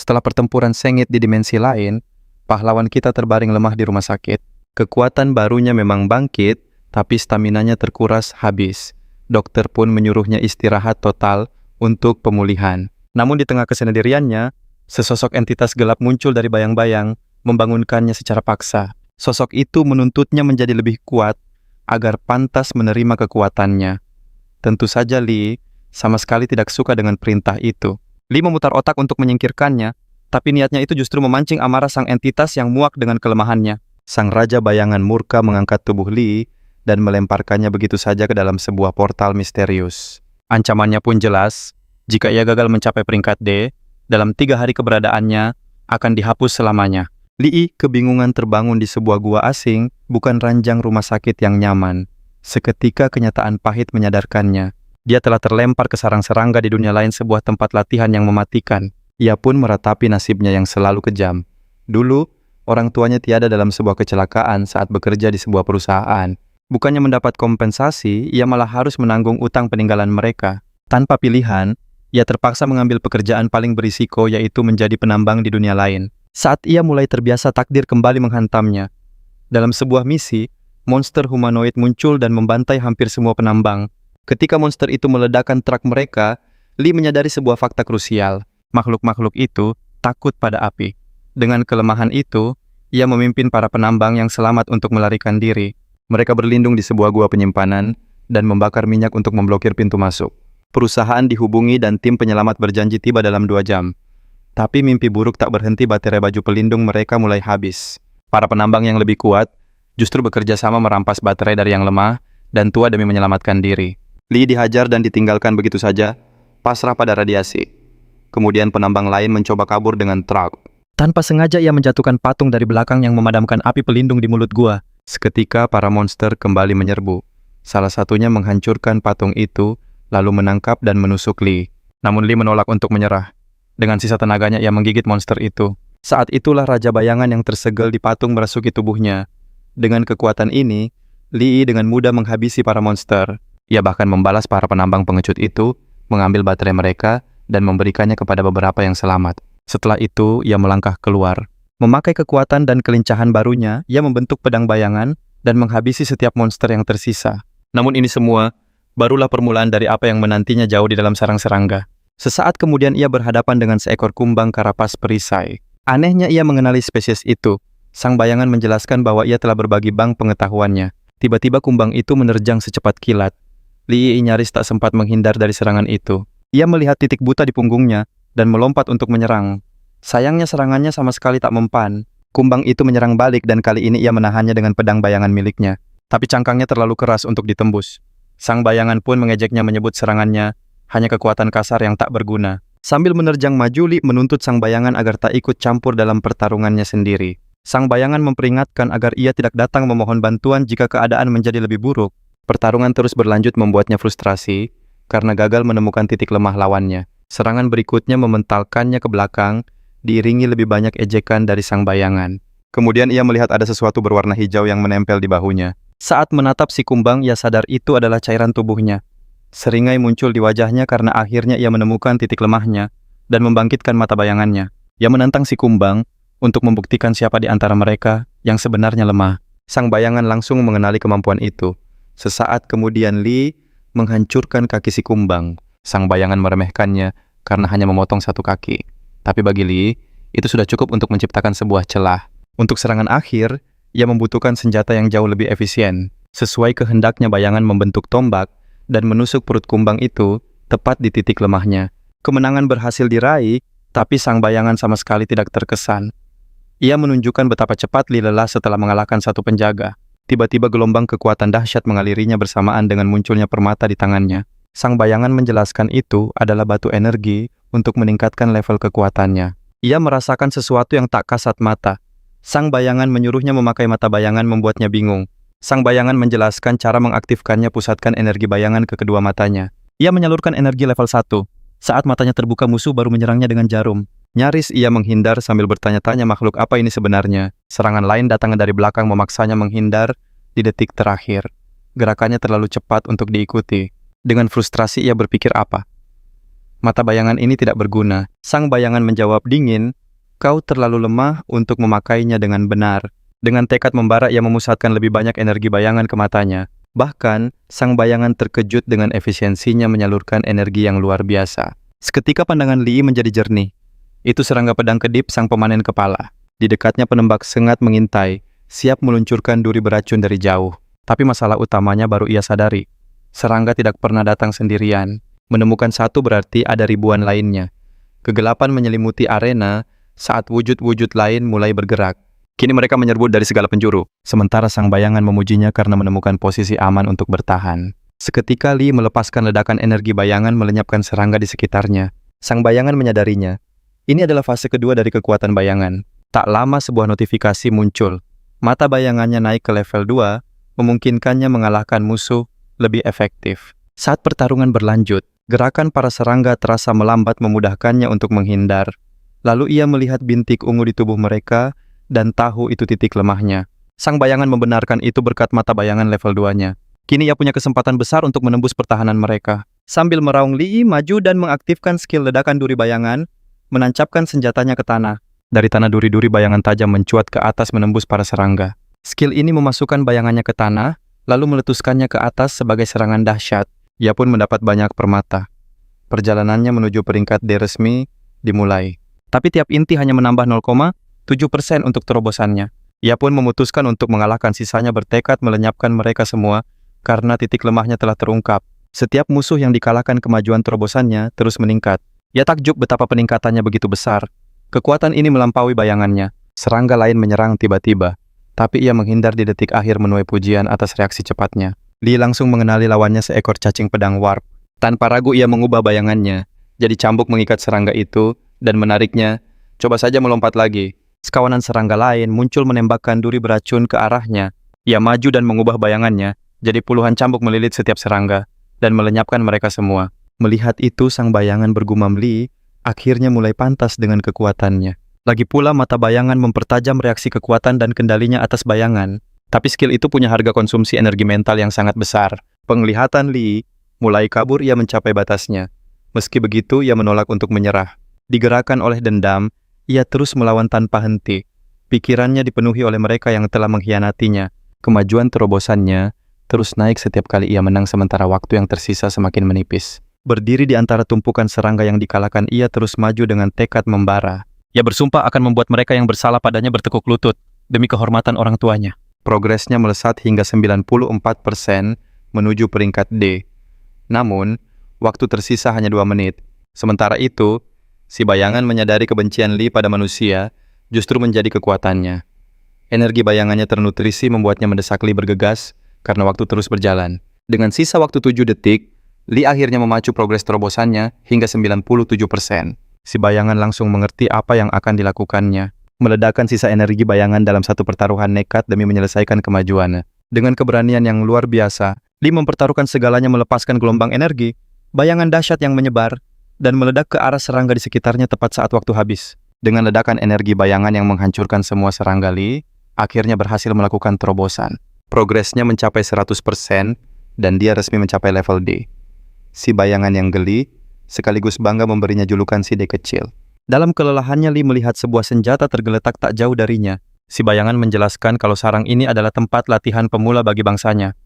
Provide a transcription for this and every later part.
Setelah pertempuran sengit di dimensi lain, pahlawan kita terbaring lemah di rumah sakit. Kekuatan barunya memang bangkit, tapi staminanya terkuras habis. Dokter pun menyuruhnya istirahat total untuk pemulihan. Namun di tengah kesendiriannya, sesosok entitas gelap muncul dari bayang-bayang, membangunkannya secara paksa. Sosok itu menuntutnya menjadi lebih kuat, agar pantas menerima kekuatannya. Tentu saja Li sama sekali tidak suka dengan perintah itu. Li memutar otak untuk menyingkirkannya, tapi niatnya itu justru memancing amarah sang entitas yang muak dengan kelemahannya. Sang Raja Bayangan murka mengangkat tubuh Li dan melemparkannya begitu saja ke dalam sebuah portal misterius. Ancamannya pun jelas, jika ia gagal mencapai peringkat D, dalam 3 hari keberadaannya akan dihapus selamanya. Li kebingungan terbangun di sebuah gua asing, bukan ranjang rumah sakit yang nyaman. Seketika kenyataan pahit menyadarkannya. Dia telah terlempar ke sarang serangga di dunia lain, sebuah tempat latihan yang mematikan. Ia pun meratapi nasibnya yang selalu kejam. Dulu, orang tuanya tiada dalam sebuah kecelakaan saat bekerja di sebuah perusahaan. Bukannya mendapat kompensasi, ia malah harus menanggung utang peninggalan mereka. Tanpa pilihan, ia terpaksa mengambil pekerjaan paling berisiko, yaitu menjadi penambang di dunia lain. Saat ia mulai terbiasa, takdir kembali menghantamnya. Dalam sebuah misi, monster humanoid muncul dan membantai hampir semua penambang. Ketika monster itu meledakkan truk mereka, Li menyadari sebuah fakta krusial. Makhluk-makhluk itu takut pada api. Dengan kelemahan itu, ia memimpin para penambang yang selamat untuk melarikan diri. Mereka berlindung di sebuah gua penyimpanan dan membakar minyak untuk memblokir pintu masuk. Perusahaan dihubungi dan tim penyelamat berjanji tiba dalam 2 jam. Tapi mimpi buruk tak berhenti, baterai baju pelindung mereka mulai habis. Para penambang yang lebih kuat justru bekerja sama merampas baterai dari yang lemah dan tua demi menyelamatkan diri. Li dihajar dan ditinggalkan begitu saja, pasrah pada radiasi. Kemudian penambang lain mencoba kabur dengan truk. Tanpa sengaja ia menjatuhkan patung dari belakang yang memadamkan api pelindung di mulut gua. Seketika para monster kembali menyerbu. Salah satunya menghancurkan patung itu, lalu menangkap dan menusuk Li. Namun Li menolak untuk menyerah. Dengan sisa tenaganya ia menggigit monster itu. Saat itulah Raja Bayangan yang tersegel di patung merasuki tubuhnya. Dengan kekuatan ini, Li dengan mudah menghabisi para monster. Ia bahkan membalas para penambang pengecut itu, mengambil baterai mereka, dan memberikannya kepada beberapa yang selamat. Setelah itu, ia melangkah keluar. Memakai kekuatan dan kelincahan barunya, ia membentuk pedang bayangan dan menghabisi setiap monster yang tersisa. Namun ini semua, barulah permulaan dari apa yang menantinya jauh di dalam sarang serangga. Sesaat kemudian ia berhadapan dengan seekor kumbang karapas perisai. Anehnya ia mengenali spesies itu. Sang bayangan menjelaskan bahwa ia telah berbagi bank pengetahuannya. Tiba-tiba kumbang itu menerjang secepat kilat. Li nyaris tak sempat menghindar dari serangan itu. Ia melihat titik buta di punggungnya dan melompat untuk menyerang. Sayangnya serangannya sama sekali tak mempan. Kumbang itu menyerang balik dan kali ini ia menahannya dengan pedang bayangan miliknya. Tapi cangkangnya terlalu keras untuk ditembus. Sang bayangan pun mengejeknya, menyebut serangannya hanya kekuatan kasar yang tak berguna. Sambil menerjang maju, Li menuntut sang bayangan agar tak ikut campur dalam pertarungannya sendiri. Sang bayangan memperingatkan agar ia tidak datang memohon bantuan jika keadaan menjadi lebih buruk. Pertarungan terus berlanjut membuatnya frustrasi karena gagal menemukan titik lemah lawannya. Serangan berikutnya mementalkannya ke belakang, diiringi lebih banyak ejekan dari sang bayangan. Kemudian ia melihat ada sesuatu berwarna hijau yang menempel di bahunya. Saat menatap si kumbang, ia sadar itu adalah cairan tubuhnya. Seringai muncul di wajahnya karena akhirnya ia menemukan titik lemahnya dan membangkitkan mata bayangannya. Ia menantang si kumbang untuk membuktikan siapa di antara mereka yang sebenarnya lemah. Sang bayangan langsung mengenali kemampuan itu. Sesaat kemudian Li menghancurkan kaki si kumbang. Sang bayangan meremehkannya karena hanya memotong satu kaki. Tapi bagi Li, itu sudah cukup untuk menciptakan sebuah celah. Untuk serangan akhir, ia membutuhkan senjata yang jauh lebih efisien. Sesuai kehendaknya, bayangan membentuk tombak dan menusuk perut kumbang itu tepat di titik lemahnya. Kemenangan berhasil diraih, tapi sang bayangan sama sekali tidak terkesan. Ia menunjukkan betapa cepat Li lelah setelah mengalahkan satu penjaga. Tiba-tiba gelombang kekuatan dahsyat mengalirinya bersamaan dengan munculnya permata di tangannya. Sang bayangan menjelaskan itu adalah batu energi untuk meningkatkan level kekuatannya. Ia merasakan sesuatu yang tak kasat mata. Sang bayangan menyuruhnya memakai mata bayangan, membuatnya bingung. Sang bayangan menjelaskan cara mengaktifkannya, pusatkan energi bayangan ke kedua matanya. Ia menyalurkan energi level 1. Saat matanya terbuka, musuh baru menyerangnya dengan jarum. Nyaris ia menghindar sambil bertanya-tanya makhluk apa ini sebenarnya. Serangan lain datang dari belakang memaksanya menghindar di detik terakhir. Gerakannya terlalu cepat untuk diikuti. Dengan frustrasi ia berpikir apa? Mata bayangan ini tidak berguna. Sang bayangan menjawab dingin, kau terlalu lemah untuk memakainya dengan benar. Dengan tekad membara, ia memusatkan lebih banyak energi bayangan ke matanya. Bahkan, sang bayangan terkejut dengan efisiensinya menyalurkan energi yang luar biasa. Seketika pandangan Li menjadi jernih. Itu serangga pedang kedip sang pemanen kepala. Di dekatnya penembak sengat mengintai, siap meluncurkan duri beracun dari jauh. Tapi masalah utamanya baru ia sadari. Serangga tidak pernah datang sendirian. Menemukan satu berarti ada ribuan lainnya. Kegelapan menyelimuti arena saat wujud-wujud lain mulai bergerak. Kini mereka menyerbu dari segala penjuru. Sementara sang bayangan memujinya karena menemukan posisi aman untuk bertahan. Seketika Li melepaskan ledakan energi bayangan melenyapkan serangga di sekitarnya. Sang bayangan menyadarinya. Ini adalah fase kedua dari kekuatan bayangan. Tak lama sebuah notifikasi muncul. Mata bayangannya naik ke level 2, memungkinkannya mengalahkan musuh lebih efektif. Saat pertarungan berlanjut, gerakan para serangga terasa melambat memudahkannya untuk menghindar. Lalu ia melihat bintik ungu di tubuh mereka dan tahu itu titik lemahnya. Sang bayangan membenarkan itu berkat mata bayangan level 2-nya. Kini ia punya kesempatan besar untuk menembus pertahanan mereka. Sambil meraung, Li maju dan mengaktifkan skill ledakan duri bayangan, menancapkan senjatanya ke tanah. Dari tanah duri-duri bayangan tajam mencuat ke atas menembus para serangga. Skill ini memasukkan bayangannya ke tanah, lalu meletuskannya ke atas sebagai serangan dahsyat. Ia pun mendapat banyak permata. Perjalanannya menuju peringkat D resmi dimulai. Tapi tiap inti hanya menambah 0,7% untuk terobosannya. Ia pun memutuskan untuk mengalahkan sisanya bertekad melenyapkan mereka semua karena titik lemahnya telah terungkap. Setiap musuh yang dikalahkan kemajuan terobosannya terus meningkat. Ia takjub betapa peningkatannya begitu besar. Kekuatan ini melampaui bayangannya. Serangga lain menyerang tiba-tiba. Tapi ia menghindar di detik akhir menuai pujian atas reaksi cepatnya. Li langsung mengenali lawannya seekor cacing pedang warp. Tanpa ragu ia mengubah bayangannya. Jadi cambuk mengikat serangga itu dan menariknya. Coba saja melompat lagi. Sekawanan serangga lain muncul menembakkan duri beracun ke arahnya. Ia maju dan mengubah bayangannya. Jadi puluhan cambuk melilit setiap serangga dan melenyapkan mereka semua. Melihat itu sang bayangan bergumam Li akhirnya mulai pantas dengan kekuatannya. Lagi pula mata bayangan mempertajam reaksi kekuatan dan kendalinya atas bayangan. Tapi skill itu punya harga konsumsi energi mental yang sangat besar. Penglihatan Li mulai kabur, ia mencapai batasnya. Meski begitu, ia menolak untuk menyerah. Digerakkan oleh dendam, ia terus melawan tanpa henti. Pikirannya dipenuhi oleh mereka yang telah mengkhianatinya. Kemajuan terobosannya terus naik setiap kali ia menang sementara waktu yang tersisa semakin menipis. Berdiri di antara tumpukan serangga yang dikalahkan, ia terus maju dengan tekad membara. Ia bersumpah akan membuat mereka yang bersalah padanya bertekuk lutut demi kehormatan orang tuanya. Progresnya melesat hingga 94% menuju peringkat D. Namun, waktu tersisa hanya 2 menit. Sementara itu, si bayangan menyadari kebencian Li pada manusia justru menjadi kekuatannya. Energi bayangannya ternutrisi membuatnya mendesak Li bergegas karena waktu terus berjalan. Dengan sisa waktu 7 detik, Li akhirnya memacu progres terobosannya hingga 97%. Si bayangan langsung mengerti apa yang akan dilakukannya. Meledakkan sisa energi bayangan dalam satu pertaruhan nekat demi menyelesaikan kemajuannya. Dengan keberanian yang luar biasa, Li mempertaruhkan segalanya melepaskan gelombang energi, bayangan dahsyat yang menyebar, dan meledak ke arah serangga di sekitarnya tepat saat waktu habis. Dengan ledakan energi bayangan yang menghancurkan semua serangga, Li akhirnya berhasil melakukan terobosan. Progresnya mencapai 100% dan dia resmi mencapai level D. Si bayangan yang geli sekaligus bangga memberinya julukan si D kecil. Dalam kelelahannya, Li melihat sebuah senjata tergeletak tak jauh darinya. Si bayangan menjelaskan kalau sarang ini adalah tempat latihan pemula bagi bangsanya.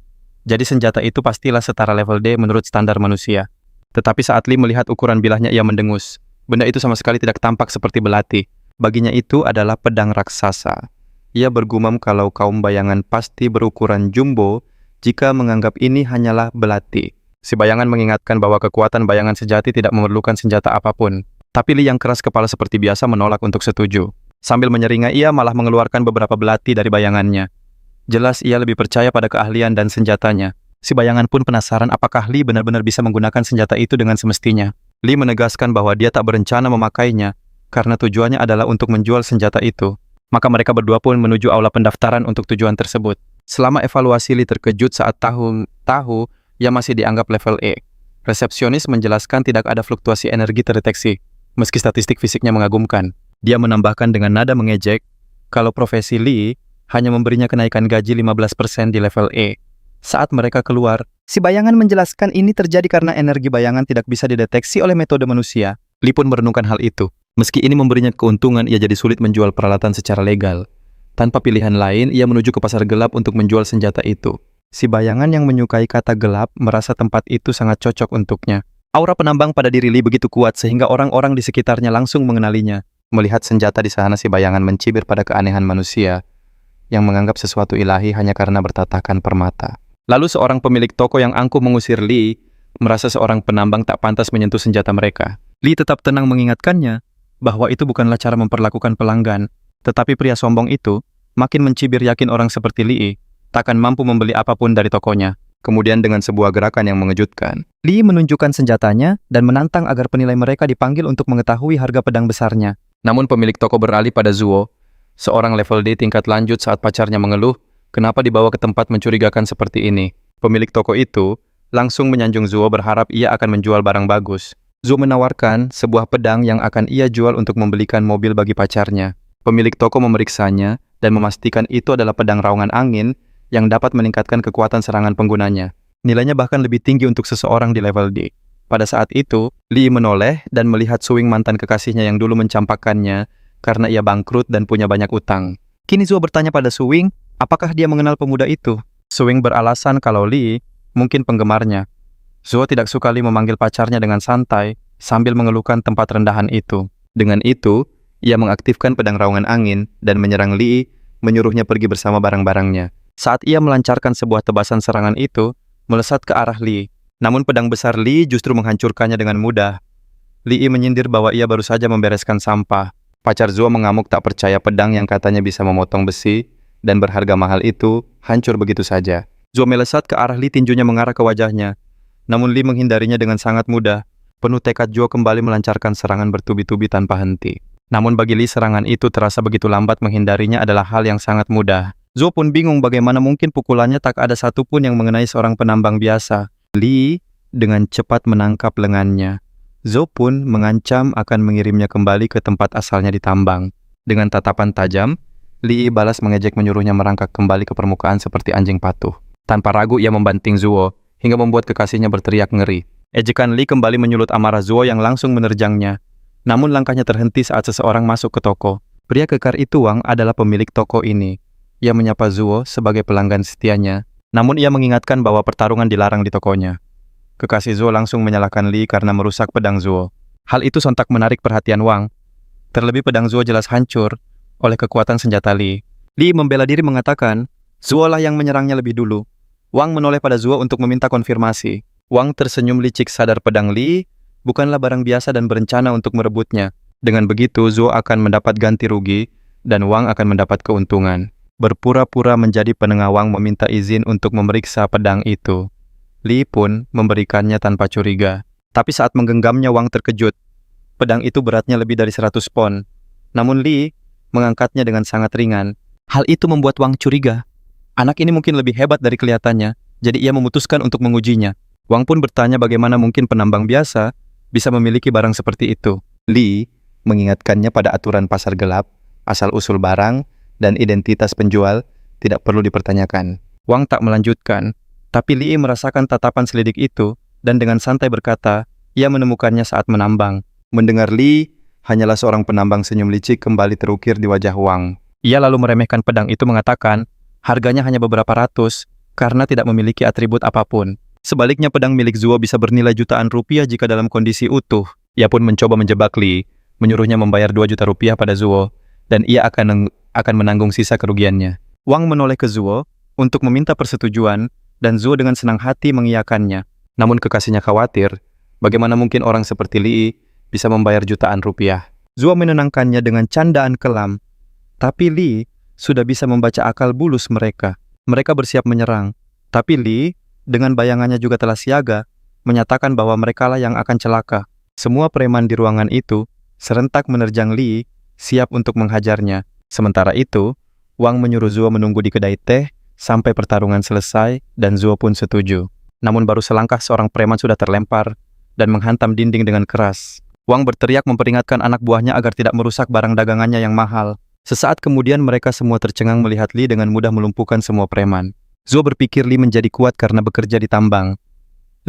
Jadi senjata itu pastilah setara level D menurut standar manusia. Tetapi saat Li melihat ukuran bilahnya, ia mendengus. Benda itu sama sekali tidak tampak seperti belati. Baginya itu adalah pedang raksasa. Ia bergumam kalau kaum bayangan pasti berukuran jumbo jika menganggap ini hanyalah belati. Si bayangan mengingatkan bahwa kekuatan bayangan sejati tidak memerlukan senjata apapun. Tapi Li yang keras kepala seperti biasa menolak untuk setuju. Sambil menyeringai, ia malah mengeluarkan beberapa belati dari bayangannya. Jelas ia lebih percaya pada keahlian dan senjatanya. Si bayangan pun penasaran apakah Li benar-benar bisa menggunakan senjata itu dengan semestinya. Li menegaskan bahwa dia tak berencana memakainya karena tujuannya adalah untuk menjual senjata itu. Maka mereka berdua pun menuju aula pendaftaran untuk tujuan tersebut. Selama evaluasi, Li terkejut saat tahu ia masih dianggap level E. Resepsionis menjelaskan tidak ada fluktuasi energi terdeteksi. Meski statistik fisiknya mengagumkan, dia menambahkan dengan nada mengejek kalau profesi Li hanya memberinya kenaikan gaji 15% di level E. Saat mereka keluar, Si bayangan menjelaskan ini terjadi karena energi bayangan tidak bisa dideteksi oleh metode manusia. Li pun merenungkan hal itu. Meski ini memberinya keuntungan, ia jadi sulit menjual peralatan secara legal. Tanpa pilihan lain, ia menuju ke pasar gelap untuk menjual senjata itu. Si bayangan yang menyukai kata gelap merasa tempat itu sangat cocok untuknya. Aura penambang pada diri Li begitu kuat sehingga orang-orang di sekitarnya langsung mengenalinya. Melihat senjata di sana, si bayangan mencibir pada keanehan manusia yang menganggap sesuatu ilahi hanya karena bertatakan permata. Lalu seorang pemilik toko yang angkuh mengusir Li, merasa seorang penambang tak pantas menyentuh senjata mereka. Li tetap tenang mengingatkannya bahwa itu bukanlah cara memperlakukan pelanggan, tetapi pria sombong itu makin mencibir yakin orang seperti Li takkan mampu membeli apapun dari tokonya. Kemudian dengan sebuah gerakan yang mengejutkan, Li menunjukkan senjatanya dan menantang agar penilai mereka dipanggil untuk mengetahui harga pedang besarnya. Namun pemilik toko beralih pada Zuo, seorang level D tingkat lanjut saat pacarnya mengeluh, kenapa dibawa ke tempat mencurigakan seperti ini. Pemilik toko itu langsung menyanjung Zuo berharap ia akan menjual barang bagus. Zuo menawarkan sebuah pedang yang akan ia jual untuk membelikan mobil bagi pacarnya. Pemilik toko memeriksanya dan memastikan itu adalah pedang raungan angin yang dapat meningkatkan kekuatan serangan penggunanya. Nilainya bahkan lebih tinggi untuk seseorang di level D. Pada saat itu, Li menoleh dan melihat Suing mantan kekasihnya yang dulu mencampakkannya karena ia bangkrut dan punya banyak utang. Kini Zuo bertanya pada Suing, apakah dia mengenal pemuda itu? Suing beralasan kalau Li mungkin penggemarnya. Zuo tidak suka Li memanggil pacarnya dengan santai sambil mengeluhkan tempat rendahan itu. Dengan itu, ia mengaktifkan pedang raungan angin dan menyerang Li, menyuruhnya pergi bersama barang-barangnya. Saat ia melancarkan sebuah tebasan serangan itu, melesat ke arah Li. Namun pedang besar Li justru menghancurkannya dengan mudah. Li menyindir bahwa ia baru saja membereskan sampah. Pacar Zuo mengamuk tak percaya pedang yang katanya bisa memotong besi dan berharga mahal itu hancur begitu saja. Zuo melesat ke arah Li, tinjunya mengarah ke wajahnya. Namun Li menghindarinya dengan sangat mudah. Penuh tekad, Zuo kembali melancarkan serangan bertubi-tubi tanpa henti. Namun bagi Li, serangan itu terasa begitu lambat, menghindarinya adalah hal yang sangat mudah. Zuo pun bingung bagaimana mungkin pukulannya tak ada satupun yang mengenai seorang penambang biasa. Li dengan cepat menangkap lengannya. Zuo pun mengancam akan mengirimnya kembali ke tempat asalnya ditambang. Dengan tatapan tajam, Li balas mengejek, menyuruhnya merangkak kembali ke permukaan seperti anjing patuh. Tanpa ragu ia membanting Zuo hingga membuat kekasihnya berteriak ngeri. Ejekan Li kembali menyulut amarah Zuo yang langsung menerjangnya. Namun langkahnya terhenti saat seseorang masuk ke toko. Pria kekar itu Wang adalah pemilik toko ini. Ia menyapa Zuo sebagai pelanggan setianya, namun ia mengingatkan bahwa pertarungan dilarang di tokonya. Kekasih Zuo langsung menyalahkan Li karena merusak pedang Zuo. Hal itu sontak menarik perhatian Wang. Terlebih pedang Zuo jelas hancur oleh kekuatan senjata Li. Li membela diri mengatakan, Zuo lah yang menyerangnya lebih dulu. Wang menoleh pada Zuo untuk meminta konfirmasi. Wang tersenyum licik, sadar pedang Li bukanlah barang biasa dan berencana untuk merebutnya. Dengan begitu, Zuo akan mendapat ganti rugi dan Wang akan mendapat keuntungan. Berpura-pura menjadi penengah, Wang meminta izin untuk memeriksa pedang itu. Li pun memberikannya tanpa curiga. Tapi saat menggenggamnya, Wang terkejut. Pedang itu beratnya lebih dari 100 pon. Namun Li mengangkatnya dengan sangat ringan. Hal itu membuat Wang curiga. Anak ini mungkin lebih hebat dari kelihatannya, jadi ia memutuskan untuk mengujinya. Wang pun bertanya bagaimana mungkin penambang biasa bisa memiliki barang seperti itu. Li mengingatkannya pada aturan pasar gelap, asal-usul barang, dan identitas penjual tidak perlu dipertanyakan. Wang tak melanjutkan, tapi Li merasakan tatapan selidik itu dan dengan santai berkata, ia menemukannya saat menambang. Mendengar Li hanyalah seorang penambang, senyum licik kembali terukir di wajah Wang. Ia lalu meremehkan pedang itu, mengatakan, harganya hanya beberapa ratus karena tidak memiliki atribut apapun. Sebaliknya pedang milik Zuo bisa bernilai jutaan rupiah jika dalam kondisi utuh. Ia pun mencoba menjebak Li, menyuruhnya membayar 2 juta rupiah pada Zuo, dan ia akan menanggung sisa kerugiannya. Wang menoleh ke Zuo untuk meminta persetujuan, dan Zuo dengan senang hati mengiyakannya. Namun kekasihnya khawatir, bagaimana mungkin orang seperti Li bisa membayar jutaan rupiah. Zuo menenangkannya dengan candaan kelam, tapi Li sudah bisa membaca akal bulus mereka. Mereka bersiap menyerang, tapi Li dengan bayangannya juga telah siaga, menyatakan bahwa merekalah yang akan celaka. Semua preman di ruangan itu serentak menerjang Li, siap untuk menghajarnya. Sementara itu, Wang menyuruh Zuo menunggu di kedai teh sampai pertarungan selesai, dan Zuo pun setuju. Namun baru selangkah seorang preman sudah terlempar dan menghantam dinding dengan keras. Wang berteriak memperingatkan anak buahnya agar tidak merusak barang dagangannya yang mahal. Sesaat kemudian mereka semua tercengang melihat Li dengan mudah melumpuhkan semua preman. Zuo berpikir Li menjadi kuat karena bekerja di tambang.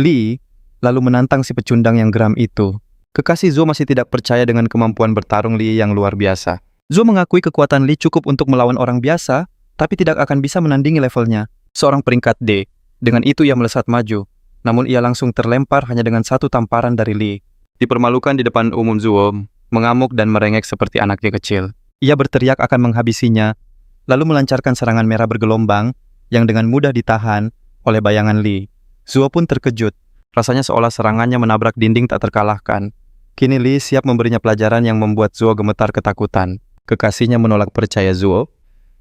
Li lalu menantang si pecundang yang geram itu. Kekasih Zuo masih tidak percaya dengan kemampuan bertarung Li yang luar biasa. Zuo mengakui kekuatan Li cukup untuk melawan orang biasa, tapi tidak akan bisa menandingi levelnya. Seorang peringkat D. Dengan itu ia melesat maju, namun ia langsung terlempar hanya dengan satu tamparan dari Li. Dipermalukan di depan umum, Zuo mengamuk dan merengek seperti anaknya kecil. Ia berteriak akan menghabisinya, lalu melancarkan serangan merah bergelombang yang dengan mudah ditahan oleh bayangan Li. Zuo pun terkejut. Rasanya seolah serangannya menabrak dinding tak terkalahkan. Kini Li siap memberinya pelajaran yang membuat Zuo gemetar ketakutan. Kekasihnya menolak percaya Zuo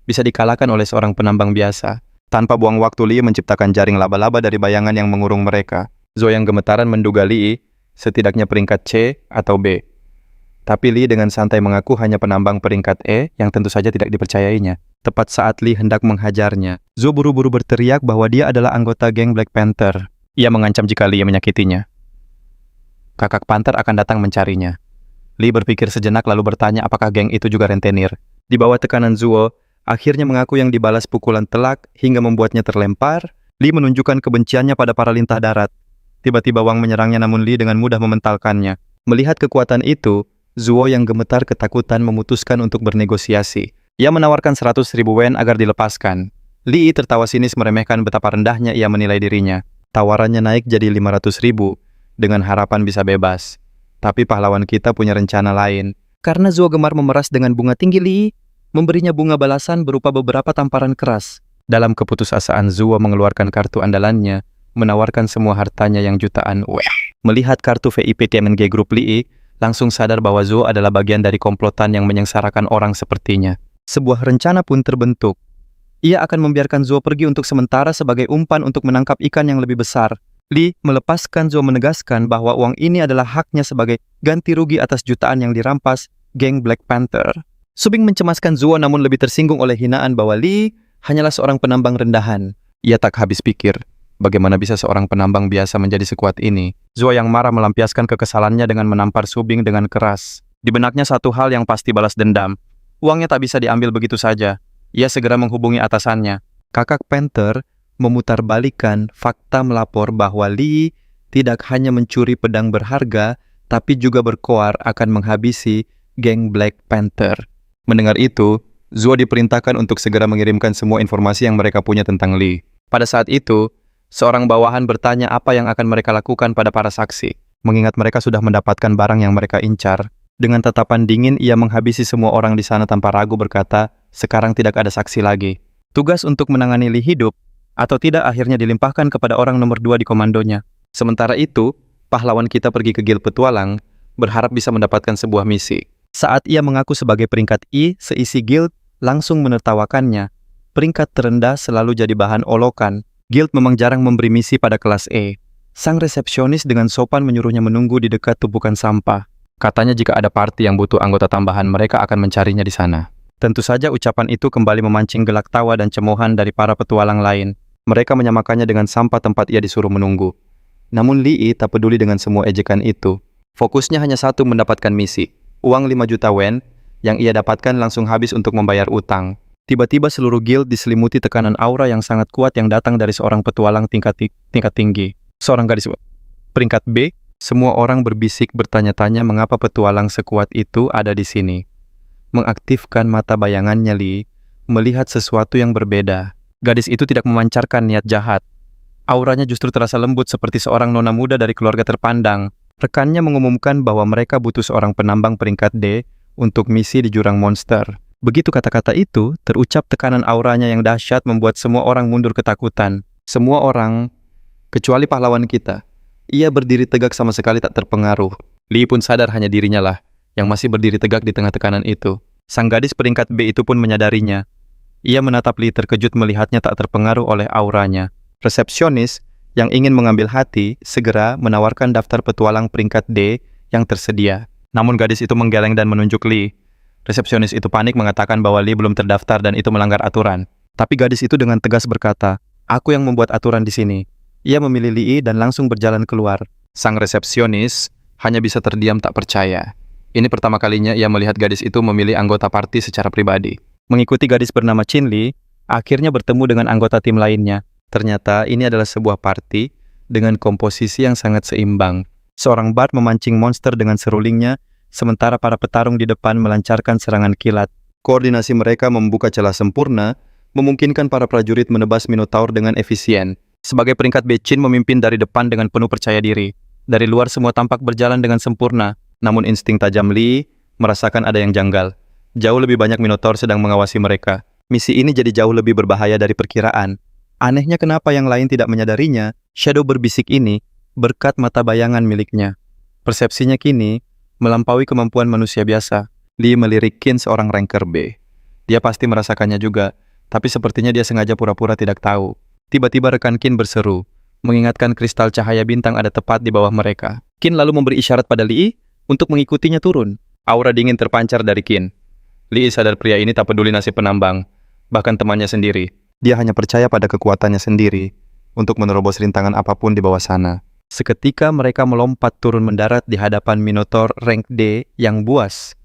bisa dikalahkan oleh seorang penambang biasa. Tanpa buang waktu, Li menciptakan jaring laba-laba dari bayangan yang mengurung mereka. Zuo yang gemetaran menduga Li setidaknya peringkat C atau B. Tapi Li dengan santai mengaku hanya penambang peringkat E yang tentu saja tidak dipercayainya. Tepat saat Li hendak menghajarnya, Zuo buru-buru berteriak bahwa dia adalah anggota geng Black Panther. Ia mengancam jika Li menyakitinya, Kakak Panther akan datang mencarinya. Li berpikir sejenak lalu bertanya apakah geng itu juga rentenir. Di bawah tekanan Zuo, akhirnya mengaku yang dibalas pukulan telak hingga membuatnya terlempar. Li menunjukkan kebenciannya pada para lintah darat. Tiba-tiba Wang menyerangnya namun Li dengan mudah mementalkannya. Melihat kekuatan itu, Zuo yang gemetar ketakutan memutuskan untuk bernegosiasi. Ia menawarkan 100.000 wen agar dilepaskan. Li tertawa sinis meremehkan betapa rendahnya ia menilai dirinya. Tawarannya naik jadi 500.000 dengan harapan bisa bebas. Tapi pahlawan kita punya rencana lain. Karena Zuo gemar memeras dengan bunga tinggi, Li memberinya bunga balasan berupa beberapa tamparan keras. Dalam keputusasaan, Zuo mengeluarkan kartu andalannya, menawarkan semua hartanya yang jutaan. Melihat kartu VIP TMNG Group, Li langsung sadar bahwa Zuo adalah bagian dari komplotan yang menyengsarakan orang sepertinya. Sebuah rencana pun terbentuk. Ia akan membiarkan Zuo pergi untuk sementara sebagai umpan untuk menangkap ikan yang lebih besar. Li melepaskan Zuo menegaskan bahwa uang ini adalah haknya sebagai ganti rugi atas jutaan yang dirampas geng Black Panther. Subing mencemaskan Zuo namun lebih tersinggung oleh hinaan bahwa Li hanyalah seorang penambang rendahan. Ia tak habis pikir, bagaimana bisa seorang penambang biasa menjadi sekuat ini. Zuo yang marah melampiaskan kekesalannya dengan menampar Subing dengan keras. Di benaknya satu hal yang pasti balas dendam. Uangnya tak bisa diambil begitu saja. Ia segera menghubungi atasannya. Kakak Panther memutarbalikkan fakta melapor bahwa Li tidak hanya mencuri pedang berharga, tapi juga berkoar akan menghabisi geng Black Panther. Mendengar itu, Zuo diperintahkan untuk segera mengirimkan semua informasi yang mereka punya tentang Li. Pada saat itu, seorang bawahan bertanya apa yang akan mereka lakukan pada para saksi. Mengingat mereka sudah mendapatkan barang yang mereka incar, dengan tatapan dingin ia menghabisi semua orang di sana tanpa ragu berkata, sekarang tidak ada saksi lagi. Tugas untuk menangani Li hidup atau tidak akhirnya dilimpahkan kepada orang nomor 2 di komandonya. Sementara itu, pahlawan kita pergi ke Guild Petualang, berharap bisa mendapatkan sebuah misi. Saat ia mengaku sebagai peringkat I, seisi guild langsung menertawakannya. Peringkat terendah selalu jadi bahan olokan. Guild memang jarang memberi misi pada kelas E. Sang resepsionis dengan sopan menyuruhnya menunggu di dekat tumpukan sampah. Katanya jika ada party yang butuh anggota tambahan, mereka akan mencarinya di sana. Tentu saja ucapan itu kembali memancing gelak tawa dan cemoohan dari para petualang lain. Mereka menyamakannya dengan sampah tempat ia disuruh menunggu. Namun Li tak peduli dengan semua ejekan itu. Fokusnya hanya satu, mendapatkan misi. Uang 5 juta wen yang ia dapatkan langsung habis untuk membayar utang. Tiba-tiba seluruh guild diselimuti tekanan aura yang sangat kuat yang datang dari seorang petualang tingkat tinggi. Seorang gadis peringkat B. Semua orang berbisik bertanya-tanya mengapa petualang sekuat itu ada di sini. Mengaktifkan mata bayangannya, Li melihat sesuatu yang berbeda. Gadis itu tidak memancarkan niat jahat. Auranya justru terasa lembut seperti seorang nona muda dari keluarga terpandang. Rekannya mengumumkan bahwa mereka butuh seorang penambang peringkat D untuk misi di jurang monster. Begitu kata-kata itu terucap, tekanan auranya yang dahsyat membuat semua orang mundur ketakutan. Semua orang, kecuali pahlawan kita. Ia berdiri tegak sama sekali tak terpengaruh. Li pun sadar hanya dirinya lah yang masih berdiri tegak di tengah tekanan itu. Sang gadis peringkat B itu pun menyadarinya. Ia menatap Li terkejut melihatnya tak terpengaruh oleh auranya. Resepsionis yang ingin mengambil hati segera menawarkan daftar petualang peringkat D yang tersedia. Namun gadis itu menggeleng dan menunjuk Li. Resepsionis itu panik mengatakan bahwa Li belum terdaftar dan itu melanggar aturan. Tapi gadis itu dengan tegas berkata, "Aku yang membuat aturan di sini." Ia memilih Li dan langsung berjalan keluar. Sang resepsionis hanya bisa terdiam tak percaya. Ini pertama kalinya ia melihat gadis itu memilih anggota parti secara pribadi. Mengikuti gadis bernama Chin Li, akhirnya bertemu dengan anggota tim lainnya. Ternyata ini adalah sebuah party dengan komposisi yang sangat seimbang. Seorang bard memancing monster dengan serulingnya, sementara para petarung di depan melancarkan serangan kilat. Koordinasi mereka membuka celah sempurna, memungkinkan para prajurit menebas Minotaur dengan efisien. Sebagai peringkat B, Qin memimpin dari depan dengan penuh percaya diri. Dari luar semua tampak berjalan dengan sempurna, namun insting tajam Li merasakan ada yang janggal. Jauh lebih banyak Minotaur sedang mengawasi mereka. Misi ini jadi jauh lebih berbahaya dari perkiraan. Anehnya kenapa yang lain tidak menyadarinya, Shadow berbisik ini berkat mata bayangan miliknya. Persepsinya kini melampaui kemampuan manusia biasa. Li melirik Qin seorang ranker B. Dia pasti merasakannya juga, tapi sepertinya dia sengaja pura-pura tidak tahu. Tiba-tiba rekan Qin berseru, mengingatkan kristal cahaya bintang ada tepat di bawah mereka. Qin lalu memberi isyarat pada Li untuk mengikutinya turun. Aura dingin terpancar dari Qin. Li sadar pria ini tak peduli nasib penambang, bahkan temannya sendiri. Dia hanya percaya pada kekuatannya sendiri untuk menerobos rintangan apapun di bawah sana. Seketika mereka melompat turun mendarat di hadapan Minotaur rank D yang buas.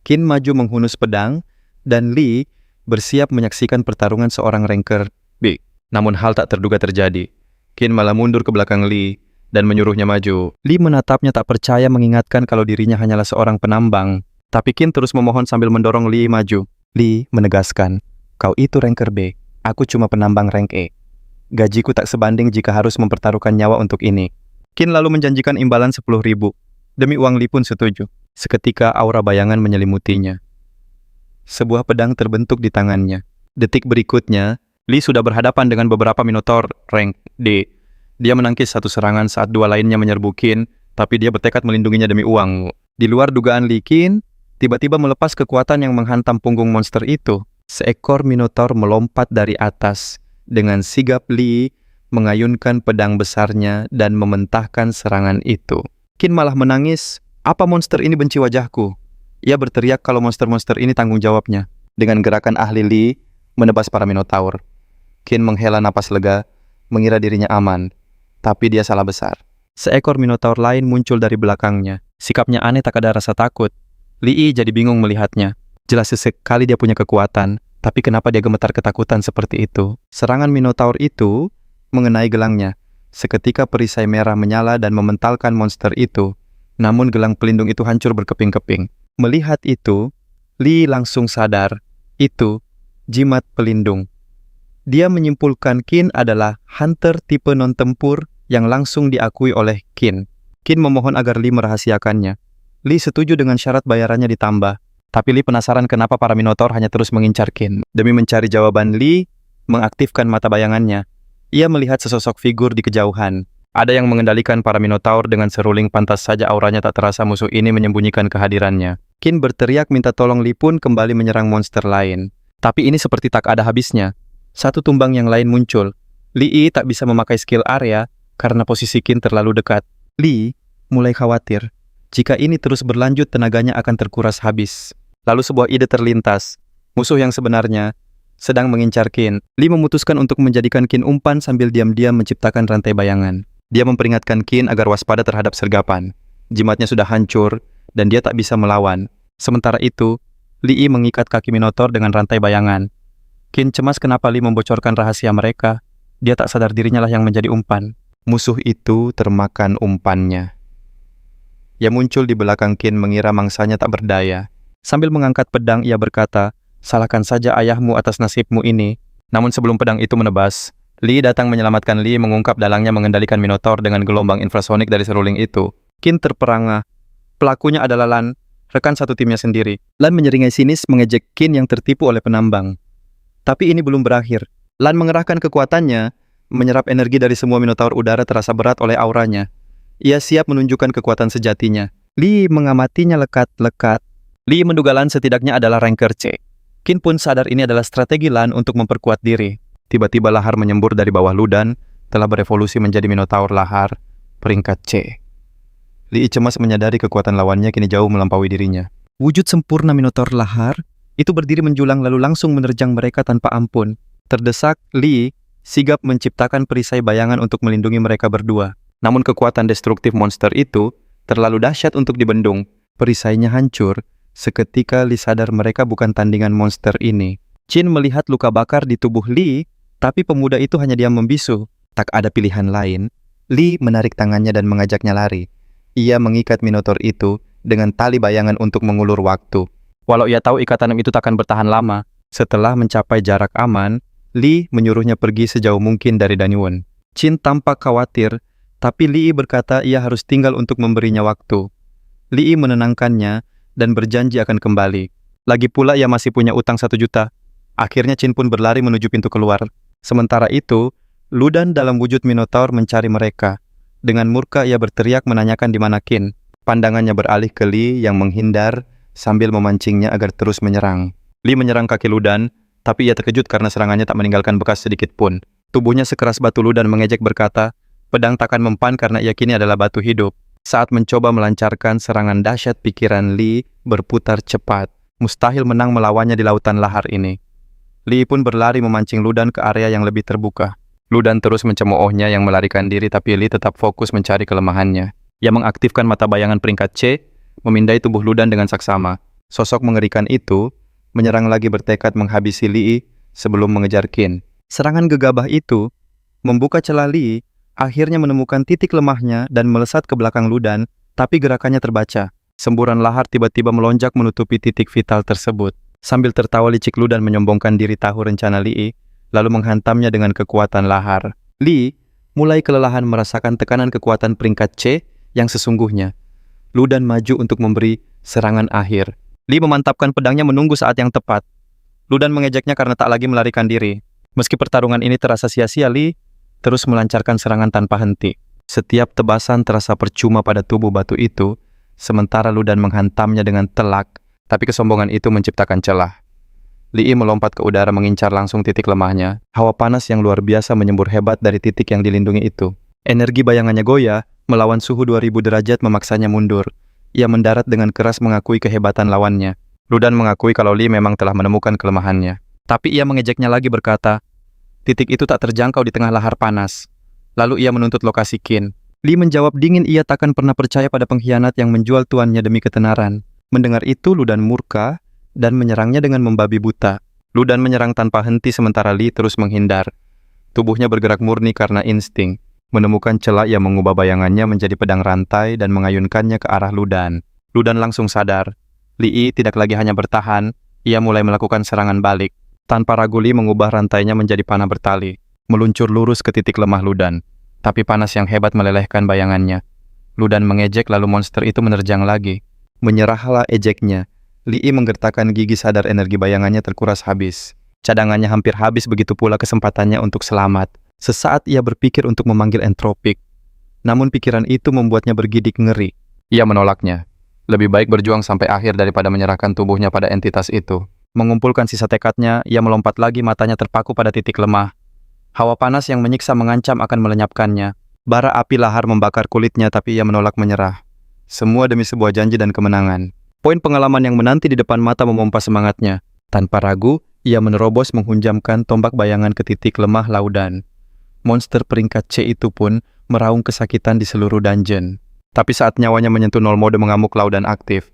Qin maju menghunus pedang, dan Li bersiap menyaksikan pertarungan seorang ranker B. Namun hal tak terduga terjadi. Qin malah mundur ke belakang Li dan menyuruhnya maju. Li menatapnya tak percaya, mengingatkan kalau dirinya hanyalah seorang penambang. Tapi Qin terus memohon sambil mendorong Li maju. Li menegaskan, "Kau itu ranker B. Aku cuma penambang rank E. Gajiku tak sebanding jika harus mempertaruhkan nyawa untuk ini." Qin lalu menjanjikan imbalan 10.000. Demi uang Li pun setuju. Seketika aura bayangan menyelimutinya. Sebuah pedang terbentuk di tangannya. Detik berikutnya, Li sudah berhadapan dengan beberapa Minotaur rank D. Dia menangkis satu serangan saat dua lainnya menyerbu Qin, tapi dia bertekad melindunginya demi uang. Di luar dugaan Li, Qin tiba-tiba melepas kekuatan yang menghantam punggung monster itu. Seekor Minotaur melompat dari atas. Dengan sigap Li mengayunkan pedang besarnya dan mementahkan serangan itu. Qin malah menangis. "Apa monster ini benci wajahku?" Ia berteriak kalau monster-monster ini tanggung jawabnya. Dengan gerakan ahli Li menebas para Minotaur. Qin menghela napas lega, mengira dirinya aman. Tapi dia salah besar. Seekor Minotaur lain muncul dari belakangnya. Sikapnya aneh, tak ada rasa takut. Li jadi bingung melihatnya. Jelas sekali dia punya kekuatan, tapi kenapa dia gemetar ketakutan seperti itu? Serangan Minotaur itu mengenai gelangnya. Seketika perisai merah menyala dan mementalkan monster itu. Namun gelang pelindung itu hancur berkeping-keping. Melihat itu, Li langsung sadar, itu jimat pelindung. Dia menyimpulkan Qin adalah hunter tipe non-tempur yang langsung diakui oleh Qin. Qin memohon agar Li merahasiakannya. Li setuju dengan syarat bayarannya ditambah. Tapi Li penasaran kenapa para Minotaur hanya terus mengincar Qin. Demi mencari jawaban, Li mengaktifkan mata bayangannya. Ia melihat sesosok figur di kejauhan. Ada yang mengendalikan para Minotaur dengan seruling, pantas saja auranya tak terasa musuh ini menyembunyikan kehadirannya. Qin berteriak minta tolong, Li pun kembali menyerang monster lain. Tapi ini seperti tak ada habisnya. Satu tumbang yang lain muncul. Li tak bisa memakai skill area karena posisi Qin terlalu dekat. Li mulai khawatir. Jika ini terus berlanjut, tenaganya akan terkuras habis. Lalu sebuah ide terlintas. Musuh yang sebenarnya sedang mengincar Qin. Li memutuskan untuk menjadikan Qin umpan sambil diam-diam menciptakan rantai bayangan. Dia memperingatkan Qin agar waspada terhadap sergapan. Jimatnya sudah hancur dan dia tak bisa melawan. Sementara itu, Li mengikat kaki Minotaur dengan rantai bayangan. Qin cemas kenapa Li membocorkan rahasia mereka. Dia tak sadar dirinya lah yang menjadi umpan. Musuh itu termakan umpannya. Ia muncul di belakang Qin mengira mangsanya tak berdaya. Sambil mengangkat pedang, ia berkata, "Salahkan saja ayahmu atas nasibmu ini." Namun sebelum pedang itu menebas, Li datang menyelamatkan. Li mengungkap dalangnya mengendalikan Minotaur dengan gelombang infrasonik dari seruling itu. Qin terperangah. Pelakunya adalah Lan, rekan satu timnya sendiri. Lan menyeringai sinis mengejek Qin yang tertipu oleh penambang. Tapi ini belum berakhir. Lan mengerahkan kekuatannya, menyerap energi dari semua Minotaur udara terasa berat oleh auranya. Ia siap menunjukkan kekuatan sejatinya. Li mengamatinya lekat-lekat. Li menduga Lan setidaknya adalah ranker C. Qin pun sadar ini adalah strategi Lan untuk memperkuat diri. Tiba-tiba lahar menyembur dari bawah Ludan, telah berevolusi menjadi Minotaur lahar, peringkat C. Li cemas menyadari kekuatan lawannya kini jauh melampaui dirinya. Wujud sempurna Minotaur lahar, itu berdiri menjulang lalu langsung menerjang mereka tanpa ampun. Terdesak, Li sigap menciptakan perisai bayangan untuk melindungi mereka berdua. Namun kekuatan destruktif monster itu terlalu dahsyat untuk dibendung. Perisainya hancur. Seketika Li sadar mereka bukan tandingan monster ini. Qin melihat luka bakar di tubuh Li Tapi pemuda itu hanya diam membisu. Tak ada pilihan lain. Lee menarik tangannya dan mengajaknya lari. Ia mengikat Minotaur itu dengan tali bayangan untuk mengulur waktu. Walau ia tahu ikatan itu takkan bertahan lama, setelah mencapai jarak aman, Lee menyuruhnya pergi sejauh mungkin dari Danyuan. Chin tampak khawatir, tapi Lee berkata ia harus tinggal untuk memberinya waktu. Lee menenangkannya dan berjanji akan kembali. Lagi pula ia masih punya utang 1 juta. Akhirnya Chin pun berlari menuju pintu keluar. Sementara itu, Ludan dalam wujud Minotaur mencari mereka. Dengan murka ia berteriak menanyakan di mana Qin. Pandangannya beralih ke Lee yang menghindar sambil memancingnya agar terus menyerang. Lee menyerang kaki Ludan, tapi ia terkejut karena serangannya tak meninggalkan bekas sedikit pun. Tubuhnya sekeras batu Ludan mengejek berkata, pedang takkan mempan karena ia kini adalah batu hidup. Saat mencoba melancarkan serangan dahsyat, pikiran Lee berputar cepat. Mustahil menang melawannya di lautan lahar ini. Lee pun berlari memancing Ludan ke area yang lebih terbuka. Ludan terus mencemoohnya yang melarikan diri, tapi Lee tetap fokus mencari kelemahannya. Ia mengaktifkan mata bayangan peringkat C, memindai tubuh Ludan dengan saksama. Sosok mengerikan itu menyerang lagi bertekad menghabisi Lee sebelum mengejar Qin. Serangan gegabah itu membuka celah Lee, akhirnya menemukan titik lemahnya dan melesat ke belakang Ludan, tapi gerakannya terbaca. Semburan lahar tiba-tiba melonjak menutupi titik vital tersebut. Sambil tertawa licik, Ludan menyombongkan diri tahu rencana Lee, lalu menghantamnya dengan kekuatan lahar. Lee mulai kelelahan merasakan tekanan kekuatan peringkat C yang sesungguhnya. Ludan maju untuk memberi serangan akhir. Lee memantapkan pedangnya menunggu saat yang tepat. Ludan mengejeknya karena tak lagi melarikan diri. Meski pertarungan ini terasa sia-sia, Lee terus melancarkan serangan tanpa henti. Setiap tebasan terasa percuma pada tubuh batu itu, sementara Ludan menghantamnya dengan telak, tapi kesombongan itu menciptakan celah. Lee melompat ke udara mengincar langsung titik lemahnya. Hawa panas yang luar biasa menyembur hebat dari titik yang dilindungi itu. Energi bayangannya goyah, melawan suhu 2000 derajat memaksanya mundur. Ia mendarat dengan keras mengakui kehebatan lawannya. Ludan mengakui kalau Lee memang telah menemukan kelemahannya. Tapi ia mengejeknya lagi berkata, titik itu tak terjangkau di tengah lahar panas. Lalu ia menuntut lokasi Qin. Lee menjawab dingin ia takkan pernah percaya pada pengkhianat yang menjual tuannya demi ketenaran. Mendengar itu, Ludan murka dan menyerangnya dengan membabi buta. Ludan menyerang tanpa henti sementara Lee terus menghindar. Tubuhnya bergerak murni karena insting. Menemukan celah, ia mengubah bayangannya menjadi pedang rantai dan mengayunkannya ke arah Ludan. Ludan langsung sadar. Lee tidak lagi hanya bertahan, ia mulai melakukan serangan balik. Tanpa ragu, Lee mengubah rantainya menjadi panah bertali, meluncur lurus ke titik lemah Ludan. Tapi panas yang hebat melelehkan bayangannya. Ludan mengejek lalu monster itu menerjang lagi. Menyerahlah ejeknya. Lee menggertakkan gigi sadar energi bayangannya terkuras habis. Cadangannya hampir habis, begitu pula kesempatannya untuk selamat. Sesaat ia berpikir untuk memanggil Entropik. Namun pikiran itu membuatnya bergidik ngeri. Ia menolaknya. Lebih baik berjuang sampai akhir daripada menyerahkan tubuhnya pada entitas itu. Mengumpulkan sisa tekadnya, ia melompat lagi, matanya terpaku pada titik lemah. Hawa panas yang menyiksa mengancam akan melenyapkannya. Bara api lahar membakar kulitnya, tapi ia menolak menyerah. Semua demi sebuah janji dan kemenangan. Poin pengalaman yang menanti di depan mata memompa semangatnya. Tanpa ragu, ia menerobos menghunjamkan tombak bayangan ke titik lemah Ludan. Monster peringkat C itu pun meraung kesakitan di seluruh dungeon. Tapi saat nyawanya menyentuh 0 mode mengamuk, Ludan aktif.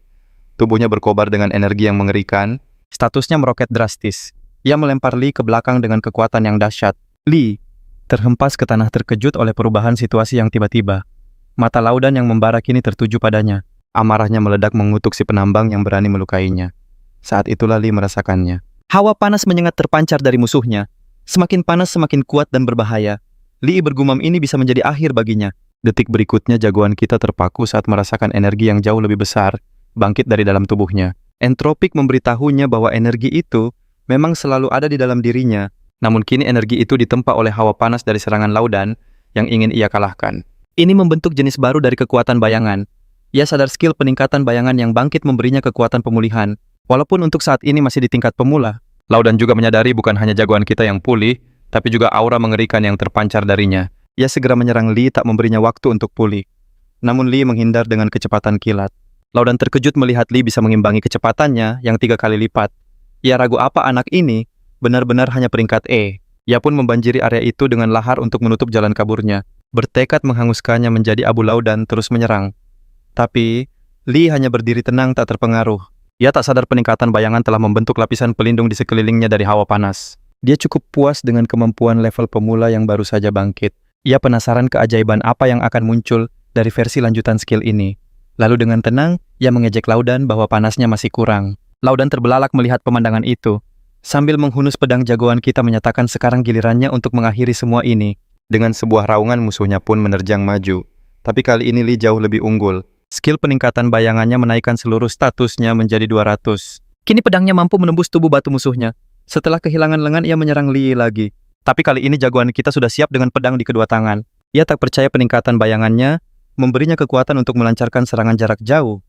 Tubuhnya berkobar dengan energi yang mengerikan. Statusnya meroket drastis. Ia melempar Lee ke belakang dengan kekuatan yang dahsyat. Lee terhempas ke tanah terkejut oleh perubahan situasi yang tiba-tiba. Mata Ludan yang membara kini tertuju padanya. Amarahnya meledak mengutuk si penambang yang berani melukainya. Saat itulah Lee merasakannya. Hawa panas menyengat terpancar dari musuhnya. Semakin panas semakin kuat dan berbahaya. Lee bergumam ini bisa menjadi akhir baginya. Detik berikutnya jagoan kita terpaku saat merasakan energi yang jauh lebih besar bangkit dari dalam tubuhnya. Entropik memberitahunya bahwa energi itu memang selalu ada di dalam dirinya. Namun kini energi itu ditempa oleh hawa panas dari serangan Ludan yang ingin ia kalahkan. Ini membentuk jenis baru dari kekuatan bayangan. Ia sadar skill peningkatan bayangan yang bangkit memberinya kekuatan pemulihan. Walaupun untuk saat ini masih di tingkat pemula, Ludan juga menyadari bukan hanya jagoan kita yang pulih, tapi juga aura mengerikan yang terpancar darinya. Ia segera menyerang Lee, tak memberinya waktu untuk pulih. Namun Lee menghindar dengan kecepatan kilat. Ludan terkejut melihat Lee bisa mengimbangi kecepatannya yang 3 kali lipat. Ia ragu apa anak ini benar-benar hanya peringkat E. Ia pun membanjiri area itu dengan lahar untuk menutup jalan kaburnya. Bertekad menghanguskannya menjadi abu Ludan terus menyerang. Tapi Lee hanya berdiri tenang tak terpengaruh. Ia tak sadar peningkatan bayangan telah membentuk lapisan pelindung di sekelilingnya dari hawa panas. Dia cukup puas dengan kemampuan level pemula yang baru saja bangkit. Ia penasaran keajaiban apa yang akan muncul dari versi lanjutan skill ini. Lalu dengan tenang, ia mengejek Laudan bahwa panasnya masih kurang. Laudan terbelalak melihat pemandangan itu. Sambil menghunus pedang jagoan kita menyatakan sekarang gilirannya untuk mengakhiri semua ini. Dengan sebuah raungan musuhnya pun menerjang maju. Tapi kali ini Li jauh lebih unggul. Skill peningkatan bayangannya menaikkan seluruh statusnya menjadi 200. Kini pedangnya mampu menembus tubuh batu musuhnya. Setelah kehilangan lengan, ia menyerang Li lagi. Tapi kali ini jagoan kita sudah siap dengan pedang di kedua tangan. Ia tak percaya peningkatan bayangannya memberinya kekuatan untuk melancarkan serangan jarak jauh.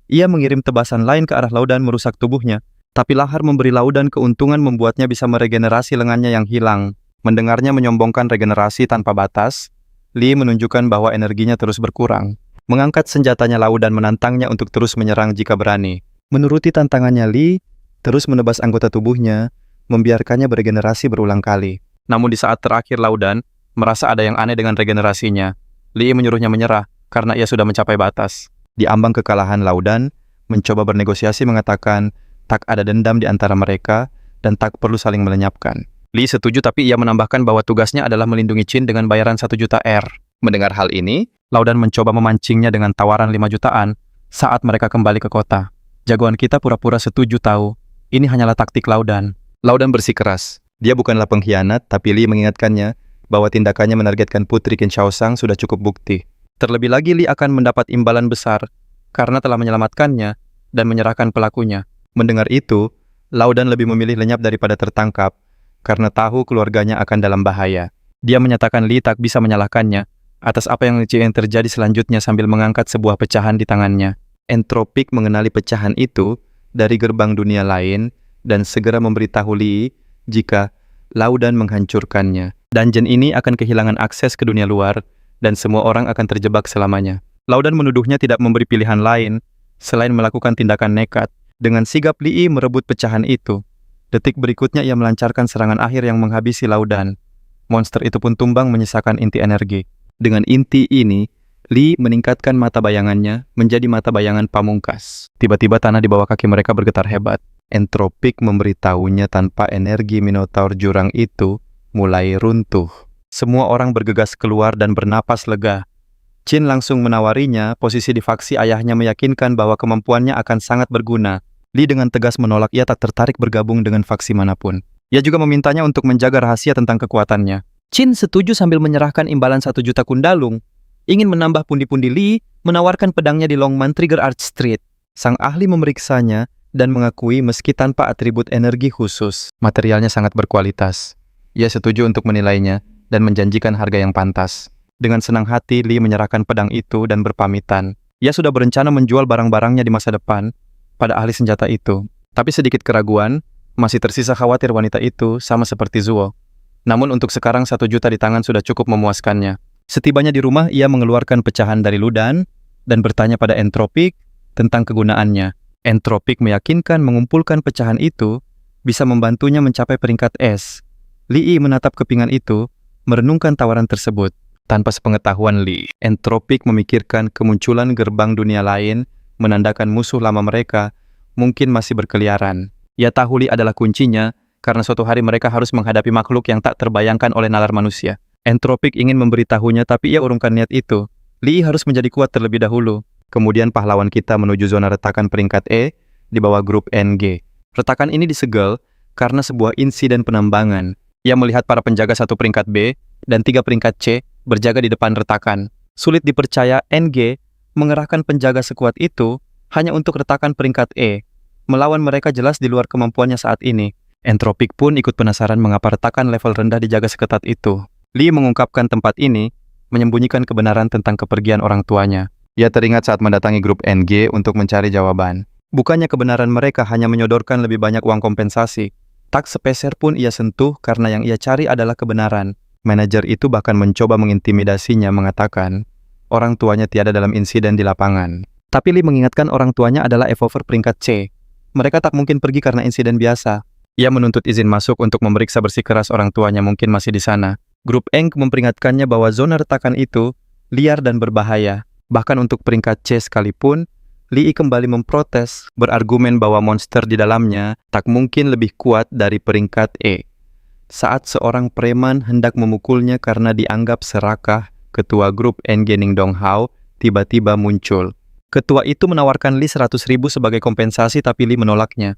Ia mengirim tebasan lain ke arah Laudan merusak tubuhnya. Tapi lahar memberi Laudan keuntungan membuatnya bisa meregenerasi lengannya yang hilang. Mendengarnya menyombongkan regenerasi tanpa batas, Li menunjukkan bahwa energinya terus berkurang. Mengangkat senjatanya Laudan menantangnya untuk terus menyerang jika berani. Menuruti tantangannya Li, terus menebas anggota tubuhnya, membiarkannya beregenerasi berulang kali. Namun di saat terakhir Laudan merasa ada yang aneh dengan regenerasinya. Li menyuruhnya menyerah karena ia sudah mencapai batas. Di ambang kekalahan Laudan mencoba bernegosiasi mengatakan tak ada dendam di antara mereka dan tak perlu saling melenyapkan. Li setuju tapi ia menambahkan bahwa tugasnya adalah melindungi Qin dengan bayaran 1 juta R. Mendengar hal ini, Laudan mencoba memancingnya dengan tawaran 5 jutaan saat mereka kembali ke kota. Jagoan kita pura-pura setuju tahu. Ini hanyalah taktik Laudan. Laudan bersikeras. Dia bukanlah pengkhianat, tapi Li mengingatkannya bahwa tindakannya menargetkan Putri Qin Shaosang sudah cukup bukti. Terlebih lagi Li akan mendapat imbalan besar karena telah menyelamatkannya dan menyerahkan pelakunya. Mendengar itu, Laudan lebih memilih lenyap daripada tertangkap karena tahu keluarganya akan dalam bahaya. Dia menyatakan Li tak bisa menyalahkannya atas apa yang terjadi selanjutnya sambil mengangkat sebuah pecahan di tangannya. Entropik mengenali pecahan itu dari gerbang dunia lain dan segera memberitahu Li jika Laudan menghancurkannya. Dungeon ini akan kehilangan akses ke dunia luar dan semua orang akan terjebak selamanya. Laudan menuduhnya tidak memberi pilihan lain selain melakukan tindakan nekat. Dengan sigap Li merebut pecahan itu. Detik berikutnya ia melancarkan serangan akhir yang menghabisi Laudan. Monster itu pun tumbang menyisakan inti energi. Dengan inti ini, Li meningkatkan mata bayangannya menjadi mata bayangan pamungkas. Tiba-tiba tanah di bawah kaki mereka bergetar hebat. Entropik memberitahunya tanpa energi Minotaur jurang itu mulai runtuh. Semua orang bergegas keluar dan bernapas lega. Qin langsung menawarinya posisi di faksi ayahnya meyakinkan bahwa kemampuannya akan sangat berguna. Li dengan tegas menolak, ia tak tertarik bergabung dengan faksi manapun. Ia juga memintanya untuk menjaga rahasia tentang kekuatannya. Qin setuju sambil menyerahkan imbalan 1 juta kundalung. Ingin menambah pundi-pundi Li, menawarkan pedangnya di Longman Trigger Arch Street. Sang ahli memeriksanya dan mengakui meski tanpa atribut energi khusus, materialnya sangat berkualitas. Ia setuju untuk menilainya dan menjanjikan harga yang pantas. Dengan senang hati, Li menyerahkan pedang itu dan berpamitan. Ia sudah berencana menjual barang-barangnya di masa depan pada ahli senjata itu. Tapi sedikit keraguan, masih tersisa khawatir wanita itu sama seperti Zuo. Namun untuk sekarang 1 juta di tangan sudah cukup memuaskannya. Setibanya di rumah, ia mengeluarkan pecahan dari Ludan dan bertanya pada Entropik tentang kegunaannya. Entropik meyakinkan mengumpulkan pecahan itu bisa membantunya mencapai peringkat S. Li menatap kepingan itu, merenungkan tawaran tersebut. Tanpa sepengetahuan Li, Entropik memikirkan kemunculan gerbang dunia lain menandakan musuh lama mereka mungkin masih berkeliaran. Ia tahu Li adalah kuncinya karena suatu hari mereka harus menghadapi makhluk yang tak terbayangkan oleh nalar manusia. Entropik ingin memberitahunya tapi ia urungkan niat itu. Li harus menjadi kuat terlebih dahulu. Kemudian pahlawan kita menuju zona retakan peringkat E di bawah grup NG. Retakan ini disegel karena sebuah insiden penambangan. Ia melihat para penjaga 1 peringkat B dan 3 peringkat C berjaga di depan retakan. Sulit dipercaya NG mengerahkan penjaga sekuat itu hanya untuk retakan peringkat E. Melawan mereka jelas di luar kemampuannya saat ini. Entropik pun ikut penasaran mengapa retakan level rendah dijaga seketat itu. Li mengungkapkan tempat ini, menyembunyikan kebenaran tentang kepergian orang tuanya. Ia teringat saat mendatangi grup NG untuk mencari jawaban. Bukannya kebenaran mereka hanya menyodorkan lebih banyak uang kompensasi. Tak sepeser pun ia sentuh karena yang ia cari adalah kebenaran. Manajer itu bahkan mencoba mengintimidasinya mengatakan, orang tuanya tiada dalam insiden di lapangan. Tapi Li mengingatkan orang tuanya adalah evolver peringkat C. Mereka tak mungkin pergi karena insiden biasa. Ia menuntut izin masuk untuk memeriksa bersikeras orang tuanya mungkin masih di sana. Grup Eng memperingatkannya bahwa zona retakan itu liar dan berbahaya. Bahkan untuk peringkat C sekalipun, Li kembali memprotes, berargumen bahwa monster di dalamnya tak mungkin lebih kuat dari peringkat E. saat seorang preman hendak memukulnya karena dianggap serakah, ketua grup Ngening Donghao tiba-tiba muncul. Ketua itu menawarkan Lee 100.000 sebagai kompensasi tapi Lee menolaknya.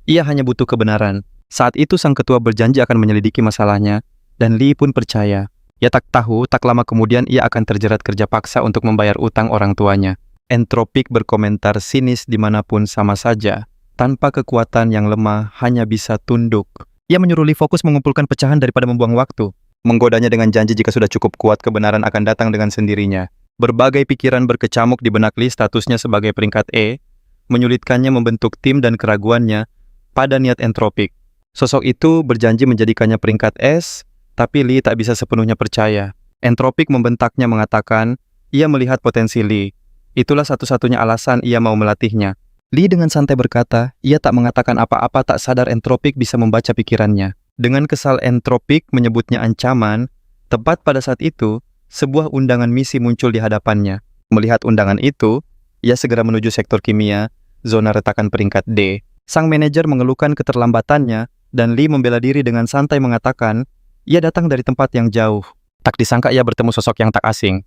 Ia hanya butuh kebenaran. Saat itu sang ketua berjanji akan menyelidiki masalahnya, dan Lee pun percaya. Ia tak tahu, tak lama kemudian ia akan terjerat kerja paksa untuk membayar utang orang tuanya. Entropik berkomentar sinis dimanapun sama saja. Tanpa kekuatan yang lemah, hanya bisa tunduk. Ia menyuruh Lee fokus mengumpulkan pecahan daripada membuang waktu. Menggodanya dengan janji jika sudah cukup kuat, kebenaran akan datang dengan sendirinya. Berbagai pikiran berkecamuk di benak Lee, statusnya sebagai peringkat E, menyulitkannya membentuk tim dan keraguannya pada niat entropik. Sosok itu berjanji menjadikannya peringkat S, tapi Lee tak bisa sepenuhnya percaya. Entropik membentaknya mengatakan, ia melihat potensi Lee. Itulah satu-satunya alasan ia mau melatihnya. Lee dengan santai berkata, ia tak mengatakan apa-apa, tak sadar entropik bisa membaca pikirannya. Dengan kesal entropik menyebutnya ancaman, tepat pada saat itu, sebuah undangan misi muncul di hadapannya. Melihat undangan itu, ia segera menuju sektor kimia, zona retakan peringkat D. Sang manajer mengeluhkan keterlambatannya, dan Lee membela diri dengan santai mengatakan, ia datang dari tempat yang jauh. Tak disangka ia bertemu sosok yang tak asing.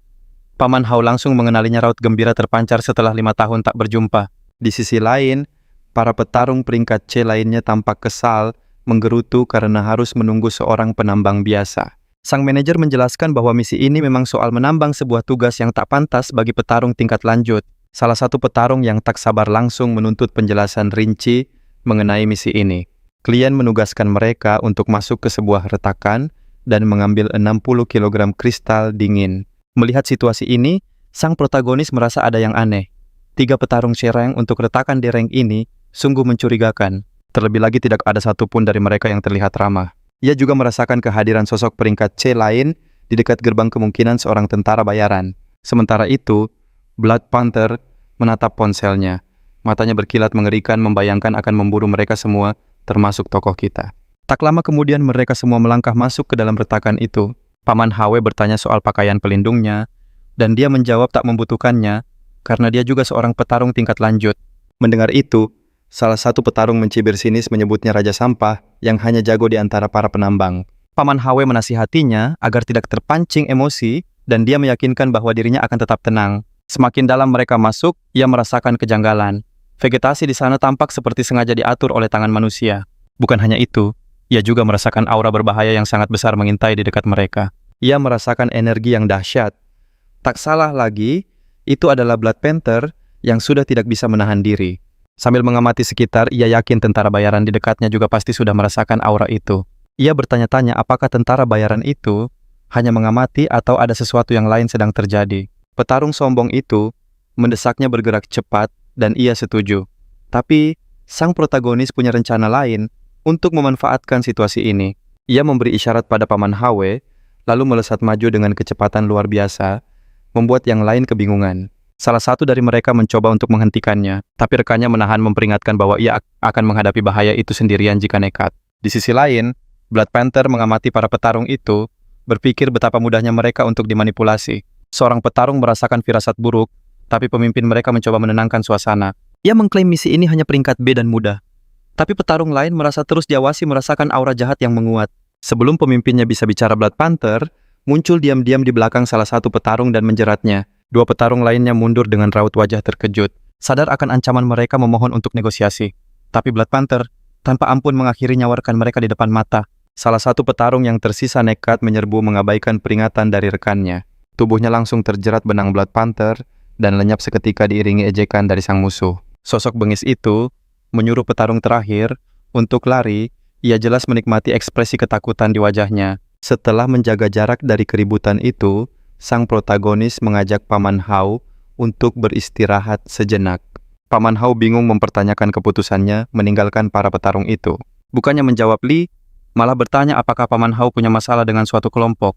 Paman Hao langsung mengenalinya, raut gembira terpancar setelah 5 tahun tak berjumpa. Di sisi lain, para petarung peringkat C lainnya tampak kesal, menggerutu karena harus menunggu seorang penambang biasa. Sang manajer menjelaskan bahwa misi ini memang soal menambang sebuah tugas yang tak pantas bagi petarung tingkat lanjut. Salah satu petarung yang tak sabar langsung menuntut penjelasan rinci mengenai misi ini. Klien menugaskan mereka untuk masuk ke sebuah retakan dan mengambil 60 kg kristal dingin. Melihat situasi ini, sang protagonis merasa ada yang aneh. 3 petarung C-rank untuk retakan di rank ini sungguh mencurigakan. Terlebih lagi tidak ada satupun dari mereka yang terlihat ramah. Ia juga merasakan kehadiran sosok peringkat C lain di dekat gerbang, kemungkinan seorang tentara bayaran. Sementara itu, Blood Panther menatap ponselnya. Matanya berkilat mengerikan, membayangkan akan memburu mereka semua, termasuk tokoh kita. Tak lama kemudian mereka semua melangkah masuk ke dalam retakan itu. Paman Hwe bertanya soal pakaian pelindungnya, dan dia menjawab tak membutuhkannya, karena dia juga seorang petarung tingkat lanjut. Mendengar itu, salah satu petarung mencibir sinis menyebutnya Raja Sampah yang hanya jago di antara para penambang. Paman Hwe menasihatinya agar tidak terpancing emosi, dan dia meyakinkan bahwa dirinya akan tetap tenang. Semakin dalam mereka masuk, ia merasakan kejanggalan. Vegetasi di sana tampak seperti sengaja diatur oleh tangan manusia. Bukan hanya itu, ia juga merasakan aura berbahaya yang sangat besar mengintai di dekat mereka. Ia merasakan energi yang dahsyat. Tak salah lagi, itu adalah Blood Panther yang sudah tidak bisa menahan diri. Sambil mengamati sekitar, ia yakin tentara bayaran di dekatnya juga pasti sudah merasakan aura itu. Ia bertanya-tanya apakah tentara bayaran itu hanya mengamati atau ada sesuatu yang lain sedang terjadi. Petarung sombong itu mendesaknya bergerak cepat dan ia setuju. Tapi, sang protagonis punya rencana lain untuk memanfaatkan situasi ini. Ia memberi isyarat pada Paman Hwe, lalu melesat maju dengan kecepatan luar biasa, membuat yang lain kebingungan. Salah satu dari mereka mencoba untuk menghentikannya, tapi rekannya menahan, memperingatkan bahwa ia akan menghadapi bahaya itu sendirian jika nekat. Di sisi lain, Blood Panther mengamati para petarung itu, berpikir betapa mudahnya mereka untuk dimanipulasi. Seorang petarung merasakan firasat buruk, tapi pemimpin mereka mencoba menenangkan suasana. Ia mengklaim misi ini hanya peringkat B dan mudah. Tapi petarung lain merasa terus diawasi, merasakan aura jahat yang menguat. Sebelum pemimpinnya bisa bicara, Blood Panther muncul diam-diam di belakang salah satu petarung dan menjeratnya. 2 petarung lainnya mundur dengan raut wajah terkejut. Sadar akan ancaman mereka, memohon untuk negosiasi. Tapi Blood Panther tanpa ampun mengakhiri, nyawarkan mereka di depan mata. Salah satu petarung yang tersisa nekat menyerbu, mengabaikan peringatan dari rekannya. Tubuhnya langsung terjerat benang Blood Panther dan lenyap seketika diiringi ejekan dari sang musuh. Sosok bengis itu menyuruh petarung terakhir untuk lari. Ia jelas menikmati ekspresi ketakutan di wajahnya. Setelah menjaga jarak dari keributan itu, sang protagonis mengajak Paman Hao untuk beristirahat sejenak. Paman Hao bingung mempertanyakan keputusannya meninggalkan para petarung itu. Bukannya menjawab Lee, malah bertanya apakah Paman Hao punya masalah dengan suatu kelompok.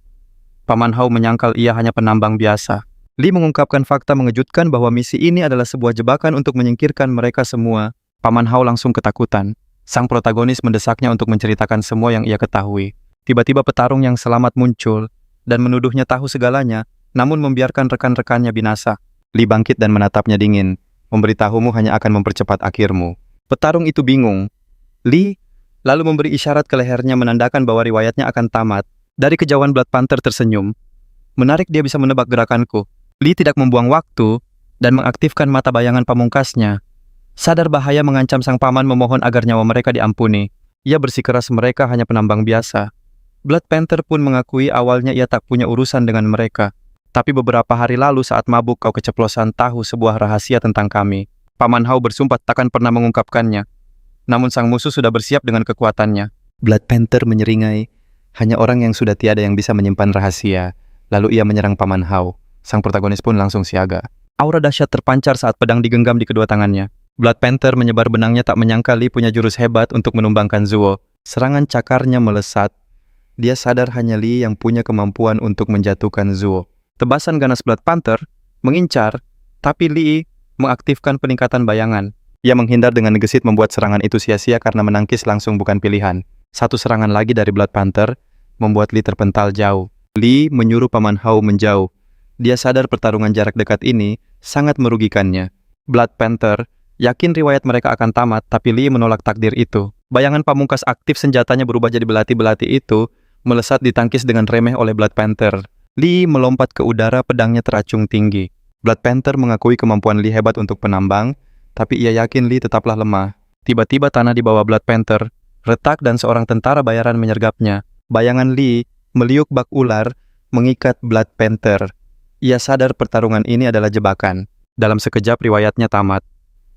Paman Hao menyangkal ia hanya penambang biasa. Lee mengungkapkan fakta mengejutkan bahwa misi ini adalah sebuah jebakan untuk menyingkirkan mereka semua. Paman Hao langsung ketakutan. Sang protagonis mendesaknya untuk menceritakan semua yang ia ketahui. Tiba-tiba petarung yang selamat muncul dan menuduhnya tahu segalanya, namun membiarkan rekan-rekannya binasa. Lee bangkit dan menatapnya dingin. Memberitahumu hanya akan mempercepat akhirmu. Petarung itu bingung. Lee, lalu memberi isyarat ke lehernya menandakan bahwa riwayatnya akan tamat. Dari kejauhan Blood Panther tersenyum. Menarik dia bisa menebak gerakanku. Lee tidak membuang waktu dan mengaktifkan mata bayangan pamungkasnya. Sadar bahaya mengancam sang paman memohon agar nyawa mereka diampuni. Ia bersikeras mereka hanya penambang biasa. Blood Panther pun mengakui awalnya ia tak punya urusan dengan mereka. Tapi beberapa hari lalu saat mabuk kau keceplosan tahu sebuah rahasia tentang kami. Paman Hao bersumpah takkan pernah mengungkapkannya. Namun sang musuh sudah bersiap dengan kekuatannya. Blood Panther menyeringai. Hanya orang yang sudah tiada yang bisa menyimpan rahasia. Lalu ia menyerang Paman Hao. Sang protagonis pun langsung siaga. Aura dahsyat terpancar saat pedang digenggam di kedua tangannya. Blood Panther menyebar benangnya tak menyangka Lee punya jurus hebat untuk menumbangkan Zuo. Serangan cakarnya melesat. Dia sadar hanya Lee yang punya kemampuan untuk menjatuhkan Zuo. Tebasan ganas Blood Panther mengincar, tapi Lee mengaktifkan peningkatan bayangan. Ia menghindar dengan gesit membuat serangan itu sia-sia karena menangkis langsung bukan pilihan. Satu serangan lagi dari Blood Panther membuat Lee terpental jauh. Lee menyuruh Paman Hao menjauh. Dia sadar pertarungan jarak dekat ini sangat merugikannya. Blood Panther yakin riwayat mereka akan tamat, tapi Lee menolak takdir itu. Bayangan pamungkas aktif senjatanya berubah jadi belati-belati itu, melesat ditangkis dengan remeh oleh Blood Panther. Lee melompat ke udara, pedangnya teracung tinggi. Blood Panther mengakui kemampuan Lee hebat untuk penambang, tapi ia yakin Lee tetaplah lemah. Tiba-tiba tanah di bawah Blood Panther retak dan seorang tentara bayaran menyergapnya. Bayangan Lee meliuk bak ular, mengikat Blood Panther. Ia sadar pertarungan ini adalah jebakan. Dalam sekejap riwayatnya tamat.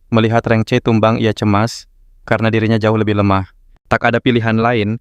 Melihat Reng Che tumbang, ia cemas karena dirinya jauh lebih lemah. Tak ada pilihan lain,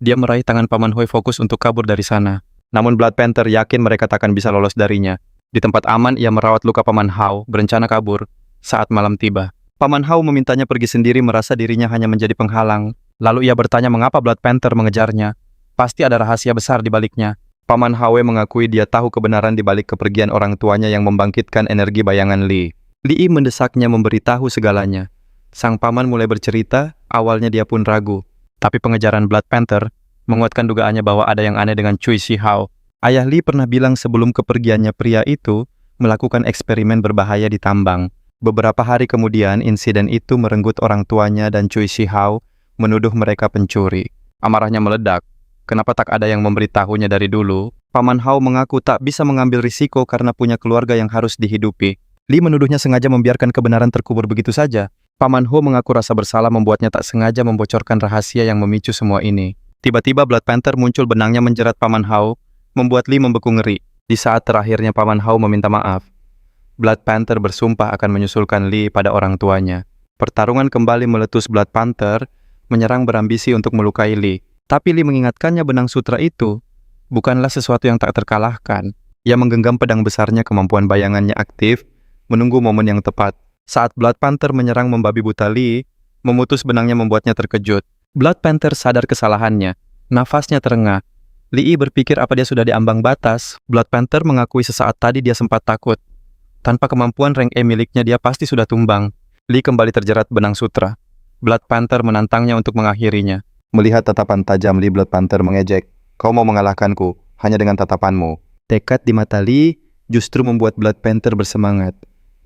dia meraih tangan Paman Hoi fokus untuk kabur dari sana. Namun Blood Panther yakin mereka takkan bisa lolos darinya. Di tempat aman, ia merawat luka Paman Hao, berencana kabur saat malam tiba. Paman Hao memintanya pergi sendiri, merasa dirinya hanya menjadi penghalang. Lalu ia bertanya mengapa Blood Panther mengejarnya. Pasti ada rahasia besar di baliknya. Paman Hao mengakui dia tahu kebenaran di balik kepergian orang tuanya yang membangkitkan energi bayangan Lee. Lee mendesaknya memberitahu segalanya. Sang paman mulai bercerita, awalnya dia pun ragu. Tapi pengejaran Blood Panther menguatkan dugaannya bahwa ada yang aneh dengan Cui Si Hao. Ayah Lee pernah bilang sebelum kepergiannya pria itu melakukan eksperimen berbahaya di tambang. Beberapa hari kemudian, insiden itu merenggut orang tuanya dan Cui Si Hao menuduh mereka pencuri. Amarahnya meledak. Kenapa tak ada yang memberitahunya dari dulu? Paman Hao mengaku tak bisa mengambil risiko karena punya keluarga yang harus dihidupi. Lee menuduhnya sengaja membiarkan kebenaran terkubur begitu saja. Paman Hao mengaku rasa bersalah membuatnya tak sengaja membocorkan rahasia yang memicu semua ini. Tiba-tiba Blood Panther muncul, benangnya menjerat Paman Hao, membuat Lee membeku ngeri. Di saat terakhirnya Paman Hao meminta maaf. Blood Panther bersumpah akan menyusulkan Lee pada orang tuanya. Pertarungan kembali meletus. Blood Panther menyerang berambisi untuk melukai Lee. Tapi Lee mengingatkannya benang sutra itu bukanlah sesuatu yang tak terkalahkan. Ia menggenggam pedang besarnya, kemampuan bayangannya aktif, menunggu momen yang tepat. Saat Blood Panther menyerang membabi buta Lee, memutus benangnya membuatnya terkejut. Blood Panther sadar kesalahannya. Nafasnya terengah. Lee berpikir apa dia sudah di ambang batas. Blood Panther mengakui sesaat tadi dia sempat takut. Tanpa kemampuan Reng E miliknya dia pasti sudah tumbang. Lee kembali terjerat benang sutra. Blood Panther menantangnya untuk mengakhirinya. Melihat tatapan tajam Lee, Blood Panther mengejek. Kau mau mengalahkanku hanya dengan tatapanmu. Tekad di mata Lee justru membuat Blood Panther bersemangat.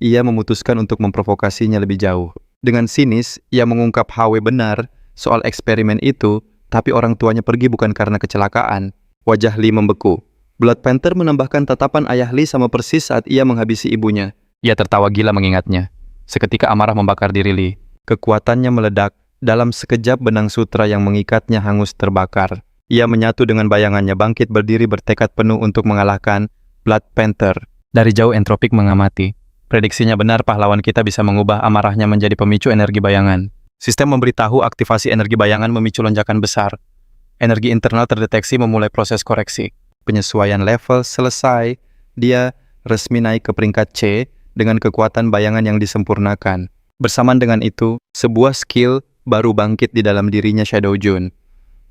Ia memutuskan untuk memprovokasinya lebih jauh. Dengan sinis, ia mengungkap Hwe benar soal eksperimen itu, tapi orang tuanya pergi bukan karena kecelakaan. Wajah Lee membeku. Blood Panther menambahkan tatapan ayah Lee sama persis saat ia menghabisi ibunya. Ia tertawa gila mengingatnya. Seketika amarah membakar diri Lee. Kekuatannya meledak. Dalam sekejap benang sutra yang mengikatnya hangus terbakar. Ia menyatu dengan bayangannya, bangkit berdiri bertekad penuh untuk mengalahkan Blood Panther. Dari jauh Entropik mengamati. Prediksinya benar, pahlawan kita bisa mengubah amarahnya menjadi pemicu energi bayangan. Sistem memberitahu aktivasi energi bayangan memicu lonjakan besar. Energi internal terdeteksi, memulai proses koreksi. Penyesuaian level selesai. Dia resmi naik ke peringkat C dengan kekuatan bayangan yang disempurnakan. Bersamaan dengan itu, sebuah skill baru bangkit di dalam dirinya, Shadow Jun.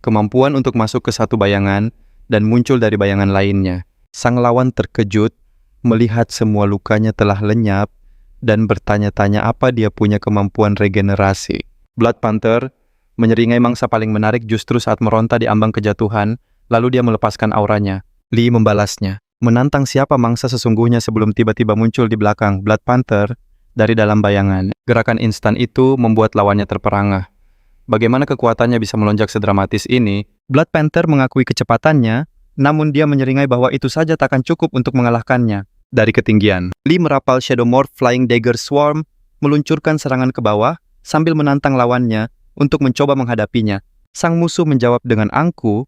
Kemampuan untuk masuk ke satu bayangan dan muncul dari bayangan lainnya. Sang lawan terkejut melihat semua lukanya telah lenyap dan bertanya-tanya apa dia punya kemampuan regenerasi. Blood Panther menyeringai mangsa paling menarik justru saat meronta di ambang kejatuhan, lalu dia melepaskan auranya. Lee membalasnya, menantang siapa mangsa sesungguhnya sebelum tiba-tiba muncul di belakang Blood Panther dari dalam bayangan. Gerakan instan itu membuat lawannya terperangah. bagaimana kekuatannya bisa melonjak sedramatis ini. Blood Panther mengakui kecepatannya, namun dia menyeringai bahwa itu saja takkan cukup untuk mengalahkannya. Dari ketinggian, Lee merapal Shadow Morph Flying Dagger Swarm, meluncurkan serangan ke bawah, sambil menantang lawannya untuk mencoba menghadapinya. Sang musuh menjawab dengan angkuh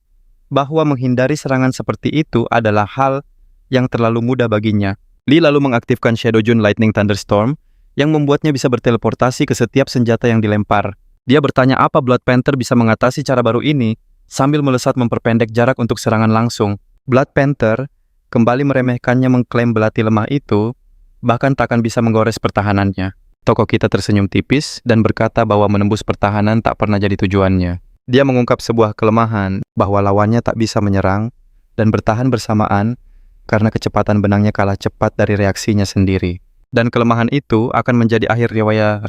bahwa menghindari serangan seperti itu adalah hal yang terlalu mudah baginya. Lee lalu mengaktifkan Shadow June Lightning Thunderstorm yang membuatnya bisa berteleportasi ke setiap senjata yang dilempar. Dia bertanya apa Blood Panther bisa mengatasi cara baru ini sambil melesat memperpendek jarak untuk serangan langsung. Blood Panther kembali meremehkannya, mengklaim belati lemah itu bahkan takkan bisa menggores pertahanannya. Tokoh kita tersenyum tipis dan berkata bahwa menembus pertahanan tak pernah jadi tujuannya. Dia mengungkap sebuah kelemahan bahwa lawannya tak bisa menyerang dan bertahan bersamaan karena kecepatan benangnya kalah cepat dari reaksinya sendiri. Dan kelemahan itu akan menjadi akhir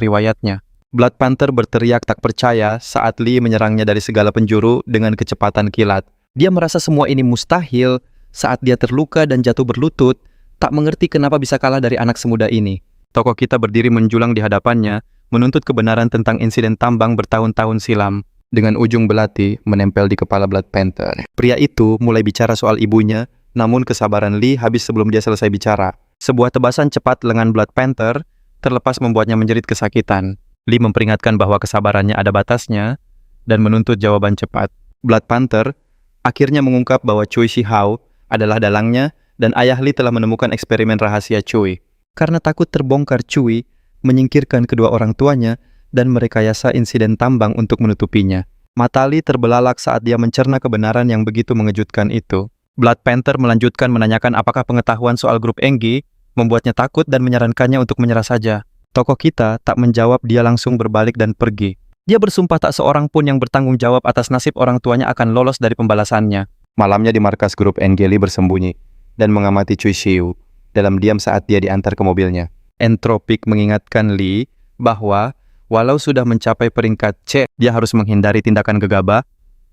riwayatnya. Blood Panther berteriak tak percaya saat Lee menyerangnya dari segala penjuru dengan kecepatan kilat. Dia merasa semua ini mustahil saat dia terluka dan jatuh berlutut, tak mengerti kenapa bisa kalah dari anak semuda ini. Tokoh kita berdiri menjulang di hadapannya, menuntut kebenaran tentang insiden tambang bertahun-tahun silam, dengan ujung belati menempel di kepala Blood Panther. Pria itu mulai bicara soal ibunya, namun kesabaran Lee habis sebelum dia selesai bicara. Sebuah tebasan cepat lengan Blood Panther terlepas membuatnya menjerit kesakitan. Lee memperingatkan bahwa kesabarannya ada batasnya dan menuntut jawaban cepat. Blood Panther akhirnya mengungkap bahwa Cui Shihao adalah dalangnya dan ayah Lee telah menemukan eksperimen rahasia Cui. Karena takut terbongkar, Cui menyingkirkan kedua orang tuanya dan merekayasa insiden tambang untuk menutupinya. Mata Lee terbelalak saat dia mencerna kebenaran yang begitu mengejutkan itu. Blood Panther melanjutkan menanyakan apakah pengetahuan soal grup Enggi membuatnya takut dan menyarankannya untuk menyerah saja. Tokoh kita tak menjawab, dia langsung berbalik dan pergi. Dia bersumpah tak seorang pun yang bertanggung jawab atas nasib orang tuanya akan lolos dari pembalasannya. Malamnya di markas grup Enggi, Lee bersembunyi dan mengamati Cui Xiu dalam diam saat dia diantar ke mobilnya. Entropik mengingatkan Lee bahwa walau sudah mencapai peringkat C, dia harus menghindari tindakan gegabah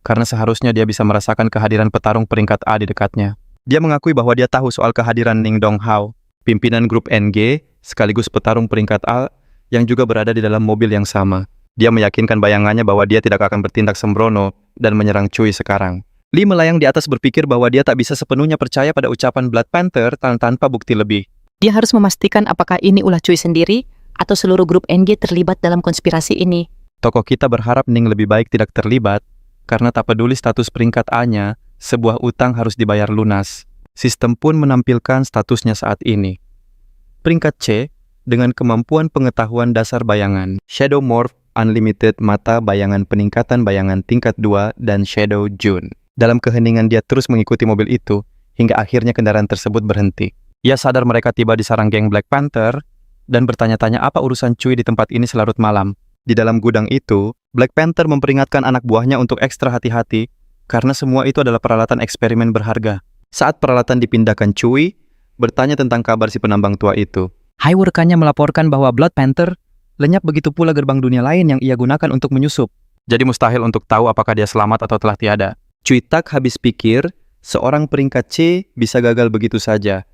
karena seharusnya dia bisa merasakan kehadiran petarung peringkat A di dekatnya. Dia mengakui bahwa dia tahu soal kehadiran Ning Donghao, pimpinan grup NG sekaligus petarung peringkat A yang juga berada di dalam mobil yang sama. Dia meyakinkan bayangannya bahwa dia tidak akan bertindak sembrono dan menyerang Cui sekarang. Lee melayang di atas berpikir bahwa dia tak bisa sepenuhnya percaya pada ucapan Blood Panther tanpa bukti lebih. Dia harus memastikan apakah ini ulah Cui sendiri atau seluruh grup NG terlibat dalam konspirasi ini. Tokoh kita berharap Ning lebih baik tidak terlibat, karena tak peduli status peringkat A-nya, sebuah utang harus dibayar lunas. Sistem pun menampilkan statusnya saat ini. Peringkat C, dengan kemampuan pengetahuan dasar bayangan, Shadow Morph Unlimited Mata Bayangan Peningkatan Bayangan Tingkat 2, dan Shadow June. Dalam keheningan dia terus mengikuti mobil itu, hingga akhirnya kendaraan tersebut berhenti. Ia sadar mereka tiba di sarang geng Black Panther, dan bertanya-tanya apa urusan Cui di tempat ini selarut malam. Di dalam gudang itu, Black Panther memperingatkan anak buahnya untuk ekstra hati-hati, karena semua itu adalah peralatan eksperimen berharga. Saat peralatan dipindahkan, Cui bertanya tentang kabar si penambang tua itu. Hai, rekannya melaporkan bahwa Blood Panther lenyap, begitu pula gerbang dunia lain yang ia gunakan untuk menyusup. Jadi mustahil untuk tahu apakah dia selamat atau telah tiada. Cui tak habis pikir, seorang peringkat C bisa gagal begitu saja.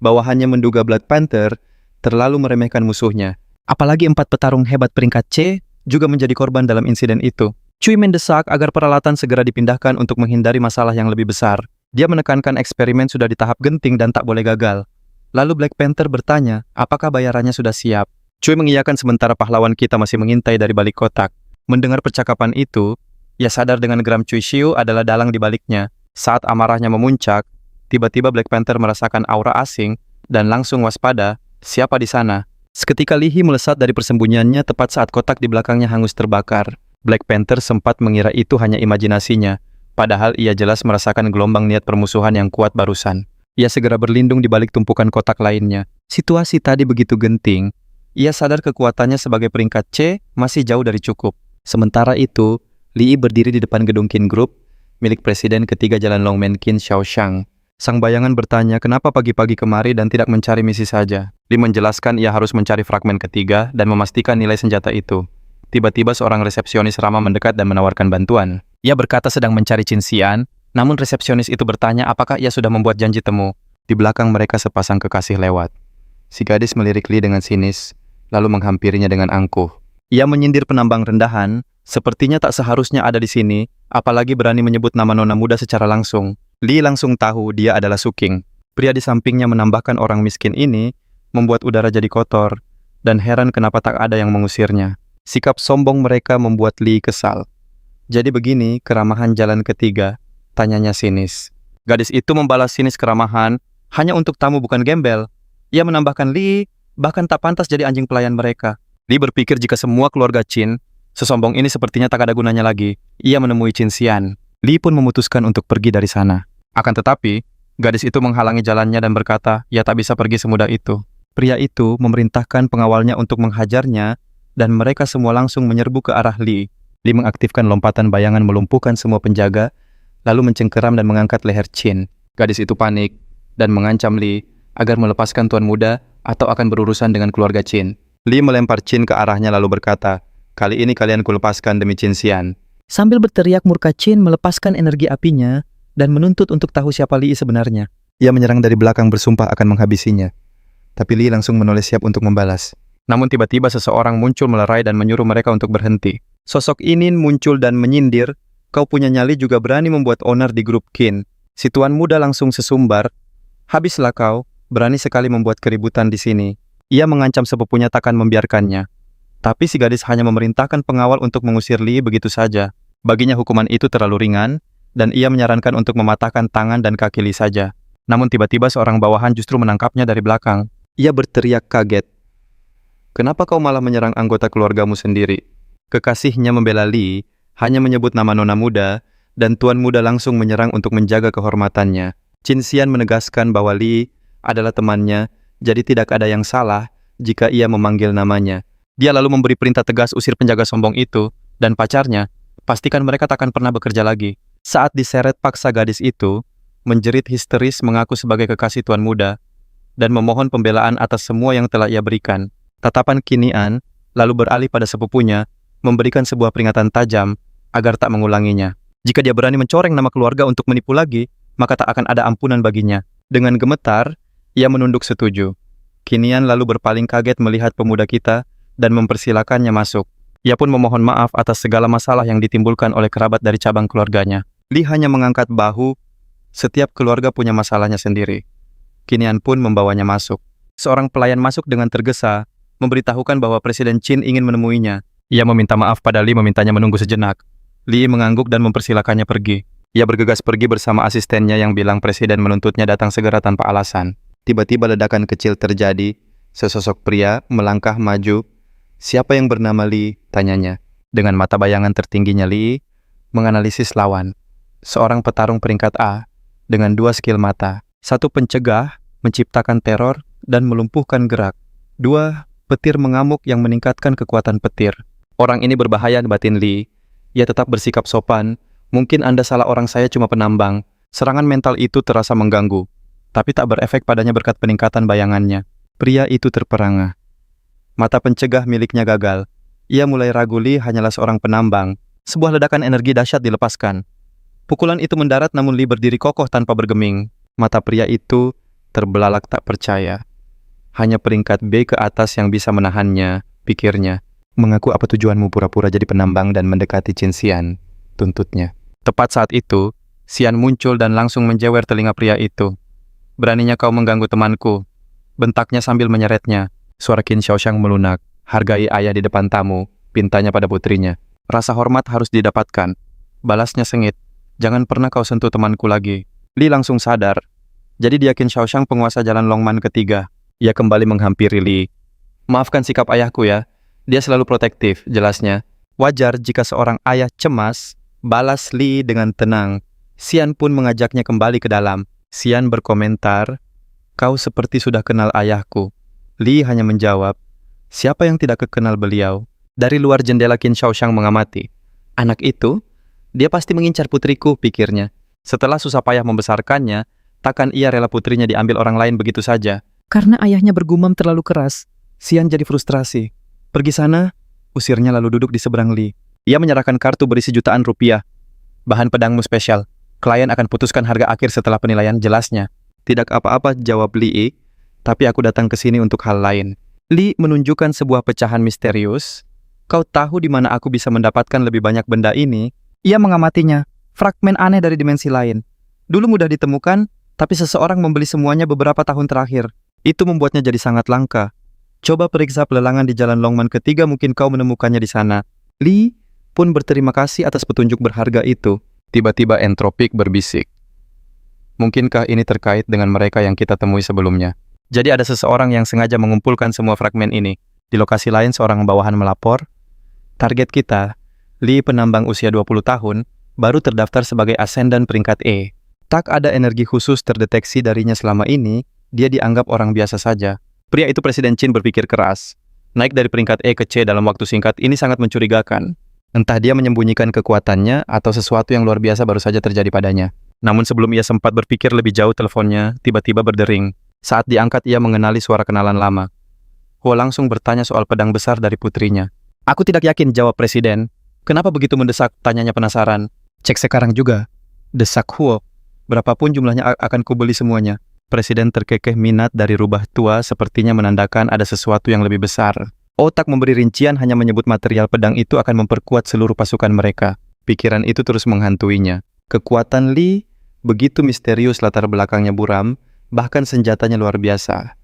Bawahannya menduga Blood Panther terlalu meremehkan musuhnya. Apalagi 4 petarung hebat peringkat C juga menjadi korban dalam insiden itu. Cui mendesak agar peralatan segera dipindahkan untuk menghindari masalah yang lebih besar. Dia menekankan eksperimen sudah di tahap genting dan tak boleh gagal. Lalu Black Panther bertanya, apakah bayarannya sudah siap? Cui mengiyakan sementara pahlawan kita masih mengintai dari balik kotak. Mendengar percakapan itu, ia sadar dengan geram Cui Xiu adalah dalang di baliknya. Saat amarahnya memuncak, tiba-tiba Black Panther merasakan aura asing dan langsung waspada, siapa di sana? Seketika Lee Hee melesat dari persembunyiannya tepat saat kotak di belakangnya hangus terbakar. Black Panther sempat mengira itu hanya imajinasinya, padahal ia jelas merasakan gelombang niat permusuhan yang kuat barusan. Ia segera berlindung di balik tumpukan kotak lainnya. Situasi tadi begitu genting, ia sadar kekuatannya sebagai peringkat C masih jauh dari cukup. Sementara itu, Lee berdiri di depan gedung Qin Group, milik Presiden ketiga Jalan Longmen Qin Shaoshang. Sang bayangan bertanya kenapa pagi-pagi kemari dan tidak mencari misi saja. Lee menjelaskan ia harus mencari fragmen ketiga dan memastikan nilai senjata itu. Tiba-tiba seorang resepsionis ramah mendekat dan menawarkan bantuan. Ia berkata sedang mencari Qin Xian, namun resepsionis itu bertanya apakah ia sudah membuat janji temu. Di belakang mereka sepasang kekasih lewat. Si gadis melirik Lee dengan sinis, lalu menghampirinya dengan angkuh. Ia menyindir penambang rendahan, Sepertinya tak seharusnya ada di sini, apalagi berani menyebut nama nona muda secara langsung. Lee langsung tahu dia adalah Suking. Pria di sampingnya menambahkan orang miskin ini membuat udara jadi kotor, dan heran kenapa tak ada yang mengusirnya. Sikap sombong mereka membuat Lee kesal. Jadi begini keramahan jalan ketiga, tanyanya sinis. Gadis itu membalas sinis keramahan, hanya untuk tamu bukan gembel. Ia menambahkan Lee bahkan tak pantas jadi anjing pelayan mereka. Lee berpikir jika semua keluarga Chin, sesombong ini sepertinya tak ada gunanya lagi. Ia menemui Chin Xian. Lee pun memutuskan untuk pergi dari sana. Akan tetapi, gadis itu menghalangi jalannya dan berkata, ia tak bisa pergi semudah itu. Pria itu memerintahkan pengawalnya untuk menghajarnya, dan mereka semua langsung menyerbu ke arah Lee. Lee mengaktifkan lompatan bayangan melumpuhkan semua penjaga, lalu mencengkeram dan mengangkat leher Chin. Gadis itu panik dan mengancam Lee agar melepaskan tuan muda atau akan berurusan dengan keluarga Chin. Lee melempar Chin ke arahnya lalu berkata, kali ini kalian kulepaskan demi Chin Xian. Sambil berteriak, murka Chin melepaskan energi apinya dan menuntut untuk tahu siapa Lee sebenarnya. Ia menyerang dari belakang bersumpah akan menghabisinya. Tapi Lee langsung menoleh siap untuk membalas. Namun tiba-tiba seseorang muncul melerai dan menyuruh mereka untuk berhenti. Sosok ini muncul dan menyindir, kau punya nyali juga berani membuat onar di grup Qin. Si tuan muda langsung sesumbar, habislah kau, berani sekali membuat keributan di sini. Ia mengancam sepupunya takkan membiarkannya. Tapi si gadis hanya memerintahkan pengawal untuk mengusir Lee begitu saja. Baginya hukuman itu terlalu ringan, dan ia menyarankan untuk mematahkan tangan dan kaki Lee saja. Namun tiba-tiba seorang bawahan justru menangkapnya dari belakang. Ia berteriak kaget. Kenapa kau malah menyerang anggota keluargamu sendiri? Kekasihnya membela Lee, hanya menyebut nama nona muda, dan tuan muda langsung menyerang untuk menjaga kehormatannya. Chin Xian menegaskan bahwa Lee adalah temannya, jadi tidak ada yang salah jika ia memanggil namanya. Dia lalu memberi perintah tegas usir penjaga sombong itu, dan pacarnya, pastikan mereka takkan pernah bekerja lagi. Saat diseret paksa gadis itu, menjerit histeris mengaku sebagai kekasih tuan muda, dan memohon pembelaan atas semua yang telah ia berikan. Tatapan Kinian lalu beralih pada sepupunya, memberikan sebuah peringatan tajam agar tak mengulanginya. Jika dia berani mencoreng nama keluarga untuk menipu lagi, maka tak akan ada ampunan baginya. Dengan gemetar, ia menunduk setuju. Kinian lalu berpaling kaget melihat pemuda kita dan mempersilakannya masuk. Ia pun memohon maaf atas segala masalah yang ditimbulkan oleh kerabat dari cabang keluarganya. Lee hanya mengangkat bahu, setiap keluarga punya masalahnya sendiri. Kinian pun membawanya masuk. Seorang pelayan masuk dengan tergesa, memberitahukan bahwa Presiden Chin ingin menemuinya. Ia meminta maaf pada Lee memintanya menunggu sejenak. Lee mengangguk dan mempersilakannya pergi. Ia bergegas pergi bersama asistennya yang bilang presiden menuntutnya datang segera tanpa alasan. Tiba-tiba ledakan kecil terjadi. Sesosok pria melangkah maju. Siapa yang bernama Lee? Tanyanya. Dengan mata bayangan tertingginya Lee, menganalisis lawan. Seorang petarung peringkat A, dengan 2 skill mata. 1 pencegah, menciptakan teror, dan melumpuhkan gerak. 2, petir mengamuk yang meningkatkan kekuatan petir. Orang ini berbahaya, batin Lee. Ia tetap bersikap sopan. Mungkin Anda salah orang, saya cuma penambang. Serangan mental itu terasa mengganggu, tapi tak berefek padanya berkat peningkatan bayangannya. Pria itu terperangah. Mata pencegah miliknya gagal. Ia mulai ragu Lee hanyalah seorang penambang. Sebuah ledakan energi dahsyat dilepaskan. Pukulan itu mendarat namun Lee berdiri kokoh tanpa bergeming. Mata pria itu terbelalak tak percaya. Hanya peringkat B ke atas yang bisa menahannya, pikirnya. Mengaku apa tujuanmu pura-pura jadi penambang dan mendekati Chin Xian, tuntutnya. Tepat saat itu, Xian muncul dan langsung menjewer telinga pria itu. Beraninya kau mengganggu temanku, bentaknya sambil menyeretnya. Suara Qin Xiaoxiang melunak. Hargai ayah di depan tamu, pintanya pada putrinya. Rasa hormat harus didapatkan. Balasnya sengit. Jangan pernah kau sentuh temanku lagi. Lee langsung sadar. Jadi dia Qin Xiaoxiang penguasa jalan Longman ketiga. Ia kembali menghampiri Lee. Maafkan sikap ayahku ya. Dia selalu protektif, jelasnya. Wajar jika seorang ayah cemas, balas Lee dengan tenang. Xian pun mengajaknya kembali ke dalam. Xian berkomentar, kau seperti sudah kenal ayahku. Lee hanya menjawab, siapa yang tidak kenal beliau? Dari luar jendela Qin Xiaoxiang mengamati. Anak itu, dia pasti mengincar putriku, pikirnya. Setelah susah payah membesarkannya, takkan ia rela putrinya diambil orang lain begitu saja. Karena ayahnya bergumam terlalu keras, Xian jadi frustrasi. Pergi sana, usirnya lalu duduk di seberang Lee. Ia menyerahkan kartu berisi jutaan rupiah. Bahan pedangmu spesial. Klien akan putuskan harga akhir setelah penilaian, jelasnya. Tidak apa-apa, jawab Lee, tapi aku datang ke sini untuk hal lain. Lee menunjukkan sebuah pecahan misterius. Kau tahu di mana aku bisa mendapatkan lebih banyak benda ini? Ia mengamatinya, fragmen aneh dari dimensi lain. Dulu mudah ditemukan, tapi seseorang membeli semuanya beberapa tahun terakhir. Itu membuatnya jadi sangat langka. Coba periksa pelelangan di Jalan Longman ketiga, mungkin kau menemukannya di sana. Lee pun berterima kasih atas petunjuk berharga itu. Tiba-tiba Entropik berbisik. Mungkinkah ini terkait dengan mereka yang kita temui sebelumnya? Jadi ada seseorang yang sengaja mengumpulkan semua fragmen ini. Di lokasi lain seorang bawahan melapor, target kita, Lee penambang usia 20 tahun, baru terdaftar sebagai Ascendant peringkat E. Tak ada energi khusus terdeteksi darinya selama ini, dia dianggap orang biasa saja. Pria itu Presiden Chin berpikir keras. Naik dari peringkat E ke C dalam waktu singkat ini sangat mencurigakan. Entah dia menyembunyikan kekuatannya atau sesuatu yang luar biasa baru saja terjadi padanya. Namun sebelum ia sempat berpikir lebih jauh, teleponnya tiba-tiba berdering. Saat diangkat ia mengenali suara kenalan lama. Huo langsung bertanya soal pedang besar dari putrinya. Aku tidak yakin, jawab Presiden. Kenapa begitu mendesak? Tanyanya penasaran. Cek sekarang juga. Desak Huo. Berapapun jumlahnya akan kubeli semuanya. Presiden terkekeh minat dari rubah tua sepertinya menandakan ada sesuatu yang lebih besar. Otak memberi rincian hanya menyebut material pedang itu akan memperkuat seluruh pasukan mereka. Pikiran itu terus menghantuinya. Kekuatan Lee begitu misterius, latar belakangnya buram, bahkan senjatanya luar biasa.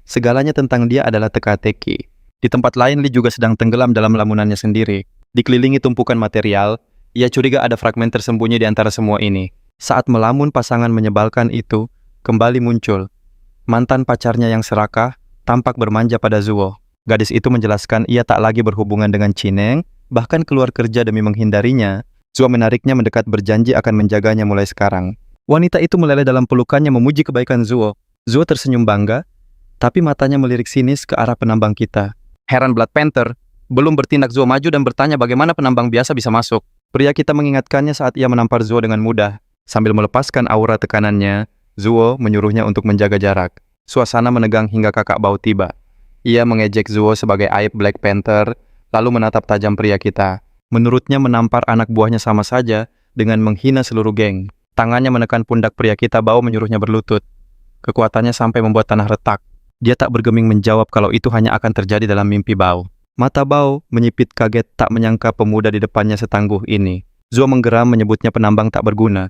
Segalanya tentang dia adalah teka-teki. Di tempat lain Lee juga sedang tenggelam dalam lamunannya sendiri. Dikelilingi tumpukan material, ia curiga ada fragmen tersembunyi di antara semua ini. Saat melamun, pasangan menyebalkan itu kembali muncul. Mantan pacarnya yang serakah tampak bermanja pada Zuo. Gadis itu menjelaskan ia tak lagi berhubungan dengan Chineng, bahkan keluar kerja demi menghindarinya. Zuo menariknya mendekat, berjanji akan menjaganya mulai sekarang. Wanita itu meleleh dalam pelukannya memuji kebaikan Zuo. Zuo tersenyum bangga, tapi matanya melirik sinis ke arah penambang kita. Heran Blood Panther. Belum bertindak, Zuo maju dan bertanya bagaimana penambang biasa bisa masuk. Pria kita mengingatkannya saat ia menampar Zuo dengan mudah. Sambil melepaskan aura tekanannya, Zuo menyuruhnya untuk menjaga jarak. Suasana menegang hingga kakak bau tiba. Ia mengejek Zuo sebagai aib Black Panther, lalu menatap tajam pria kita. Menurutnya menampar anak buahnya sama saja dengan menghina seluruh geng. Tangannya menekan pundak pria kita, Bau menyuruhnya berlutut. Kekuatannya sampai membuat tanah retak. Dia tak bergeming menjawab kalau itu hanya akan terjadi dalam mimpi Bau. Mata Bau menyipit kaget, tak menyangka pemuda di depannya setangguh ini. Zuo menggeram menyebutnya penambang tak berguna.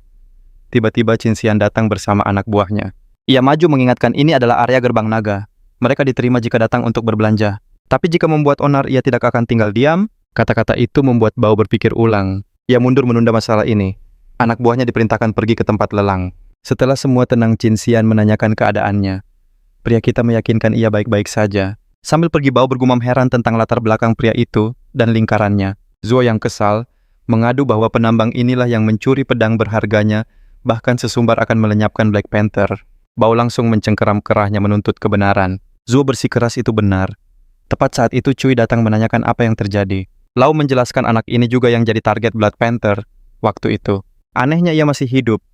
Tiba-tiba Qin Xian datang bersama anak buahnya. Ia maju mengingatkan ini adalah area gerbang naga. Mereka diterima jika datang untuk berbelanja. Tapi jika membuat onar, ia tidak akan tinggal diam. Kata-kata itu membuat Bau berpikir ulang. Ia mundur menunda masalah ini. Anak buahnya diperintahkan pergi ke tempat lelang. Setelah semua tenang, Qin Xian menanyakan keadaannya. Pria kita meyakinkan ia baik-baik saja. Sambil pergi, Bau bergumam heran tentang latar belakang pria itu dan lingkarannya. Zuo yang kesal mengadu bahwa penambang inilah yang mencuri pedang berharganya, bahkan sesumbar akan melenyapkan Black Panther. Bau langsung mencengkeram kerahnya menuntut kebenaran. Zuo bersikeras itu benar. Tepat saat itu Cui datang menanyakan apa yang terjadi. Lau menjelaskan anak ini juga yang jadi target Blood Panther waktu itu. Anehnya ia masih hidup.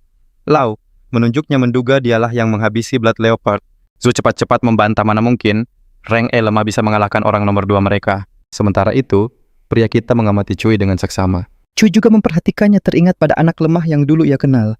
Lau menunjuknya menduga dialah yang menghabisi Blood Leopard. Zuo cepat-cepat membantah mana mungkin rank E lemah bisa mengalahkan orang nomor 2 mereka. Sementara itu, pria kita mengamati Cui dengan seksama. Cui juga memperhatikannya, teringat pada anak lemah yang dulu ia kenal.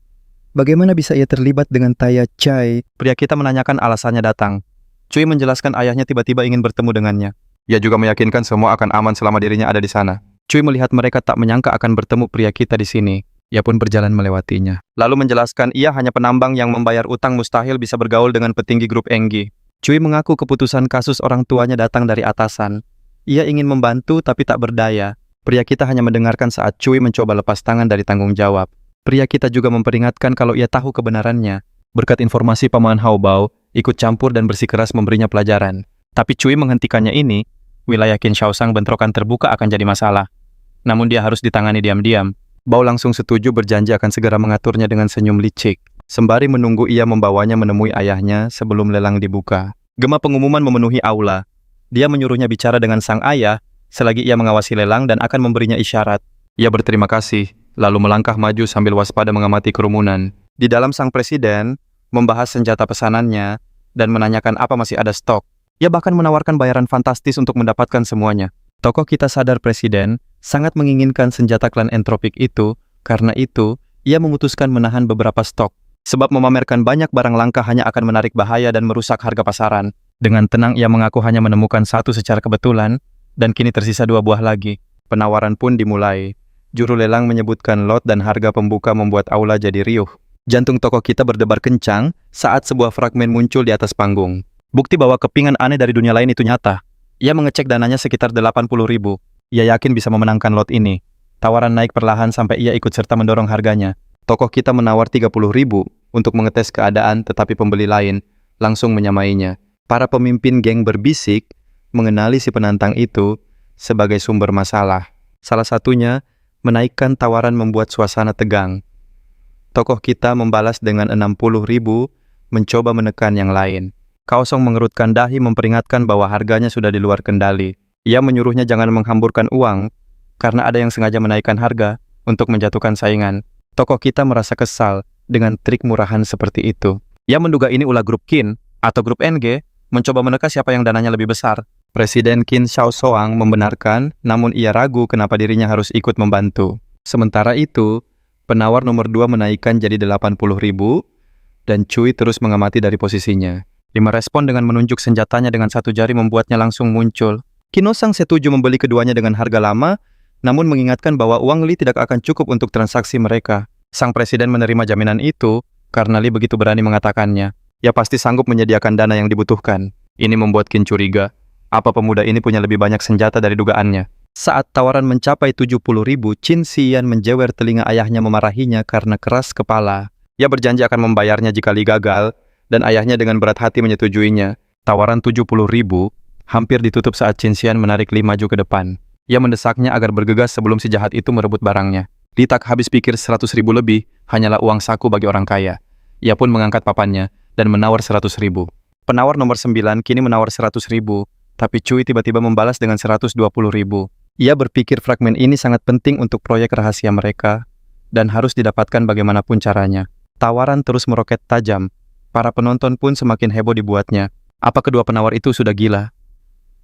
Bagaimana bisa ia terlibat dengan Taya Chai? Pria kita menanyakan alasannya datang. Cui menjelaskan ayahnya tiba-tiba ingin bertemu dengannya. Ia juga meyakinkan semua akan aman selama dirinya ada di sana. Cui melihat mereka tak menyangka akan bertemu pria kita di sini. Ia pun berjalan melewatinya. Lalu menjelaskan ia hanya penambang yang membayar utang, mustahil bisa bergaul dengan petinggi grup Enggi. Cui mengaku keputusan kasus orang tuanya datang dari atasan. Ia ingin membantu tapi tak berdaya. Pria kita hanya mendengarkan saat Cui mencoba lepas tangan dari tanggung jawab. Pria kita juga memperingatkan kalau ia tahu kebenarannya. Berkat informasi Paman Hao Bao, ikut campur dan bersikeras memberinya pelajaran. Tapi Cui menghentikannya ini, wilayah Qin Shaosang bentrokan terbuka akan jadi masalah. Namun dia harus ditangani diam-diam. Bao langsung setuju, berjanji akan segera mengaturnya dengan senyum licik. Sembari menunggu ia membawanya menemui ayahnya sebelum lelang dibuka. Gema pengumuman memenuhi aula. Dia menyuruhnya bicara dengan sang ayah, selagi ia mengawasi lelang dan akan memberinya isyarat. Ia berterima kasih, lalu melangkah maju sambil waspada mengamati kerumunan. Di dalam sang presiden membahas senjata pesanannya dan menanyakan apa masih ada stok. Ia bahkan menawarkan bayaran fantastis untuk mendapatkan semuanya. Tokoh kita sadar presiden sangat menginginkan senjata klan Entropik itu, karena itu ia memutuskan menahan beberapa stok. Sebab memamerkan banyak barang langka hanya akan menarik bahaya dan merusak harga pasaran. Dengan tenang ia mengaku hanya menemukan satu secara kebetulan, dan kini tersisa 2 buah lagi. Penawaran pun dimulai. Juru lelang menyebutkan lot dan harga pembuka membuat aula jadi riuh. Jantung tokoh kita berdebar kencang saat sebuah fragmen muncul di atas panggung. Bukti bahwa kepingan aneh dari dunia lain itu nyata. Ia mengecek dananya sekitar 80.000. Ia yakin bisa memenangkan lot ini. Tawaran naik perlahan sampai ia ikut serta mendorong harganya. Tokoh kita menawar 30.000 untuk mengetes keadaan, tetapi pembeli lain langsung menyamainya. Para pemimpin geng berbisik mengenali si penantang itu sebagai sumber masalah. Salah satunya menaikkan tawaran membuat suasana tegang. Tokoh kita membalas dengan 60.000, mencoba menekan yang lain. Kaosong mengerutkan dahi memperingatkan bahwa harganya sudah di luar kendali. Ia menyuruhnya jangan menghamburkan uang, karena ada yang sengaja menaikkan harga untuk menjatuhkan saingan. Tokoh kita merasa kesal dengan trik murahan seperti itu. Ia menduga ini ulah grup Qin atau grup NG mencoba menekan siapa yang dananya lebih besar. Presiden Qin Xiaoshoang membenarkan, namun ia ragu kenapa dirinya harus ikut membantu. Sementara itu, penawar nomor 2 menaikkan jadi 80.000, dan Cui terus mengamati dari posisinya. Li merespon dengan menunjuk senjatanya dengan satu jari membuatnya langsung muncul. Kinosang setuju membeli keduanya dengan harga lama, namun mengingatkan bahwa uang Li tidak akan cukup untuk transaksi mereka. Sang presiden menerima jaminan itu karena Li begitu berani mengatakannya. Ia pasti sanggup menyediakan dana yang dibutuhkan. Ini membuat Qin curiga. Apa pemuda ini punya lebih banyak senjata dari dugaannya? Saat tawaran mencapai 70.000, Qin Xian menjewer telinga ayahnya memarahinya karena keras kepala. Ia berjanji akan membayarnya jika Li gagal, dan ayahnya dengan berat hati menyetujuinya. Tawaran 70.000 hampir ditutup saat Qin Xian menarik Li maju ke depan. Ia mendesaknya agar bergegas sebelum si jahat itu merebut barangnya. Li tak habis pikir 100.000 lebih hanyalah uang saku bagi orang kaya. Ia pun mengangkat papannya dan menawar 100.000. Penawar nomor 9 kini menawar 100.000, tapi Cui tiba-tiba membalas dengan 120.000. Ia berpikir fragmen ini sangat penting untuk proyek rahasia mereka dan harus didapatkan bagaimanapun caranya. Tawaran terus meroket tajam. Para penonton pun semakin heboh dibuatnya. Apa kedua penawar itu sudah gila?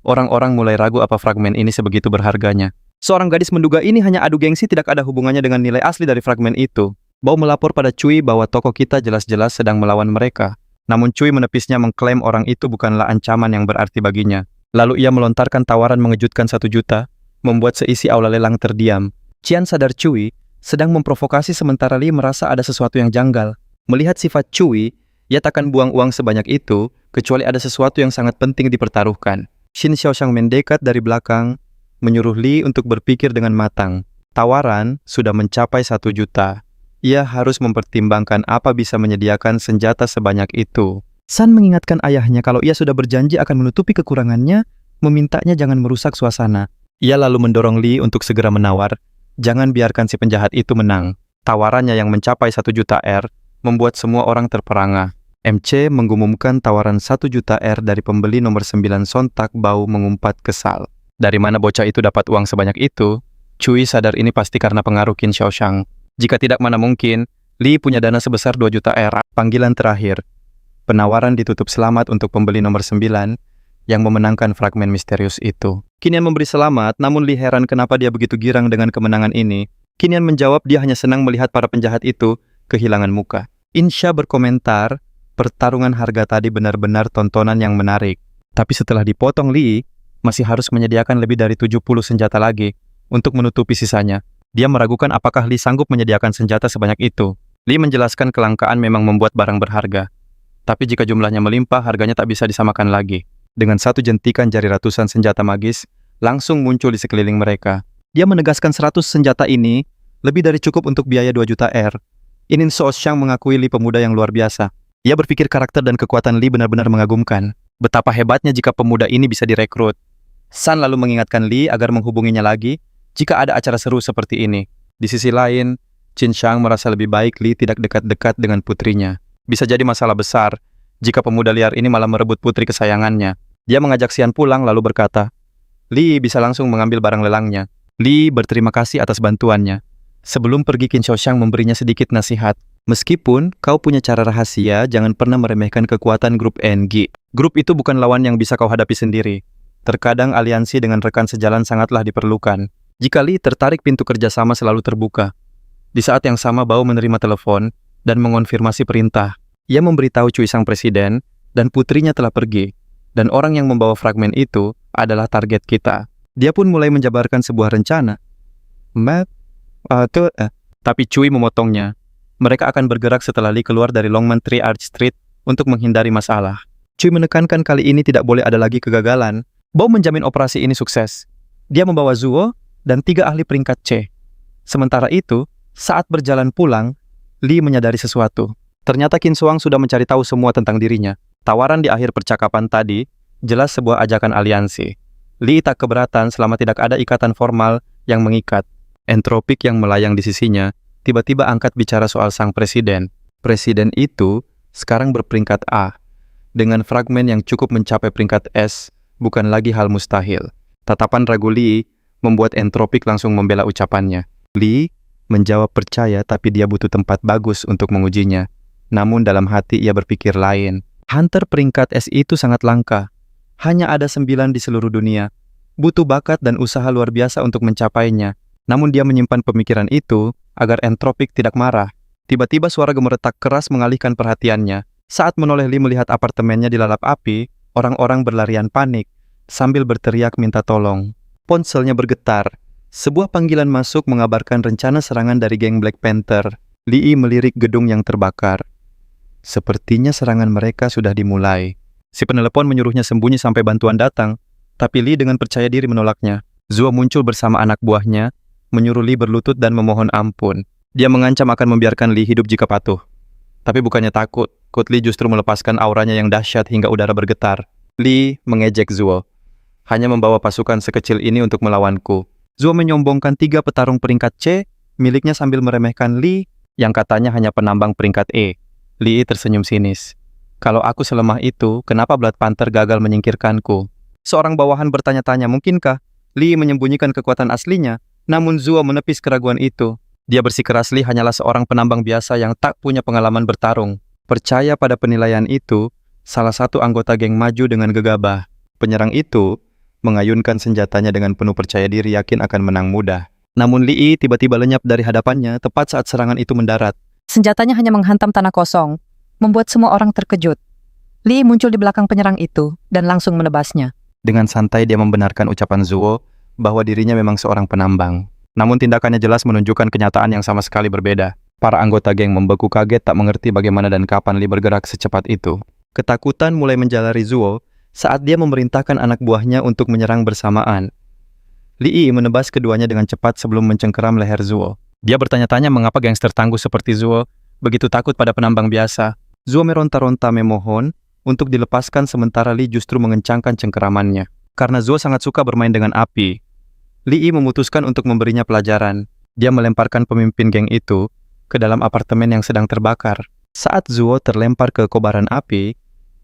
Orang-orang mulai ragu apa fragmen ini sebegitu berharganya. Seorang gadis menduga ini hanya adu gengsi, tidak ada hubungannya dengan nilai asli dari fragmen itu. Bao melapor pada Cui bahwa tokoh kita jelas-jelas sedang melawan mereka. Namun Cui menepisnya mengklaim orang itu bukanlah ancaman yang berarti baginya. Lalu ia melontarkan tawaran mengejutkan 1 juta, membuat seisi aula lelang terdiam. Qian sadar Cui sedang memprovokasi sementara Li merasa ada sesuatu yang janggal. Melihat sifat Cui, ia takkan buang uang sebanyak itu, kecuali ada sesuatu yang sangat penting dipertaruhkan. Xin Xiaoshang mendekat dari belakang, menyuruh Li untuk berpikir dengan matang. Tawaran sudah mencapai 1 juta. Ia harus mempertimbangkan apa bisa menyediakan senjata sebanyak itu. San mengingatkan ayahnya kalau ia sudah berjanji akan menutupi kekurangannya, memintanya jangan merusak suasana. Ia lalu mendorong Li untuk segera menawar, jangan biarkan si penjahat itu menang. Tawarannya yang mencapai 1 juta R membuat semua orang terperangah. MC mengumumkan tawaran 1 juta R dari pembeli nomor 9 sontak Bao mengumpat kesal. Dari mana bocah itu dapat uang sebanyak itu? Cui sadar ini pasti karena pengaruh Qin Xiaoshang. Jika tidak mana mungkin, Li punya dana sebesar 2 juta R. Panggilan terakhir. Penawaran ditutup selamat untuk pembeli nomor 9 yang memenangkan fragmen misterius itu. Qinian memberi selamat, namun Li heran kenapa dia begitu girang dengan kemenangan ini. Qinian menjawab dia hanya senang melihat para penjahat itu kehilangan muka. Insha berkomentar, pertarungan harga tadi benar-benar tontonan yang menarik. Tapi setelah dipotong Li, masih harus menyediakan lebih dari 70 senjata lagi untuk menutupi sisanya. Dia meragukan apakah Li sanggup menyediakan senjata sebanyak itu. Li menjelaskan kelangkaan memang membuat barang berharga. Tapi jika jumlahnya melimpah, harganya tak bisa disamakan lagi. Dengan satu jentikan jari ratusan senjata magis langsung muncul di sekeliling mereka. Dia menegaskan 100 senjata ini lebih dari cukup untuk biaya 2 juta R. Inin Xiaoshang mengakui Li pemuda yang luar biasa. Ia berpikir karakter dan kekuatan Li benar-benar mengagumkan. Betapa hebatnya jika pemuda ini bisa direkrut. San lalu mengingatkan Li agar menghubunginya lagi jika ada acara seru seperti ini. Di sisi lain, Qin Shang merasa lebih baik Li tidak dekat-dekat dengan putrinya. Bisa jadi masalah besar jika pemuda liar ini malah merebut putri kesayangannya. Dia mengajak Xian pulang lalu berkata, Li bisa langsung mengambil barang lelangnya. Li berterima kasih atas bantuannya. Sebelum pergi, Qin Xiaoshang memberinya sedikit nasihat. Meskipun kau punya cara rahasia, jangan pernah meremehkan kekuatan grup NG. Grup itu bukan lawan yang bisa kau hadapi sendiri. Terkadang aliansi dengan rekan sejalan sangatlah diperlukan. Jika Li tertarik, pintu kerjasama selalu terbuka. Di saat yang sama, Bao menerima telepon dan mengonfirmasi perintah. Ia memberitahu Cui sang presiden dan putrinya telah pergi. Dan orang yang membawa fragmen itu adalah target kita. Dia pun mulai menjabarkan sebuah rencana. Tapi Cui memotongnya. Mereka akan bergerak setelah Lee keluar dari Longman Tree Arch Street untuk menghindari masalah. Cui menekankan kali ini tidak boleh ada lagi kegagalan. Bao menjamin operasi ini sukses. Dia membawa Zuo dan 3 ahli peringkat C. Sementara itu, saat berjalan pulang, Lee menyadari sesuatu. Ternyata Qin Suang sudah mencari tahu semua tentang dirinya. Tawaran di akhir percakapan tadi jelas sebuah ajakan aliansi. Lee tak keberatan selama tidak ada ikatan formal yang mengikat. Entropik yang melayang di sisinya tiba-tiba angkat bicara soal sang presiden. Presiden itu sekarang berperingkat A. Dengan fragmen yang cukup mencapai peringkat S, bukan lagi hal mustahil. Tatapan ragu Lee membuat Entropik langsung membela ucapannya. Lee menjawab percaya, tapi dia butuh tempat bagus untuk mengujinya. Namun dalam hati ia berpikir lain. Hunter peringkat S itu sangat langka. Hanya ada 9 di seluruh dunia. Butuh bakat dan usaha luar biasa untuk mencapainya. Namun dia menyimpan pemikiran itu agar Entropik tidak marah. Tiba-tiba suara gemeretak keras mengalihkan perhatiannya. Saat menoleh Lee melihat apartemennya dilalap api, orang-orang berlarian panik sambil berteriak minta tolong. Ponselnya bergetar. Sebuah panggilan masuk mengabarkan rencana serangan dari geng Black Panther. Lee melirik gedung yang terbakar. Sepertinya serangan mereka sudah dimulai. Si penelepon menyuruhnya sembunyi sampai bantuan datang, tapi Lee dengan percaya diri menolaknya. Zuo muncul bersama anak buahnya, menyuruh Lee berlutut dan memohon ampun. Dia mengancam akan membiarkan Lee hidup jika patuh. Tapi bukannya takut, Kut Lee justru melepaskan auranya yang dahsyat hingga udara bergetar. Lee mengejek Zuo. Hanya membawa pasukan sekecil ini untuk melawanku. Zuo menyombongkan 3 petarung peringkat C miliknya sambil meremehkan Lee yang katanya hanya penambang peringkat E. Lee tersenyum sinis. Kalau aku selemah itu, kenapa Blood Panther gagal menyingkirkanku? Seorang bawahan bertanya-tanya, mungkinkah Lee menyembunyikan kekuatan aslinya? Namun Zuo menepis keraguan itu. Dia bersikeras Lee hanyalah seorang penambang biasa yang tak punya pengalaman bertarung. Percaya pada penilaian itu, salah satu anggota geng maju dengan gegabah. Penyerang itu mengayunkan senjatanya dengan penuh percaya diri yakin akan menang mudah. Namun Lee tiba-tiba lenyap dari hadapannya tepat saat serangan itu mendarat. Senjatanya hanya menghantam tanah kosong, membuat semua orang terkejut. Lee muncul di belakang penyerang itu dan langsung menebasnya. Dengan santai dia membenarkan ucapan Zuo bahwa dirinya memang seorang penambang. Namun tindakannya jelas menunjukkan kenyataan yang sama sekali berbeda. Para anggota geng membeku kaget tak mengerti bagaimana dan kapan Lee bergerak secepat itu. Ketakutan mulai menjalari Zuo saat dia memerintahkan anak buahnya untuk menyerang bersamaan. Lee menebas keduanya dengan cepat sebelum mencengkeram leher Zuo. Dia bertanya-tanya mengapa gangster tangguh seperti Zuo begitu takut pada penambang biasa. Zuo meronta-ronta memohon untuk dilepaskan sementara Lee justru mengencangkan cengkeramannya. Karena Zuo sangat suka bermain dengan api, Lee memutuskan untuk memberinya pelajaran. Dia melemparkan pemimpin geng itu ke dalam apartemen yang sedang terbakar. Saat Zuo terlempar ke kobaran api,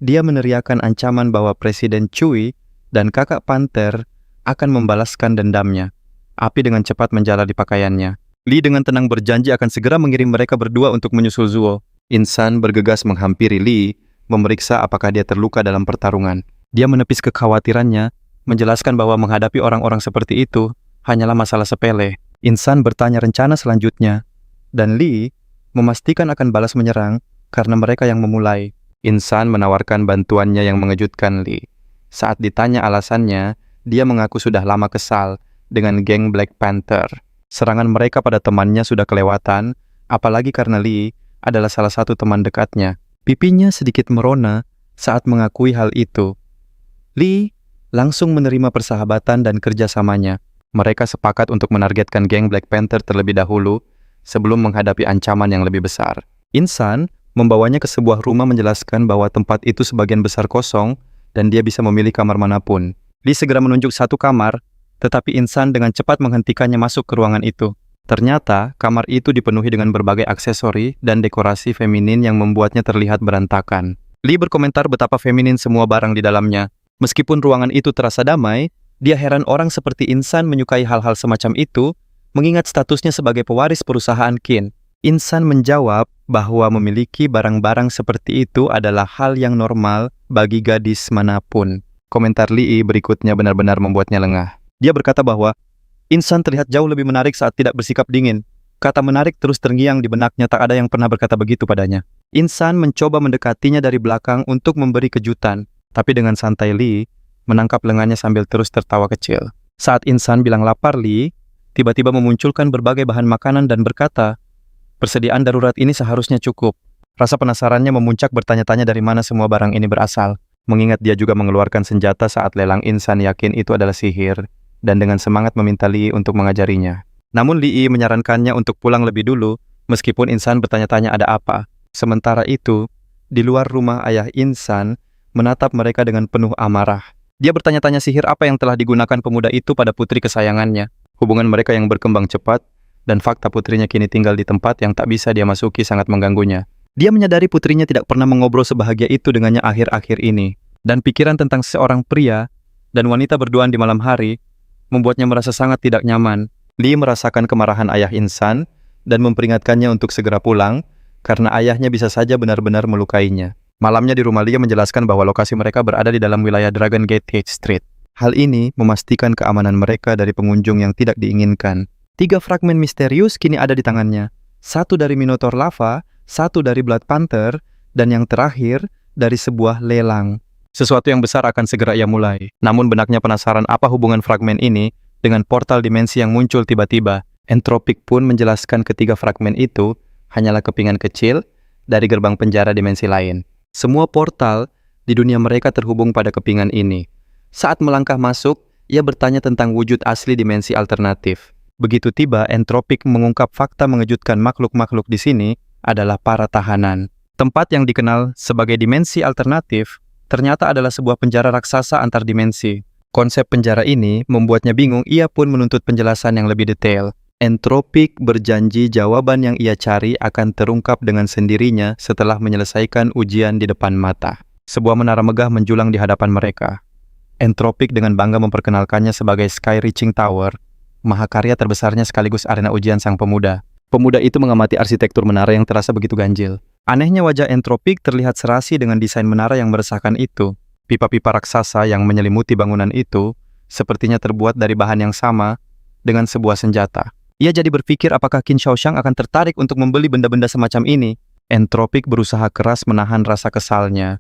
dia meneriakkan ancaman bahwa Presiden Cui dan kakak Panther akan membalaskan dendamnya. Api dengan cepat menjalar di pakaiannya. Lee dengan tenang berjanji akan segera mengirim mereka berdua untuk menyusul Zuo. Insan bergegas menghampiri Lee, memeriksa apakah dia terluka dalam pertarungan. Dia menepis kekhawatirannya, menjelaskan bahwa menghadapi orang-orang seperti itu hanyalah masalah sepele. Insan bertanya rencana selanjutnya, dan Lee memastikan akan balas menyerang karena mereka yang memulai. Insan menawarkan bantuannya yang mengejutkan Lee. Saat ditanya alasannya, dia mengaku sudah lama kesal dengan geng Black Panther. Serangan mereka pada temannya sudah kelewatan, apalagi karena Lee adalah salah satu teman dekatnya. Pipinya sedikit merona saat mengakui hal itu. Lee langsung menerima persahabatan dan kerjasamanya. Mereka sepakat untuk menargetkan geng Black Panther terlebih dahulu sebelum menghadapi ancaman yang lebih besar. Insan membawanya ke sebuah rumah menjelaskan bahwa tempat itu sebagian besar kosong dan dia bisa memilih kamar manapun. Lee segera menunjuk satu kamar, tetapi Insan dengan cepat menghentikannya masuk ke ruangan itu. Ternyata, kamar itu dipenuhi dengan berbagai aksesori dan dekorasi feminin yang membuatnya terlihat berantakan. Lee berkomentar betapa feminin semua barang di dalamnya. Meskipun ruangan itu terasa damai, dia heran orang seperti Insan menyukai hal-hal semacam itu, mengingat statusnya sebagai pewaris perusahaan Qin. Insan menjawab bahwa memiliki barang-barang seperti itu adalah hal yang normal bagi gadis manapun. Komentar Lee berikutnya benar-benar membuatnya lengah. Dia berkata bahwa Insan terlihat jauh lebih menarik saat tidak bersikap dingin. Kata menarik terus terngiang di benaknya, tak ada yang pernah berkata begitu padanya. Insan mencoba mendekatinya dari belakang untuk memberi kejutan, tapi dengan santai Lee menangkap lengannya sambil terus tertawa kecil. Saat Insan bilang lapar, Li tiba-tiba memunculkan berbagai bahan makanan dan berkata, persediaan darurat ini seharusnya cukup. Rasa penasarannya memuncak bertanya-tanya dari mana semua barang ini berasal. Mengingat dia juga mengeluarkan senjata saat lelang, Insan yakin itu adalah sihir, dan dengan semangat meminta Li untuk mengajarinya. Namun Li menyarankannya untuk pulang lebih dulu, meskipun Insan bertanya-tanya ada apa. Sementara itu, di luar rumah ayah Insan menatap mereka dengan penuh amarah. Dia bertanya-tanya sihir apa yang telah digunakan pemuda itu pada putri kesayangannya. Hubungan mereka yang berkembang cepat, dan fakta putrinya kini tinggal di tempat yang tak bisa dia masuki sangat mengganggunya. Dia menyadari putrinya tidak pernah mengobrol sebahagia itu dengannya akhir-akhir ini. Dan pikiran tentang seorang pria dan wanita berduaan di malam hari membuatnya merasa sangat tidak nyaman. Li merasakan kemarahan ayah Insan dan memperingatkannya untuk segera pulang karena ayahnya bisa saja benar-benar melukainya. Malamnya di rumah Li menjelaskan bahwa lokasi mereka berada di dalam wilayah Dragon Gate Street. Hal ini memastikan keamanan mereka dari pengunjung yang tidak diinginkan. 3 fragmen misterius kini ada di tangannya. 1 dari Minotaur Lava, 1 dari Blood Panther, dan yang terakhir dari sebuah lelang. Sesuatu yang besar akan segera ia mulai. Namun benaknya penasaran apa hubungan fragmen ini dengan portal dimensi yang muncul tiba-tiba. Entropic pun menjelaskan ketiga fragmen itu hanyalah kepingan kecil dari gerbang penjara dimensi lain. Semua portal di dunia mereka terhubung pada kepingan ini. Saat melangkah masuk, ia bertanya tentang wujud asli dimensi alternatif. Begitu tiba, Entropic mengungkap fakta mengejutkan. Makhluk-makhluk di sini adalah para tahanan. Tempat yang dikenal sebagai dimensi alternatif ternyata adalah sebuah penjara raksasa antar dimensi. Konsep penjara ini membuatnya bingung, ia pun menuntut penjelasan yang lebih detail. Entropic berjanji jawaban yang ia cari akan terungkap dengan sendirinya setelah menyelesaikan ujian di depan mata. Sebuah menara megah menjulang di hadapan mereka. Entropic dengan bangga memperkenalkannya sebagai Sky Reaching Tower, mahakarya terbesarnya sekaligus arena ujian sang pemuda. Pemuda itu mengamati arsitektur menara yang terasa begitu ganjil. Anehnya wajah Entropic terlihat serasi dengan desain menara yang meresahkan itu. Pipa-pipa raksasa yang menyelimuti bangunan itu sepertinya terbuat dari bahan yang sama dengan sebuah senjata. Ia jadi berpikir apakah Qin Shaoxiang akan tertarik untuk membeli benda-benda semacam ini. Entropic berusaha keras menahan rasa kesalnya.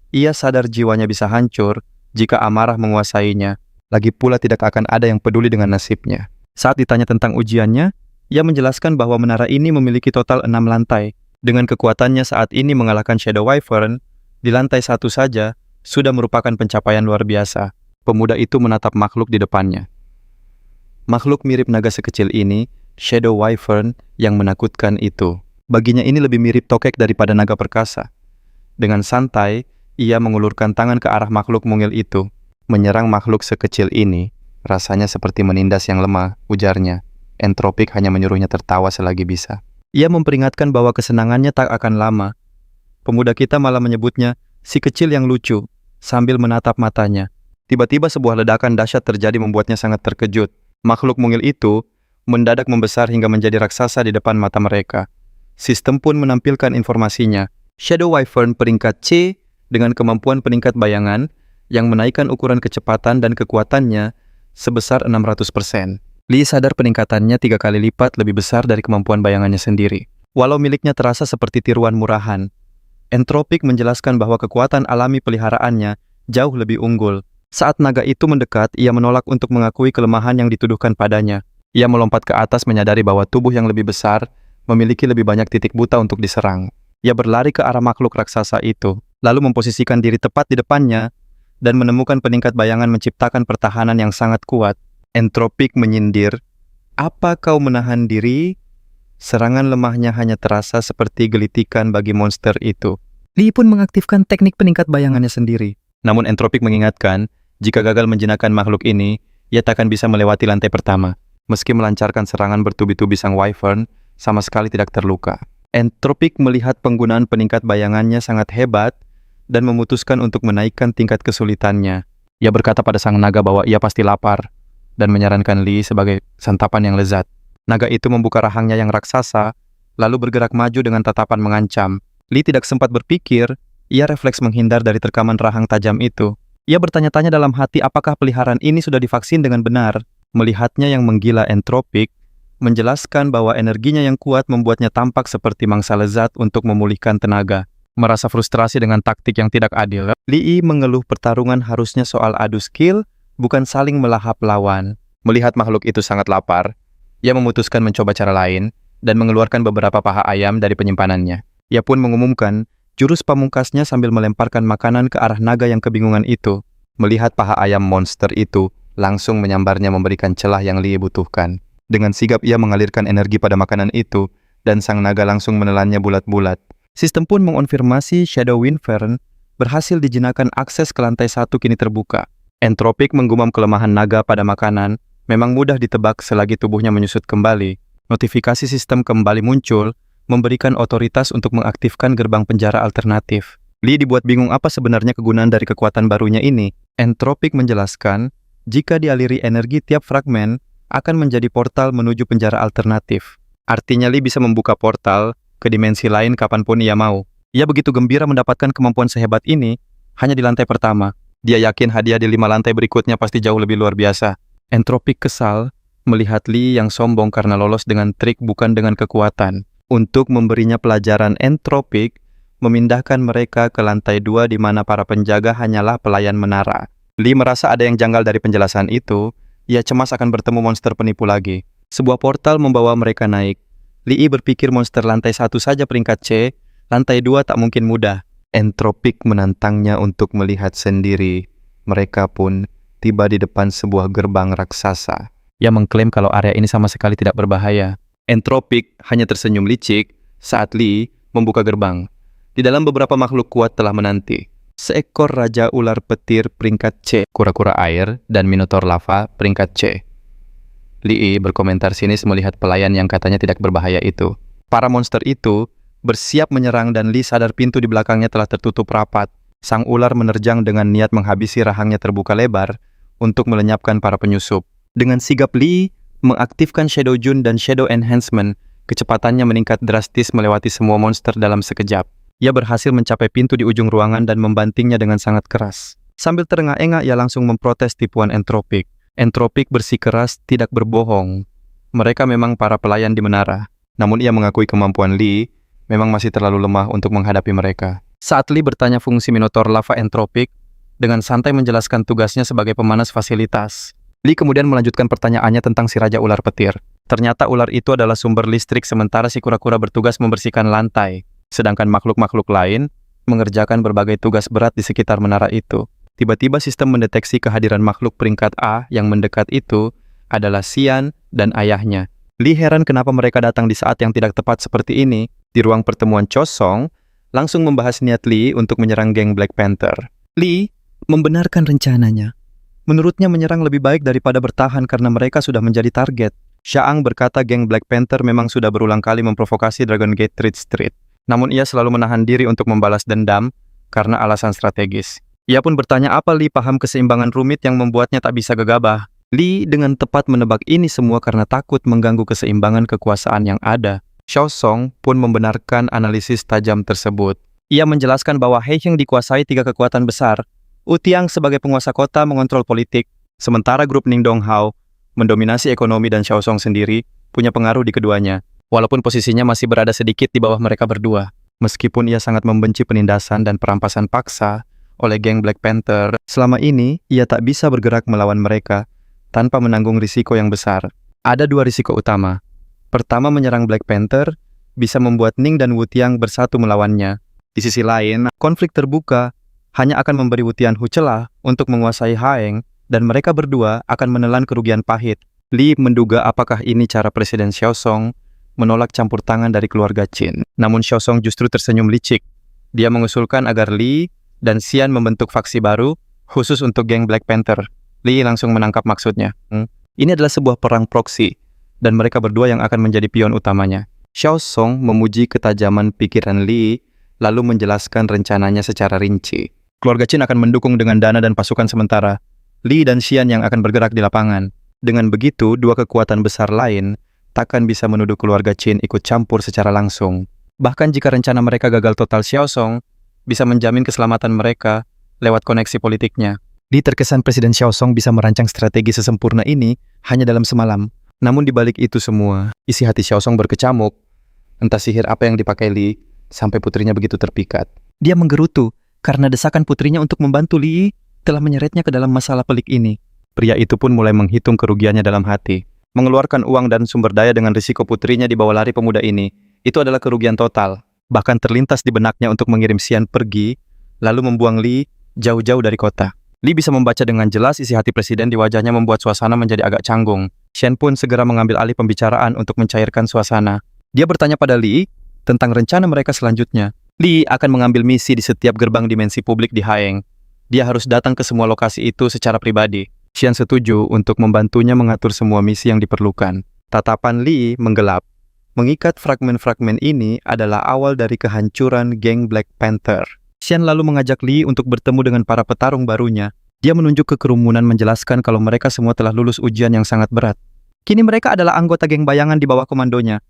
Ia sadar jiwanya bisa hancur jika amarah menguasainya. Lagi pula tidak akan ada yang peduli dengan nasibnya. Saat ditanya tentang ujiannya, ia menjelaskan bahwa menara ini memiliki total 6 lantai. Dengan kekuatannya saat ini mengalahkan Shadow Wyvern, di lantai 1 saja sudah merupakan pencapaian luar biasa. Pemuda itu menatap makhluk di depannya. Makhluk mirip naga sekecil ini, Shadow Wyvern yang menakutkan itu. Baginya ini lebih mirip tokek daripada naga perkasa. Dengan santai, ia mengulurkan tangan ke arah makhluk mungil itu. Menyerang makhluk sekecil ini, rasanya seperti menindas yang lemah, ujarnya. Entropic hanya menyuruhnya tertawa selagi bisa. Ia memperingatkan bahwa kesenangannya tak akan lama. Pemuda kita malah menyebutnya si kecil yang lucu, sambil menatap matanya. Tiba-tiba sebuah ledakan dahsyat terjadi membuatnya sangat terkejut. Makhluk mungil itu mendadak membesar hingga menjadi raksasa di depan mata mereka. Sistem pun menampilkan informasinya. Shadow Wyvern peringkat C dengan kemampuan peningkat bayangan yang menaikkan ukuran kecepatan dan kekuatannya sebesar 600%. Li sadar peningkatannya 3 kali lipat lebih besar dari kemampuan bayangannya sendiri. Walau miliknya terasa seperti tiruan murahan, Entropic menjelaskan bahwa kekuatan alami peliharaannya jauh lebih unggul. Saat naga itu mendekat, ia menolak untuk mengakui kelemahan yang dituduhkan padanya. Ia melompat ke atas menyadari bahwa tubuh yang lebih besar memiliki lebih banyak titik buta untuk diserang. Ia berlari ke arah makhluk raksasa itu, lalu memposisikan diri tepat di depannya dan menemukan peningkat bayangan menciptakan pertahanan yang sangat kuat. Entropic menyindir, "Apa kau menahan diri?" Serangan lemahnya hanya terasa seperti gelitikan bagi monster itu. Li pun mengaktifkan teknik peningkat bayangannya sendiri. Namun Entropic mengingatkan, jika gagal menjinakkan makhluk ini, ia takkan bisa melewati lantai pertama. Meski melancarkan serangan bertubi-tubi, sang Wyvern sama sekali tidak terluka. Entropic melihat penggunaan peningkat bayangannya sangat hebat dan memutuskan untuk menaikkan tingkat kesulitannya. Ia berkata pada sang naga bahwa ia pasti lapar dan menyarankan Li sebagai santapan yang lezat. Naga itu membuka rahangnya yang raksasa, lalu bergerak maju dengan tatapan mengancam. Li tidak sempat berpikir, ia refleks menghindar dari terkaman rahang tajam itu. Ia bertanya-tanya dalam hati apakah peliharaan ini sudah divaksin dengan benar. Melihatnya yang menggila, Entropic menjelaskan bahwa energinya yang kuat membuatnya tampak seperti mangsa lezat untuk memulihkan tenaga. Merasa frustrasi dengan taktik yang tidak adil, Li mengeluh pertarungan harusnya soal adu skill, bukan saling melahap lawan. Melihat makhluk itu sangat lapar, ia memutuskan mencoba cara lain dan mengeluarkan beberapa paha ayam dari penyimpanannya. Ia pun mengumumkan jurus pamungkasnya sambil melemparkan makanan ke arah naga yang kebingungan itu. Melihat paha ayam monster itu, langsung menyambarnya memberikan celah yang Lee butuhkan. Dengan sigap ia mengalirkan energi pada makanan itu, dan sang naga langsung menelannya bulat-bulat. Sistem pun mengonfirmasi Shadow Wyvern berhasil dijinakkan akses ke lantai 1 kini terbuka. Entropik menggumam kelemahan naga pada makanan, memang mudah ditebak selagi tubuhnya menyusut kembali. Notifikasi sistem kembali muncul, memberikan otoritas untuk mengaktifkan gerbang penjara alternatif. Lee dibuat bingung apa sebenarnya kegunaan dari kekuatan barunya ini. Entropik menjelaskan, jika dialiri energi tiap fragmen, akan menjadi portal menuju penjara alternatif. Artinya Lee bisa membuka portal ke dimensi lain kapanpun ia mau. Ia begitu gembira mendapatkan kemampuan sehebat ini hanya di lantai pertama. Dia yakin hadiah di 5 lantai berikutnya pasti jauh lebih luar biasa. Entropik kesal melihat Lee yang sombong karena lolos dengan trik bukan dengan kekuatan. Untuk memberinya pelajaran, Entropik memindahkan mereka ke lantai 2 di mana para penjaga hanyalah pelayan menara. Lee merasa ada yang janggal dari penjelasan itu. Ia cemas akan bertemu monster penipu lagi. Sebuah portal membawa mereka naik. Lee berpikir monster lantai 1 saja peringkat C, lantai 2 tak mungkin mudah. Entropik menantangnya untuk melihat sendiri. Mereka pun tiba di depan sebuah gerbang raksasa. Ia mengklaim kalau area ini sama sekali tidak berbahaya. Entropik hanya tersenyum licik saat Lee membuka gerbang. Di dalam beberapa makhluk kuat telah menanti. Seekor raja ular petir peringkat C, kura-kura air, dan minotaur lava peringkat C. Lee berkomentar sinis melihat pelayan yang katanya tidak berbahaya itu. Para monster itu bersiap menyerang dan Lee sadar pintu di belakangnya telah tertutup rapat. Sang ular menerjang dengan niat menghabisi rahangnya terbuka lebar untuk melenyapkan para penyusup. Dengan sigap Lee mengaktifkan Shadow June dan Shadow Enhancement, kecepatannya meningkat drastis melewati semua monster dalam sekejap. Ia berhasil mencapai pintu di ujung ruangan dan membantingnya dengan sangat keras. Sambil terengah-engah, ia langsung memprotes tipuan Entropik. Entropik bersikeras tidak berbohong. Mereka memang para pelayan di menara. Namun ia mengakui kemampuan Lee memang masih terlalu lemah untuk menghadapi mereka. Saat Lee bertanya fungsi minotaur lava Entropik, dengan santai menjelaskan tugasnya sebagai pemanas fasilitas. Lee kemudian melanjutkan pertanyaannya tentang si Raja Ular Petir. Ternyata ular itu adalah sumber listrik sementara si kura-kura bertugas membersihkan lantai. Sedangkan makhluk-makhluk lain mengerjakan berbagai tugas berat di sekitar menara itu. Tiba-tiba sistem mendeteksi kehadiran makhluk peringkat A yang mendekat itu adalah Xian dan ayahnya. Lee heran kenapa mereka datang di saat yang tidak tepat seperti ini. Di ruang pertemuan Chosong, langsung membahas niat Lee untuk menyerang geng Black Panther. Lee membenarkan rencananya. Menurutnya menyerang lebih baik daripada bertahan karena mereka sudah menjadi target. Shaang berkata geng Black Panther memang sudah berulang kali memprovokasi Dragon Gate Treat Street. Namun ia selalu menahan diri untuk membalas dendam karena alasan strategis. Ia pun bertanya apa Lee paham keseimbangan rumit yang membuatnya tak bisa gegabah. Lee dengan tepat menebak ini semua karena takut mengganggu keseimbangan kekuasaan yang ada. Xiao Song pun membenarkan analisis tajam tersebut. Ia menjelaskan bahwa Heiheng dikuasai 3 kekuatan besar. Utiang sebagai penguasa kota mengontrol politik, sementara grup Ningdong Hao mendominasi ekonomi dan Xiao Song sendiri punya pengaruh di keduanya. Walaupun posisinya masih berada sedikit di bawah mereka berdua. Meskipun ia sangat membenci penindasan dan perampasan paksa oleh geng Black Panther, selama ini ia tak bisa bergerak melawan mereka tanpa menanggung risiko yang besar. Ada 2 risiko utama. Pertama, menyerang Black Panther bisa membuat Ning dan Wutiang bersatu melawannya. Di sisi lain, konflik terbuka hanya akan memberi Wutian Hu celah untuk menguasai Haeng dan mereka berdua akan menelan kerugian pahit. Lee menduga apakah ini cara Presiden Xiao Song menolak campur tangan dari keluarga Qin. Namun Xiao Song justru tersenyum licik. Dia mengusulkan agar Lee dan Xian membentuk faksi baru khusus untuk geng Black Panther. Lee langsung menangkap maksudnya. Ini adalah sebuah perang proksi, dan mereka berdua yang akan menjadi pion utamanya. Xiao Song memuji ketajaman pikiran Lee, lalu menjelaskan rencananya secara rinci. Keluarga Qin akan mendukung dengan dana dan pasukan sementara. Lee dan Xian yang akan bergerak di lapangan. Dengan begitu, 2 kekuatan besar lain takkan bisa menuduh keluarga Qin ikut campur secara langsung. Bahkan jika rencana mereka gagal total, Xiao Song bisa menjamin keselamatan mereka lewat koneksi politiknya. Lee terkesan Presiden Xiao Song bisa merancang strategi sesempurna ini hanya dalam semalam. Namun di balik itu semua, isi hati Xiao Song berkecamuk. Entah sihir apa yang dipakai Lee sampai putrinya begitu terpikat. Dia menggerutu karena desakan putrinya untuk membantu Lee telah menyeretnya ke dalam masalah pelik ini. Pria itu pun mulai menghitung kerugiannya dalam hati. Mengeluarkan uang dan sumber daya dengan risiko putrinya di bawah lari pemuda ini, itu adalah kerugian total. Bahkan terlintas di benaknya untuk mengirim Xian pergi, lalu membuang Li jauh-jauh dari kota. Li bisa membaca dengan jelas isi hati presiden di wajahnya membuat suasana menjadi agak canggung. Xian pun segera mengambil alih pembicaraan untuk mencairkan suasana. Dia bertanya pada Li tentang rencana mereka selanjutnya. Li akan mengambil misi di setiap gerbang dimensi publik di Haeng. Dia harus datang ke semua lokasi itu secara pribadi. Xian setuju untuk membantunya mengatur semua misi yang diperlukan. Tatapan Li menggelap. Mengikat fragmen-fragmen ini adalah awal dari kehancuran geng Black Panther. Xian lalu mengajak Li untuk bertemu dengan para petarung barunya. Dia menunjuk ke kerumunan menjelaskan kalau mereka semua telah lulus ujian yang sangat berat. Kini mereka adalah anggota geng bayangan di bawah komandonya.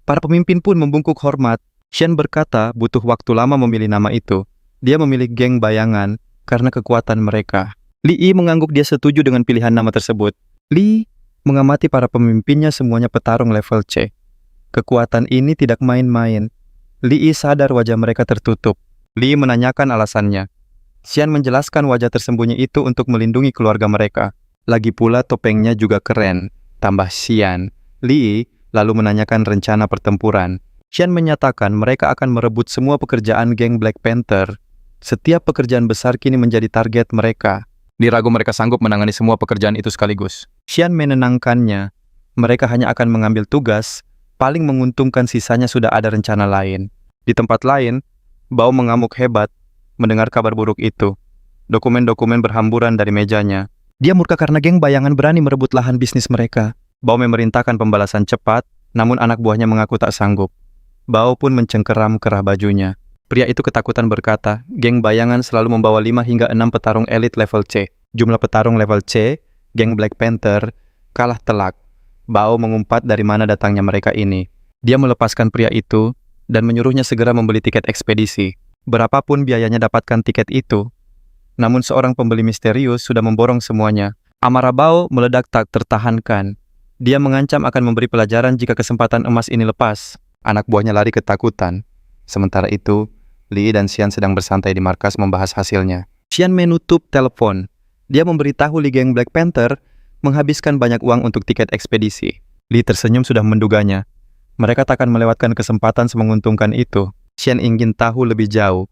Para pemimpin pun membungkuk hormat. Xian berkata butuh waktu lama memilih nama itu. Dia memilih geng bayangan karena kekuatan mereka. Li Yi mengangguk dia setuju dengan pilihan nama tersebut. Li mengamati para pemimpinnya semuanya petarung level C. Kekuatan ini tidak main-main. Li Yi sadar wajah mereka tertutup. Li menanyakan alasannya. Xian menjelaskan wajah tersembunyi itu untuk melindungi keluarga mereka. Lagi pula topengnya juga keren. Tambah Xian. Li Yi lalu menanyakan rencana pertempuran. Xian menyatakan mereka akan merebut semua pekerjaan geng Black Panther. Setiap pekerjaan besar kini menjadi target mereka. Li ragu mereka sanggup menangani semua pekerjaan itu sekaligus. Xian menenangkannya. Mereka hanya akan mengambil tugas, paling menguntungkan sisanya sudah ada rencana lain. Di tempat lain, Bao mengamuk hebat mendengar kabar buruk itu. Dokumen-dokumen berhamburan dari mejanya. Dia murka karena geng bayangan berani merebut lahan bisnis mereka. Bao memerintahkan pembalasan cepat, namun anak buahnya mengaku tak sanggup. Bao pun mencengkeram kerah bajunya. Pria itu ketakutan berkata, geng bayangan selalu membawa 5 hingga 6 petarung elit level C. Jumlah petarung level C, geng Black Panther, kalah telak. Bao mengumpat dari mana datangnya mereka ini. Dia melepaskan pria itu dan menyuruhnya segera membeli tiket ekspedisi. Berapapun biayanya dapatkan tiket itu. Namun seorang pembeli misterius sudah memborong semuanya. Amarah Bao meledak tak tertahankan. Dia mengancam akan memberi pelajaran jika kesempatan emas ini lepas. Anak buahnya lari ketakutan. Sementara itu, Li dan Xian sedang bersantai di markas membahas hasilnya. Xian menutup telepon. Dia memberitahu Li geng Black Panther menghabiskan banyak uang untuk tiket ekspedisi. Li tersenyum sudah menduganya. Mereka takkan melewatkan kesempatan semenguntungkan itu. Xian ingin tahu lebih jauh.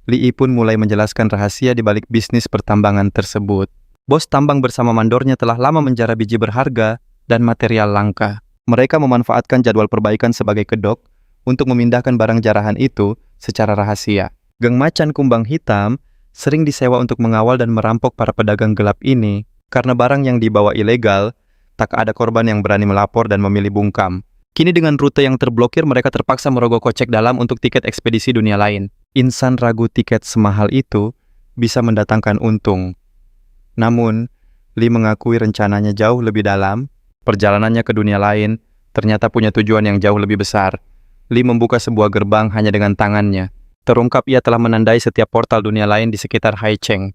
Li Yi pun mulai menjelaskan rahasia di balik bisnis pertambangan tersebut. Bos tambang bersama mandornya telah lama menjara biji berharga dan material langka. Mereka memanfaatkan jadwal perbaikan sebagai kedok untuk memindahkan barang jarahan itu secara rahasia. Geng Macan Kumbang Hitam sering disewa untuk mengawal dan merampok para pedagang gelap ini. Karena barang yang dibawa ilegal, tak ada korban yang berani melapor dan memilih bungkam. Kini dengan rute yang terblokir, mereka terpaksa merogoh kocek dalam untuk tiket ekspedisi dunia lain. Insan ragu tiket semahal itu bisa mendatangkan untung. Namun, Li mengakui rencananya jauh lebih dalam. Perjalanannya ke dunia lain ternyata punya tujuan yang jauh lebih besar. Li membuka sebuah gerbang hanya dengan tangannya. Terungkap ia telah menandai setiap portal dunia lain di sekitar Haicheng.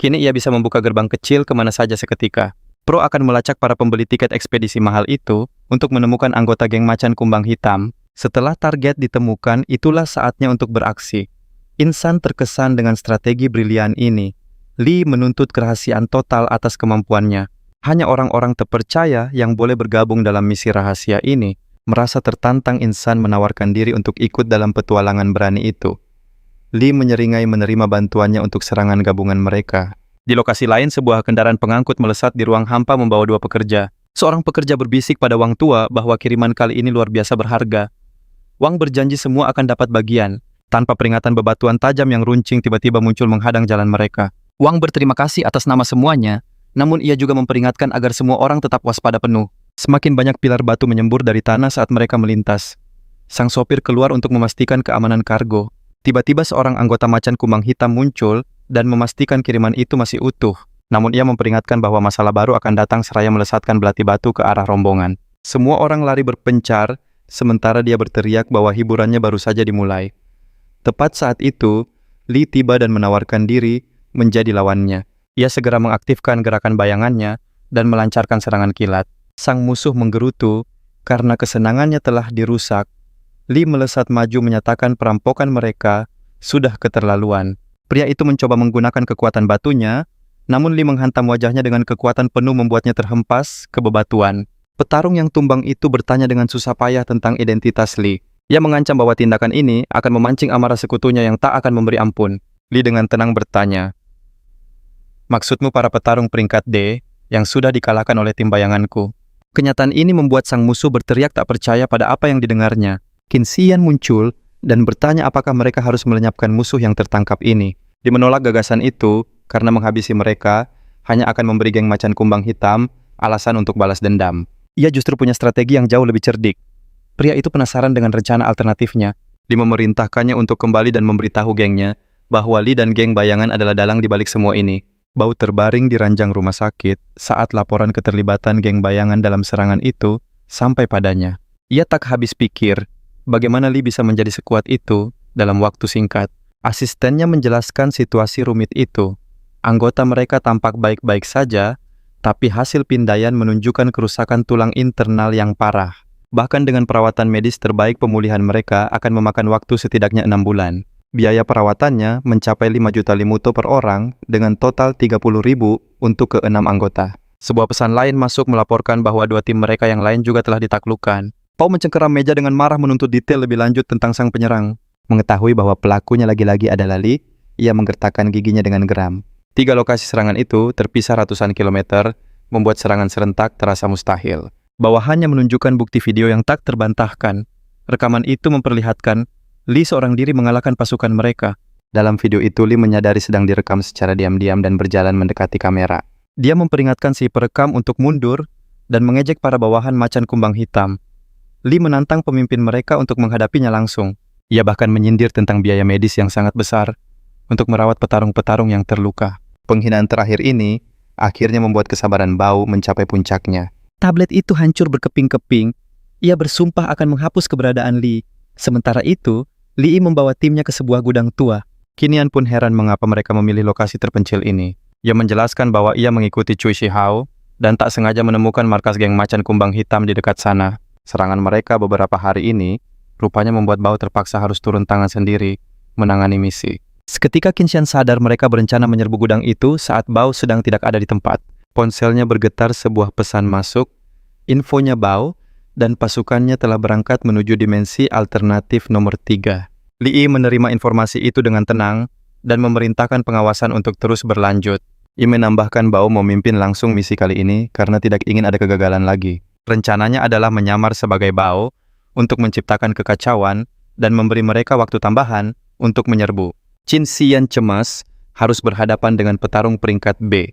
Kini ia bisa membuka gerbang kecil kemana saja seketika. Pro akan melacak para pembeli tiket ekspedisi mahal itu untuk menemukan anggota geng Macan Kumbang Hitam. Setelah target ditemukan, itulah saatnya untuk beraksi. Insan terkesan dengan strategi brilian ini. Li menuntut kerahasiaan total atas kemampuannya. Hanya orang-orang terpercaya yang boleh bergabung dalam misi rahasia ini. Merasa tertantang, Insan menawarkan diri untuk ikut dalam petualangan berani itu. Li menyeringai menerima bantuannya untuk serangan gabungan mereka. Di lokasi lain, sebuah kendaraan pengangkut melesat di ruang hampa membawa 2 pekerja. Seorang pekerja berbisik pada Wang tua bahwa kiriman kali ini luar biasa berharga. Wang berjanji semua akan dapat bagian. Tanpa peringatan, bebatuan tajam yang runcing tiba-tiba muncul menghadang jalan mereka. Wang berterima kasih atas nama semuanya, namun ia juga memperingatkan agar semua orang tetap waspada penuh. Semakin banyak pilar batu menyembur dari tanah saat mereka melintas. Sang sopir keluar untuk memastikan keamanan kargo. Tiba-tiba seorang anggota Macan Kumbang Hitam muncul dan memastikan kiriman itu masih utuh. Namun ia memperingatkan bahwa masalah baru akan datang seraya melesatkan belati batu ke arah rombongan. Semua orang lari berpencar, sementara dia berteriak bahwa hiburannya baru saja dimulai. Tepat saat itu, Li tiba dan menawarkan diri menjadi lawannya. Ia segera mengaktifkan gerakan bayangannya dan melancarkan serangan kilat. Sang musuh menggerutu karena kesenangannya telah dirusak. Li melesat maju menyatakan perampokan mereka sudah keterlaluan. Pria itu mencoba menggunakan kekuatan batunya, Namun Lee menghantam wajahnya dengan kekuatan penuh membuatnya terhempas ke bebatuan. Petarung yang tumbang itu bertanya dengan susah payah tentang identitas Lee. Ia mengancam bahwa tindakan ini akan memancing amarah sekutunya yang tak akan memberi ampun. Lee dengan tenang bertanya, "Maksudmu para petarung peringkat D yang sudah dikalahkan oleh tim bayanganku?" Kenyataan ini membuat sang musuh berteriak tak percaya pada apa yang didengarnya. Qin Xian muncul dan bertanya apakah mereka harus melenyapkan musuh yang tertangkap ini. Dia menolak gagasan itu karena menghabisi mereka hanya akan memberi geng macan kumbang hitam alasan untuk balas dendam. Ia justru punya strategi yang jauh lebih cerdik. Pria itu penasaran dengan rencana alternatifnya. Lee memerintahkannya untuk kembali dan memberitahu gengnya bahwa Lee dan geng bayangan adalah dalang di balik semua ini. Bao terbaring di ranjang rumah sakit saat laporan keterlibatan geng bayangan dalam serangan itu sampai padanya. Ia tak habis pikir bagaimana Lee bisa menjadi sekuat itu dalam waktu singkat. Asistennya menjelaskan situasi rumit itu. Anggota mereka tampak baik-baik saja, tapi hasil pindaian menunjukkan kerusakan tulang internal yang parah. Bahkan dengan perawatan medis terbaik, pemulihan mereka akan memakan waktu setidaknya 6 bulan. Biaya perawatannya mencapai 5 juta limuto per orang dengan total 30.000 untuk ke-6 anggota. Sebuah pesan lain masuk melaporkan bahwa 2 tim mereka yang lain juga telah ditaklukkan. Pau mencengkeram meja dengan marah menuntut detail lebih lanjut tentang sang penyerang. Mengetahui bahwa pelakunya lagi-lagi adalah Lee, ia menggertakkan giginya dengan geram. 3 lokasi serangan itu terpisah ratusan kilometer, membuat serangan serentak terasa mustahil. Bawahannya menunjukkan bukti video yang tak terbantahkan. Rekaman itu memperlihatkan Lee seorang diri mengalahkan pasukan mereka. Dalam video itu, Lee menyadari sedang direkam secara diam-diam dan berjalan mendekati kamera. Dia memperingatkan si perekam untuk mundur dan mengejek para bawahan macan kumbang hitam. Lee menantang pemimpin mereka untuk menghadapinya langsung. Ia bahkan menyindir tentang biaya medis yang sangat besar untuk merawat petarung-petarung yang terluka. Penghinaan terakhir ini akhirnya membuat kesabaran Bao mencapai puncaknya. Tablet itu hancur berkeping-keping. Ia bersumpah akan menghapus keberadaan Lee. Sementara itu, Lee membawa timnya ke sebuah gudang tua. Qinian pun heran mengapa mereka memilih lokasi terpencil ini. Ia menjelaskan bahwa ia mengikuti Cui Shihao dan tak sengaja menemukan markas geng macan kumbang hitam di dekat sana. Serangan mereka beberapa hari ini rupanya membuat Bao terpaksa harus turun tangan sendiri menangani misi. Seketika Qin Xian sadar mereka berencana menyerbu gudang itu saat Bao sedang tidak ada di tempat. Ponselnya bergetar, sebuah pesan masuk. Infonya Bao dan pasukannya telah berangkat menuju dimensi alternatif nomor 3. Lee menerima informasi itu dengan tenang dan memerintahkan pengawasan untuk terus berlanjut. Ia menambahkan Bao memimpin langsung misi kali ini karena tidak ingin ada kegagalan lagi. Rencananya adalah menyamar sebagai Bao untuk menciptakan kekacauan dan memberi mereka waktu tambahan untuk menyerbu. Qin Xian cemas harus berhadapan dengan petarung peringkat B.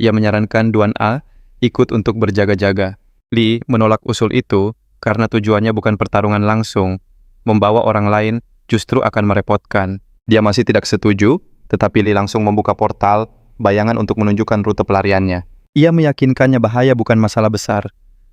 Ia menyarankan Duan A ikut untuk berjaga-jaga. Lee menolak usul itu karena tujuannya bukan pertarungan langsung. Membawa orang lain justru akan merepotkan. Dia masih tidak setuju, tetapi Lee langsung membuka portal bayangan untuk menunjukkan rute pelariannya. Ia meyakinkannya bahaya bukan masalah besar,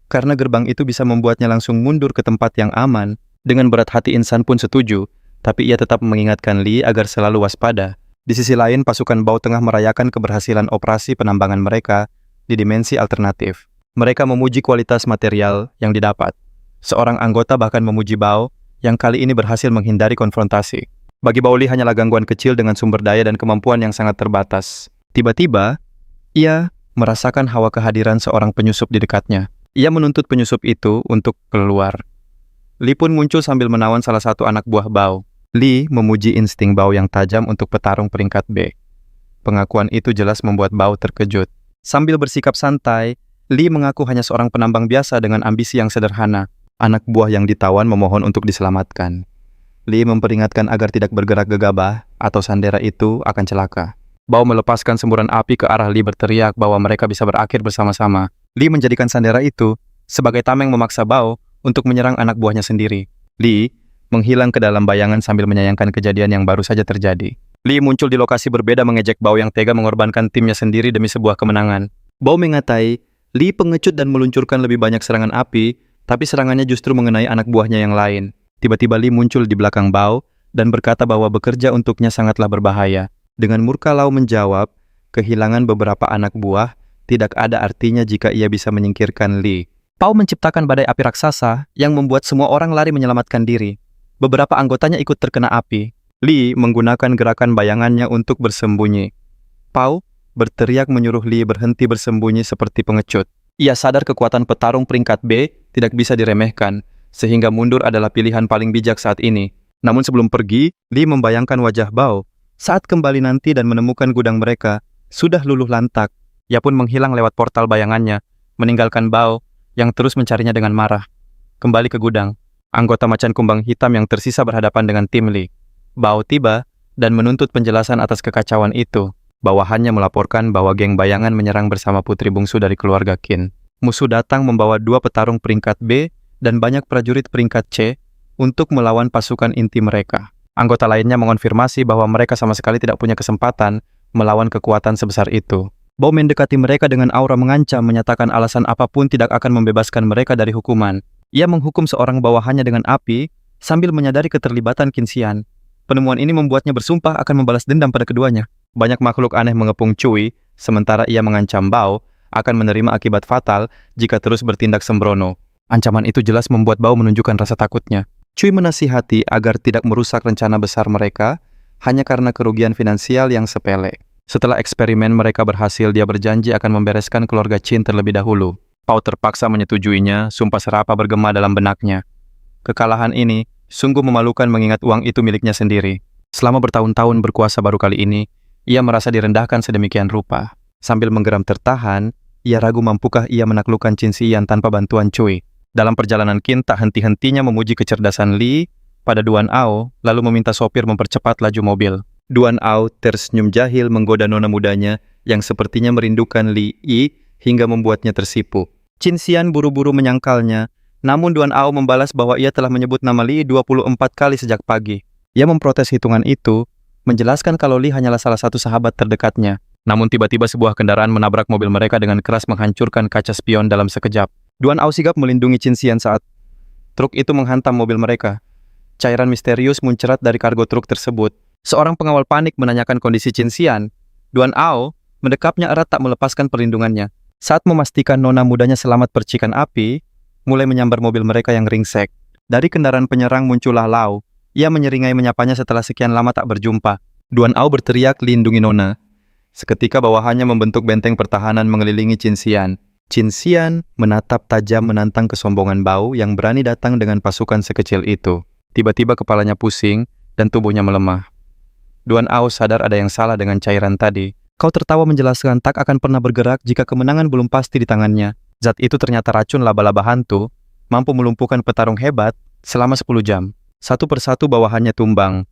karena gerbang itu bisa membuatnya langsung mundur ke tempat yang aman. Dengan berat hati insan pun setuju, tapi ia tetap mengingatkan Lee agar selalu waspada. Di sisi lain, pasukan Bao tengah merayakan keberhasilan operasi penambangan mereka di dimensi alternatif. Mereka memuji kualitas material yang didapat. Seorang anggota bahkan memuji Bao yang kali ini berhasil menghindari konfrontasi. Bagi Bao, Lee hanyalah gangguan kecil dengan sumber daya dan kemampuan yang sangat terbatas. Tiba-tiba, ia merasakan hawa kehadiran seorang penyusup di dekatnya. Ia menuntut penyusup itu untuk keluar. Lee pun muncul sambil menawan salah satu anak buah Bao. Lee memuji insting Bao yang tajam untuk petarung peringkat B. Pengakuan itu jelas membuat Bao terkejut. Sambil bersikap santai, Lee mengaku hanya seorang penambang biasa dengan ambisi yang sederhana. Anak buah yang ditawan memohon untuk diselamatkan. Lee memperingatkan agar tidak bergerak gegabah atau sandera itu akan celaka. Bao melepaskan semburan api ke arah Lee berteriak bahwa mereka bisa berakhir bersama-sama. Lee menjadikan sandera itu sebagai tameng memaksa Bao untuk menyerang anak buahnya sendiri. Lee menghilang ke dalam bayangan sambil menyayangkan kejadian yang baru saja terjadi. Lee muncul di lokasi berbeda mengejek Bao yang tega mengorbankan timnya sendiri demi sebuah kemenangan. Bao mengatai Lee pengecut dan meluncurkan lebih banyak serangan api, tapi serangannya justru mengenai anak buahnya yang lain. Tiba-tiba Lee muncul di belakang Bao dan berkata bahwa bekerja untuknya sangatlah berbahaya. Dengan murka Lau menjawab, kehilangan beberapa anak buah tidak ada artinya jika ia bisa menyingkirkan Lee. Bao menciptakan badai api raksasa yang membuat semua orang lari menyelamatkan diri. Beberapa anggotanya ikut terkena api. Lee menggunakan gerakan bayangannya untuk bersembunyi. Bao berteriak menyuruh Li berhenti bersembunyi seperti pengecut. Ia sadar kekuatan petarung peringkat B tidak bisa diremehkan, sehingga mundur adalah pilihan paling bijak saat ini. Namun sebelum pergi, Li membayangkan wajah Bao. Saat kembali nanti dan menemukan gudang mereka, sudah luluh lantak. Ia pun menghilang lewat portal bayangannya, meninggalkan Bao yang terus mencarinya dengan marah. Kembali ke gudang, anggota macan kumbang hitam yang tersisa berhadapan dengan tim Li. Bao tiba dan menuntut penjelasan atas kekacauan itu. Bawahannya melaporkan bahwa geng bayangan menyerang bersama putri bungsu dari keluarga Qin. Musuh datang membawa 2 petarung peringkat B dan banyak prajurit peringkat C untuk melawan pasukan inti mereka. Anggota lainnya mengonfirmasi bahwa mereka sama sekali tidak punya kesempatan melawan kekuatan sebesar itu. Bao mendekati mereka dengan aura mengancam, menyatakan alasan apapun tidak akan membebaskan mereka dari hukuman. Ia menghukum seorang bawahannya dengan api sambil menyadari keterlibatan Qin Xian. Penemuan ini membuatnya bersumpah akan membalas dendam pada keduanya. Banyak makhluk aneh mengepung Cui, sementara ia mengancam Bao akan menerima akibat fatal jika terus bertindak sembrono. Ancaman itu jelas membuat Bao menunjukkan rasa takutnya. Cui menasihati agar tidak merusak rencana besar mereka hanya karena kerugian finansial yang sepele. Setelah eksperimen mereka berhasil, dia berjanji akan membereskan keluarga Qin terlebih dahulu. Bao terpaksa menyetujuinya, sumpah serapa bergema dalam benaknya. Kekalahan ini sungguh memalukan mengingat uang itu miliknya sendiri. Selama bertahun-tahun berkuasa baru kali ini, ia merasa direndahkan sedemikian rupa. Sambil menggeram tertahan, ia ragu mampukah ia menaklukkan Qin Xian tanpa bantuan Cui. Dalam perjalanan Qin tak henti-hentinya memuji kecerdasan Li pada Duan Ao, lalu meminta sopir mempercepat laju mobil. Duan Ao tersenyum jahil menggoda nona mudanya yang sepertinya merindukan Li Yi hingga membuatnya tersipu. Qin Xian buru-buru menyangkalnya, namun Duan Ao membalas bahwa ia telah menyebut nama Li 24 kali sejak pagi. Ia memprotes hitungan itu, menjelaskan kalau Li hanyalah salah satu sahabat terdekatnya. Namun tiba-tiba sebuah kendaraan menabrak mobil mereka dengan keras menghancurkan kaca spion dalam sekejap. Duan Ao sigap melindungi Qin Xian saat truk itu menghantam mobil mereka. Cairan misterius muncrat dari kargo truk tersebut. Seorang pengawal panik menanyakan kondisi Qin Xian. Duan Ao mendekapnya erat tak melepaskan perlindungannya. Saat memastikan nona mudanya selamat percikan api, mulai menyambar mobil mereka yang ringsek. Dari kendaraan penyerang muncullah Lau. Ia menyeringai menyapanya setelah sekian lama tak berjumpa. Duan Ao berteriak, "Lindungi nona." Seketika bawahannya membentuk benteng pertahanan mengelilingi Qin Xian. Qin Xian menatap tajam menantang kesombongan Bao yang berani datang dengan pasukan sekecil itu. Tiba-tiba kepalanya pusing dan tubuhnya melemah. Duan Ao sadar ada yang salah dengan cairan tadi. Kau tertawa menjelaskan tak akan pernah bergerak jika kemenangan belum pasti di tangannya. Zat itu ternyata racun laba-laba hantu, mampu melumpuhkan petarung hebat selama 10 jam. Satu persatu bawahannya tumbang.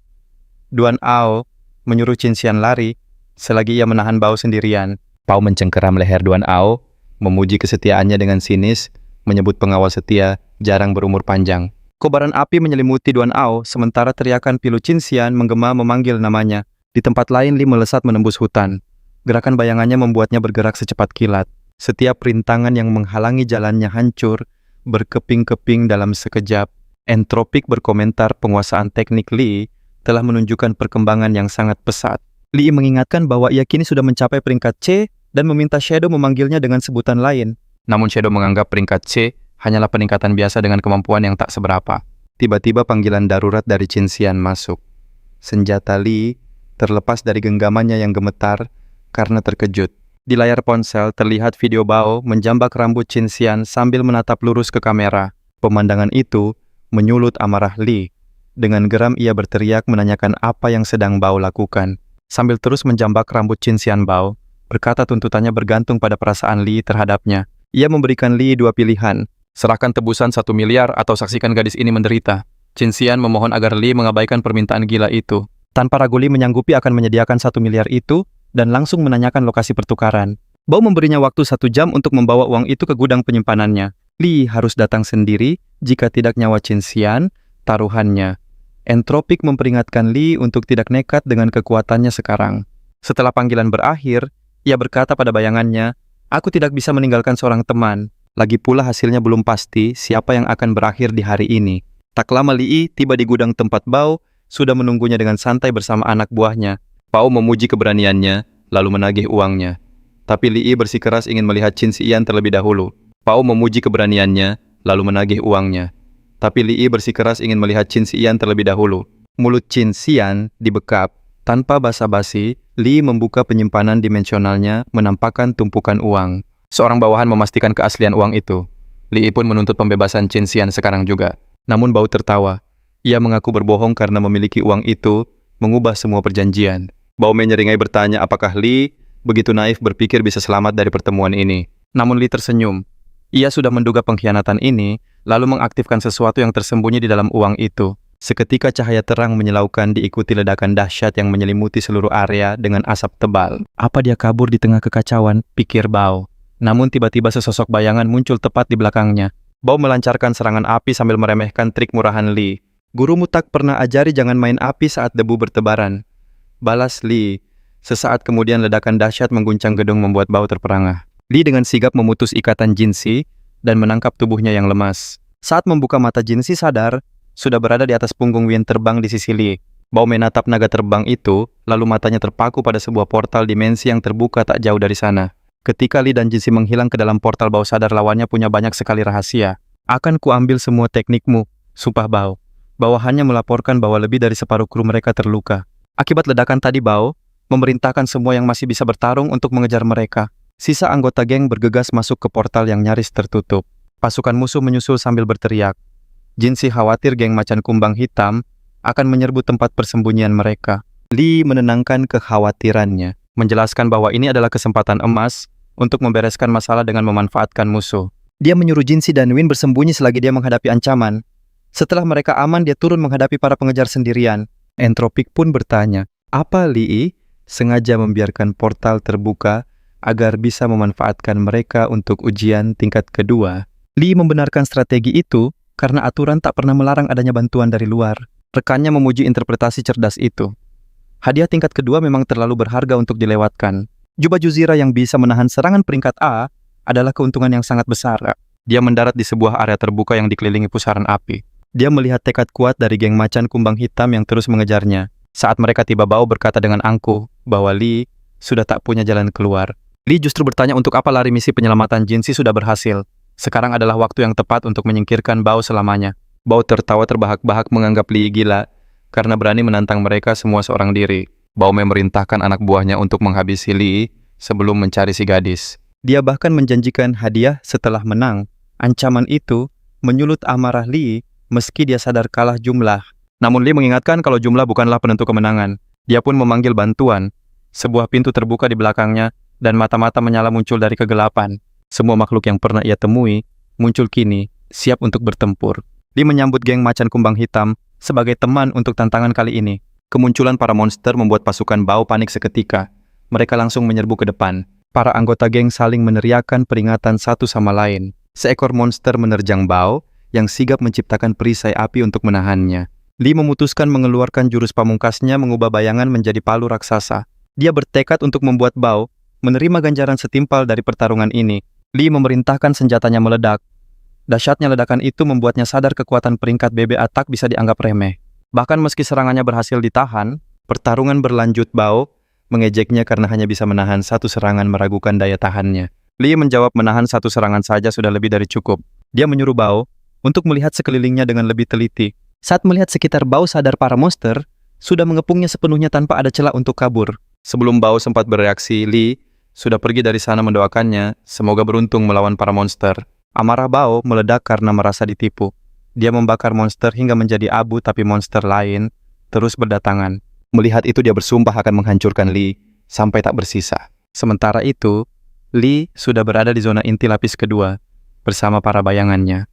Duan Ao menyuruh Qin Xian lari, selagi ia menahan Bao sendirian. Bao mencengkeram leher Duan Ao, memuji kesetiaannya dengan sinis, menyebut pengawal setia jarang berumur panjang. Kobaran api menyelimuti Duan Ao, sementara teriakan pilu Qin Xian menggema memanggil namanya. Di tempat lain Li melesat menembus hutan. Gerakan bayangannya membuatnya bergerak secepat kilat. Setiap rintangan yang menghalangi jalannya hancur, berkeping-keping dalam sekejap. Entropik berkomentar penguasaan teknik Li telah menunjukkan perkembangan yang sangat pesat. Li mengingatkan bahwa ia kini sudah mencapai peringkat C dan meminta Shadow memanggilnya dengan sebutan lain. Namun Shadow menganggap peringkat C hanyalah peningkatan biasa dengan kemampuan yang tak seberapa. Tiba-tiba panggilan darurat dari Qin Xian masuk. Senjata Li terlepas dari genggamannya yang gemetar karena terkejut. Di layar ponsel terlihat video Bao menjambak rambut Qin Xian sambil menatap lurus ke kamera. Pemandangan itu menyulut amarah Li. Dengan geram ia berteriak menanyakan apa yang sedang Bao lakukan. Sambil terus menjambak rambut Qin Xian, Bao berkata tuntutannya bergantung pada perasaan Li terhadapnya. Ia memberikan Li 2 pilihan. Serahkan tebusan 1 miliar atau saksikan gadis ini menderita. Qin Xian memohon agar Li mengabaikan permintaan gila itu. Tanpa ragu Li menyanggupi akan menyediakan 1 miliar itu dan langsung menanyakan lokasi pertukaran. Bao memberinya waktu 1 jam untuk membawa uang itu ke gudang penyimpanannya. Li harus datang sendiri, jika tidak nyawa Qin Xian, taruhannya. Entropik memperingatkan Li untuk tidak nekat dengan kekuatannya sekarang. Setelah panggilan berakhir, ia berkata pada bayangannya, "Aku tidak bisa meninggalkan seorang teman. Lagi pula hasilnya belum pasti siapa yang akan berakhir di hari ini." Tak lama Li tiba di gudang tempat Bao sudah menunggunya dengan santai bersama anak buahnya. Bao memuji keberaniannya, lalu menagih uangnya. Tapi Li bersikeras ingin melihat Qin Xian terlebih dahulu. Bao memuji keberaniannya, lalu menagih uangnya. Tapi Li bersikeras ingin melihat Qin Xian terlebih dahulu. Mulut Qin Xian dibekap, Tanpa basa-basi, Li membuka penyimpanan dimensionalnya menampakkan tumpukan uang. Seorang bawahan memastikan keaslian uang itu. Li pun menuntut pembebasan Qin Xian sekarang juga. Namun Bao tertawa. Ia mengaku berbohong karena memiliki uang itu mengubah semua perjanjian. Bao menyeringai bertanya apakah Li begitu naif berpikir bisa selamat dari pertemuan ini. Namun Li tersenyum. Ia sudah menduga pengkhianatan ini, lalu mengaktifkan sesuatu yang tersembunyi di dalam uang itu. Seketika cahaya terang menyilaukan diikuti ledakan dahsyat yang menyelimuti seluruh area dengan asap tebal. Apa dia kabur di tengah kekacauan? Pikir Bao. Namun tiba-tiba sesosok bayangan muncul tepat di belakangnya. Bao melancarkan serangan api sambil meremehkan trik murahan Li. Gurumu tak pernah ajari jangan main api saat debu bertebaran. Balas Li. Sesaat kemudian ledakan dahsyat mengguncang gedung membuat Bao terperangah. Li dengan sigap memutus ikatan Jinsi dan menangkap tubuhnya yang lemas. Saat membuka mata Jinsi sadar, sudah berada di atas punggung Wien terbang di sisi Li. Bao menatap naga terbang itu, lalu matanya terpaku pada sebuah portal dimensi yang terbuka tak jauh dari sana. Ketika Li dan Jinsi menghilang ke dalam portal, Bao sadar lawannya punya banyak sekali rahasia. Akan kuambil semua teknikmu, sumpah Bao. Bawahannya melaporkan bahwa lebih dari separuh kru mereka terluka. Akibat ledakan tadi, Bao memerintahkan semua yang masih bisa bertarung untuk mengejar mereka. Sisa anggota geng bergegas masuk ke portal yang nyaris tertutup. Pasukan musuh menyusul sambil berteriak. Jinsi khawatir geng macan kumbang hitam akan menyerbu tempat persembunyian mereka. Li menenangkan kekhawatirannya, menjelaskan bahwa ini adalah kesempatan emas untuk membereskan masalah dengan memanfaatkan musuh. Dia menyuruh Jinsi dan Win bersembunyi selagi dia menghadapi ancaman. Setelah mereka aman, dia turun menghadapi para pengejar sendirian. Entropik pun bertanya, apa Li sengaja membiarkan portal terbuka agar bisa memanfaatkan mereka untuk ujian tingkat kedua? Li membenarkan strategi itu karena aturan tak pernah melarang adanya bantuan dari luar. Rekannya memuji interpretasi cerdas itu. Hadiah tingkat kedua memang terlalu berharga untuk dilewatkan. Jubah Juzira yang bisa menahan serangan peringkat A adalah keuntungan yang sangat besar. Dia mendarat di sebuah area terbuka yang dikelilingi pusaran api. Dia melihat tekad kuat dari geng macan kumbang hitam yang terus mengejarnya. Saat mereka tiba, Bao berkata dengan angkuh bahwa Li sudah tak punya jalan keluar. Li justru bertanya untuk apa lari misi penyelamatan Jinsi sudah berhasil. Sekarang adalah waktu yang tepat untuk menyingkirkan Bao selamanya. Bao tertawa terbahak-bahak menganggap Li gila karena berani menantang mereka semua seorang diri. Bao memerintahkan anak buahnya untuk menghabisi Li sebelum mencari si gadis. Dia bahkan menjanjikan hadiah setelah menang. Ancaman itu menyulut amarah Li meski dia sadar kalah jumlah. Namun Li mengingatkan kalau jumlah bukanlah penentu kemenangan. Dia pun memanggil bantuan. Sebuah pintu terbuka di belakangnya dan mata-mata menyala muncul dari kegelapan. Semua makhluk yang pernah ia temui muncul kini, siap untuk bertempur. Li menyambut geng macan kumbang hitam sebagai teman untuk tantangan kali ini. Kemunculan para monster membuat pasukan Bao panik seketika. Mereka langsung menyerbu ke depan. Para anggota geng saling meneriakkan peringatan satu sama lain. Seekor monster menerjang Bao yang sigap menciptakan perisai api untuk menahannya. Li memutuskan mengeluarkan jurus pamungkasnya mengubah bayangan menjadi palu raksasa. Dia bertekad untuk membuat Bao menerima ganjaran setimpal dari pertarungan ini. Li memerintahkan senjatanya meledak. Dahsyatnya ledakan itu membuatnya sadar kekuatan peringkat BBA tak bisa dianggap remeh. Bahkan meski serangannya berhasil ditahan, pertarungan berlanjut. Bao mengejeknya karena hanya bisa menahan satu serangan meragukan daya tahannya. Li menjawab menahan satu serangan saja sudah lebih dari cukup. Dia menyuruh Bao untuk melihat sekelilingnya dengan lebih teliti. Saat melihat sekitar, Bao sadar para monster sudah mengepungnya sepenuhnya tanpa ada celah untuk kabur. Sebelum Bao sempat bereaksi, Li sudah pergi dari sana mendoakannya semoga beruntung melawan para monster. Amarah Bao meledak karena merasa ditipu. Dia membakar monster hingga menjadi abu, tapi monster lain terus berdatangan. Melihat itu dia bersumpah akan menghancurkan Li sampai tak bersisa. Sementara itu, Li sudah berada di zona inti lapis kedua bersama para bayangannya.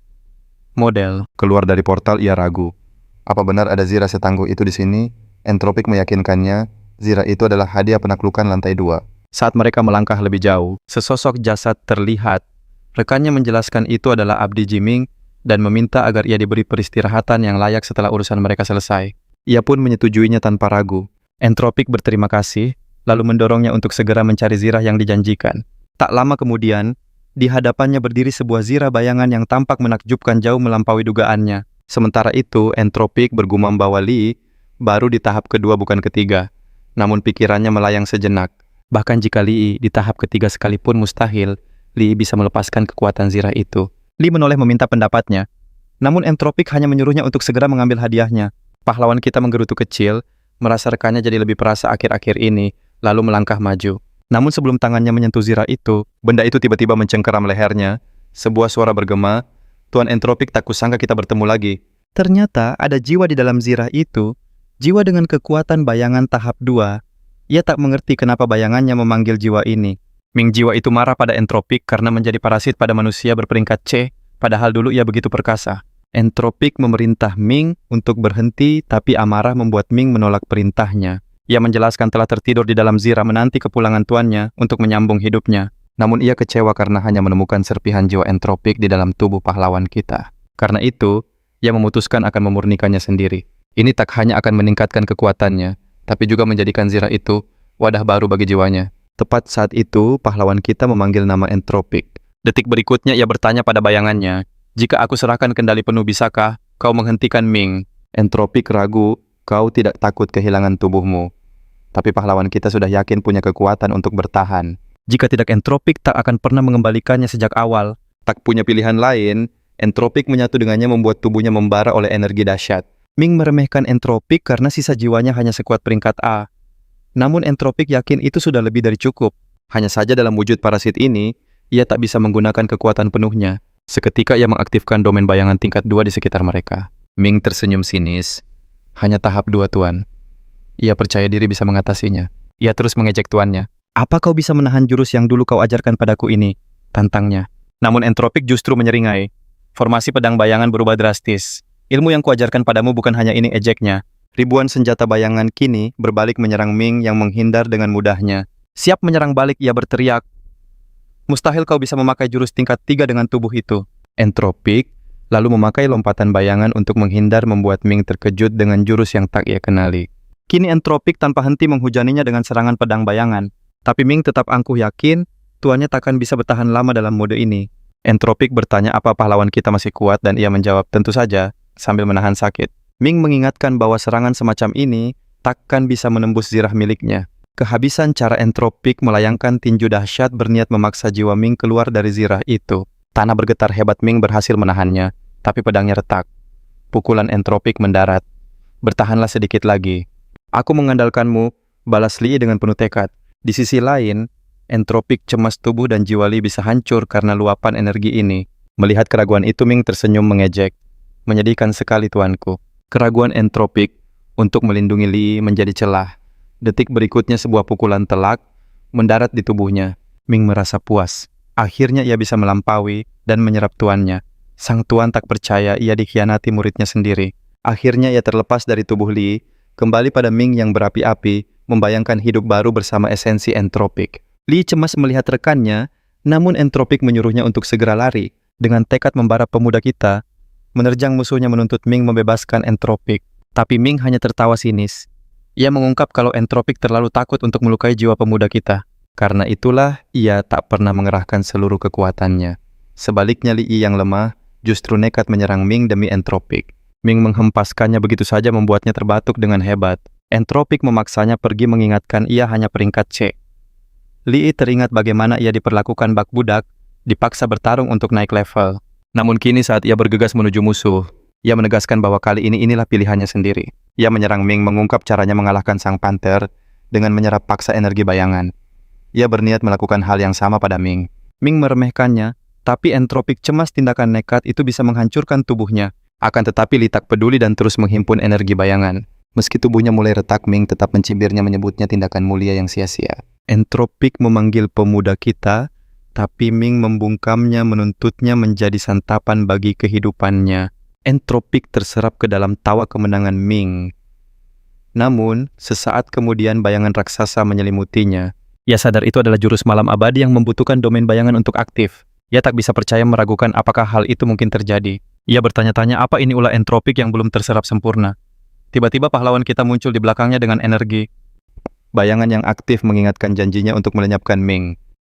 Model. Keluar dari portal ia ragu. Apa benar ada Zira setangguh itu di sini? Entropik meyakinkannya, Zira itu adalah hadiah penaklukan lantai 2. Saat mereka melangkah lebih jauh, sesosok jasad terlihat. Rekannya menjelaskan itu adalah Abdi Jiming dan meminta agar ia diberi peristirahatan yang layak setelah urusan mereka selesai. Ia pun menyetujuinya tanpa ragu. Entropik berterima kasih, lalu mendorongnya untuk segera mencari Zirah yang dijanjikan. Tak lama kemudian, di hadapannya berdiri sebuah Zirah bayangan yang tampak menakjubkan jauh melampaui dugaannya. Sementara itu, Entropik bergumam bahwa Li baru di tahap kedua bukan ketiga. Namun pikirannya melayang sejenak. Bahkan jika Li di tahap ketiga sekalipun mustahil, Li bisa melepaskan kekuatan Zirah itu. Li menoleh meminta pendapatnya. Namun Entropik hanya menyuruhnya untuk segera mengambil hadiahnya. Pahlawan kita menggerutu kecil, merasa rekannya jadi lebih perasa akhir-akhir ini, lalu melangkah maju. Namun sebelum tangannya menyentuh Zira itu, benda itu tiba-tiba mencengkeram lehernya. Sebuah suara bergema, Tuan Entropik, tak kusangka kita bertemu lagi. Ternyata ada jiwa di dalam Zira itu, jiwa dengan kekuatan bayangan tahap 2. Ia tak mengerti kenapa bayangannya memanggil jiwa ini. Ming, jiwa itu marah pada Entropik karena menjadi parasit pada manusia berperingkat C, padahal dulu ia begitu perkasa. Entropik memerintah Ming untuk berhenti, tapi amarah membuat Ming menolak perintahnya. Ia menjelaskan telah tertidur di dalam Zira menanti kepulangan tuannya untuk menyambung hidupnya. Namun ia kecewa karena hanya menemukan serpihan jiwa Entropik di dalam tubuh pahlawan kita. Karena itu, ia memutuskan akan memurnikannya sendiri. Ini tak hanya akan meningkatkan kekuatannya, tapi juga menjadikan Zira itu wadah baru bagi jiwanya. Tepat saat itu, pahlawan kita memanggil nama Entropik. Detik berikutnya ia bertanya pada bayangannya, "Jika aku serahkan kendali penuh, bisakah kau menghentikan Ming?" Entropik ragu, "Kau tidak takut kehilangan tubuhmu." Tapi pahlawan kita sudah yakin punya kekuatan untuk bertahan. Jika tidak Entropik tak akan pernah mengembalikannya sejak awal. Tak punya pilihan lain, Entropik menyatu dengannya membuat tubuhnya membara oleh energi dahsyat. Ming meremehkan Entropik karena sisa jiwanya hanya sekuat peringkat A. Namun Entropik yakin itu sudah lebih dari cukup. Hanya saja dalam wujud parasit ini, ia tak bisa menggunakan kekuatan penuhnya. Seketika ia mengaktifkan domain bayangan tingkat 2 di sekitar mereka. Ming tersenyum sinis. "Hanya tahap 2, Tuan." Ia percaya diri bisa mengatasinya. Ia terus mengejek tuannya. "Apa kau bisa menahan jurus yang dulu kau ajarkan padaku ini?" tantangnya. Namun Entropik justru menyeringai. Formasi pedang bayangan berubah drastis. "Ilmu yang kuajarkan padamu bukan hanya ini," ejeknya. Ribuan senjata bayangan kini berbalik menyerang Ming yang menghindar dengan mudahnya. Siap menyerang balik, ia berteriak. "Mustahil kau bisa memakai jurus tingkat 3 dengan tubuh itu." Entropik lalu memakai lompatan bayangan untuk menghindar, membuat Ming terkejut dengan jurus yang tak ia kenali. Kini Entropik tanpa henti menghujaninya dengan serangan pedang bayangan. Tapi Ming tetap angkuh yakin tuannya takkan bisa bertahan lama dalam mode ini. Entropik bertanya apa pahlawan kita masih kuat dan ia menjawab tentu saja sambil menahan sakit. Ming mengingatkan bahwa serangan semacam ini takkan bisa menembus zirah miliknya. Kehabisan cara Entropik melayangkan tinju dahsyat berniat memaksa jiwa Ming keluar dari zirah itu. Tanah bergetar hebat, Ming berhasil menahannya, tapi pedangnya retak. Pukulan Entropik mendarat. "Bertahanlah sedikit lagi. Aku mengandalkanmu," balas Li dengan penuh tekad. Di sisi lain, Entropik cemas tubuh dan jiwa Li bisa hancur karena luapan energi ini. Melihat keraguan itu, Ming tersenyum mengejek. "Menyedihkan sekali, tuanku." Keraguan Entropik untuk melindungi Li menjadi celah. Detik berikutnya sebuah pukulan telak mendarat di tubuhnya. Ming merasa puas. Akhirnya ia bisa melampaui dan menyerap tuannya. Sang tuan tak percaya ia dikhianati muridnya sendiri. Akhirnya ia terlepas dari tubuh Li, kembali pada Ming yang berapi-api, membayangkan hidup baru bersama esensi Entropik. Li cemas melihat rekannya, namun Entropik menyuruhnya untuk segera lari. Dengan tekad membara pemuda kita, menerjang musuhnya menuntut Ming membebaskan Entropik. Tapi Ming hanya tertawa sinis. Ia mengungkap kalau Entropik terlalu takut untuk melukai jiwa pemuda kita. Karena itulah ia tak pernah mengerahkan seluruh kekuatannya. Sebaliknya Li yang lemah justru nekat menyerang Ming demi Entropik. Ming menghempaskannya begitu saja membuatnya terbatuk dengan hebat. Entropik memaksanya pergi mengingatkan ia hanya peringkat C. Li teringat bagaimana ia diperlakukan bak budak, dipaksa bertarung untuk naik level. Namun kini saat ia bergegas menuju musuh, ia menegaskan bahwa kali ini inilah pilihannya sendiri. Ia menyerang Ming mengungkap caranya mengalahkan sang panter dengan menyerap paksa energi bayangan. Ia berniat melakukan hal yang sama pada Ming. Ming meremehkannya, tapi Entropik cemas tindakan nekat itu bisa menghancurkan tubuhnya. Akan tetapi Li tak peduli dan terus menghimpun energi bayangan. Meski tubuhnya mulai retak, Ming tetap mencibirnya menyebutnya tindakan mulia yang sia-sia. Entropik memanggil pemuda kita, tapi Ming membungkamnya menuntutnya menjadi santapan bagi kehidupannya. Entropik terserap ke dalam tawa kemenangan Ming. Namun, sesaat kemudian bayangan raksasa menyelimutinya. Ia sadar itu adalah jurus malam abadi yang membutuhkan domain bayangan untuk aktif. Ia tak bisa percaya meragukan apakah hal itu mungkin terjadi. Ia bertanya-tanya apa ini ulah Entropik yang belum terserap sempurna. Tiba-tiba pahlawan kita muncul di belakangnya dengan energi. Bayangan yang aktif mengingatkan janjinya untuk melenyapkan Ming.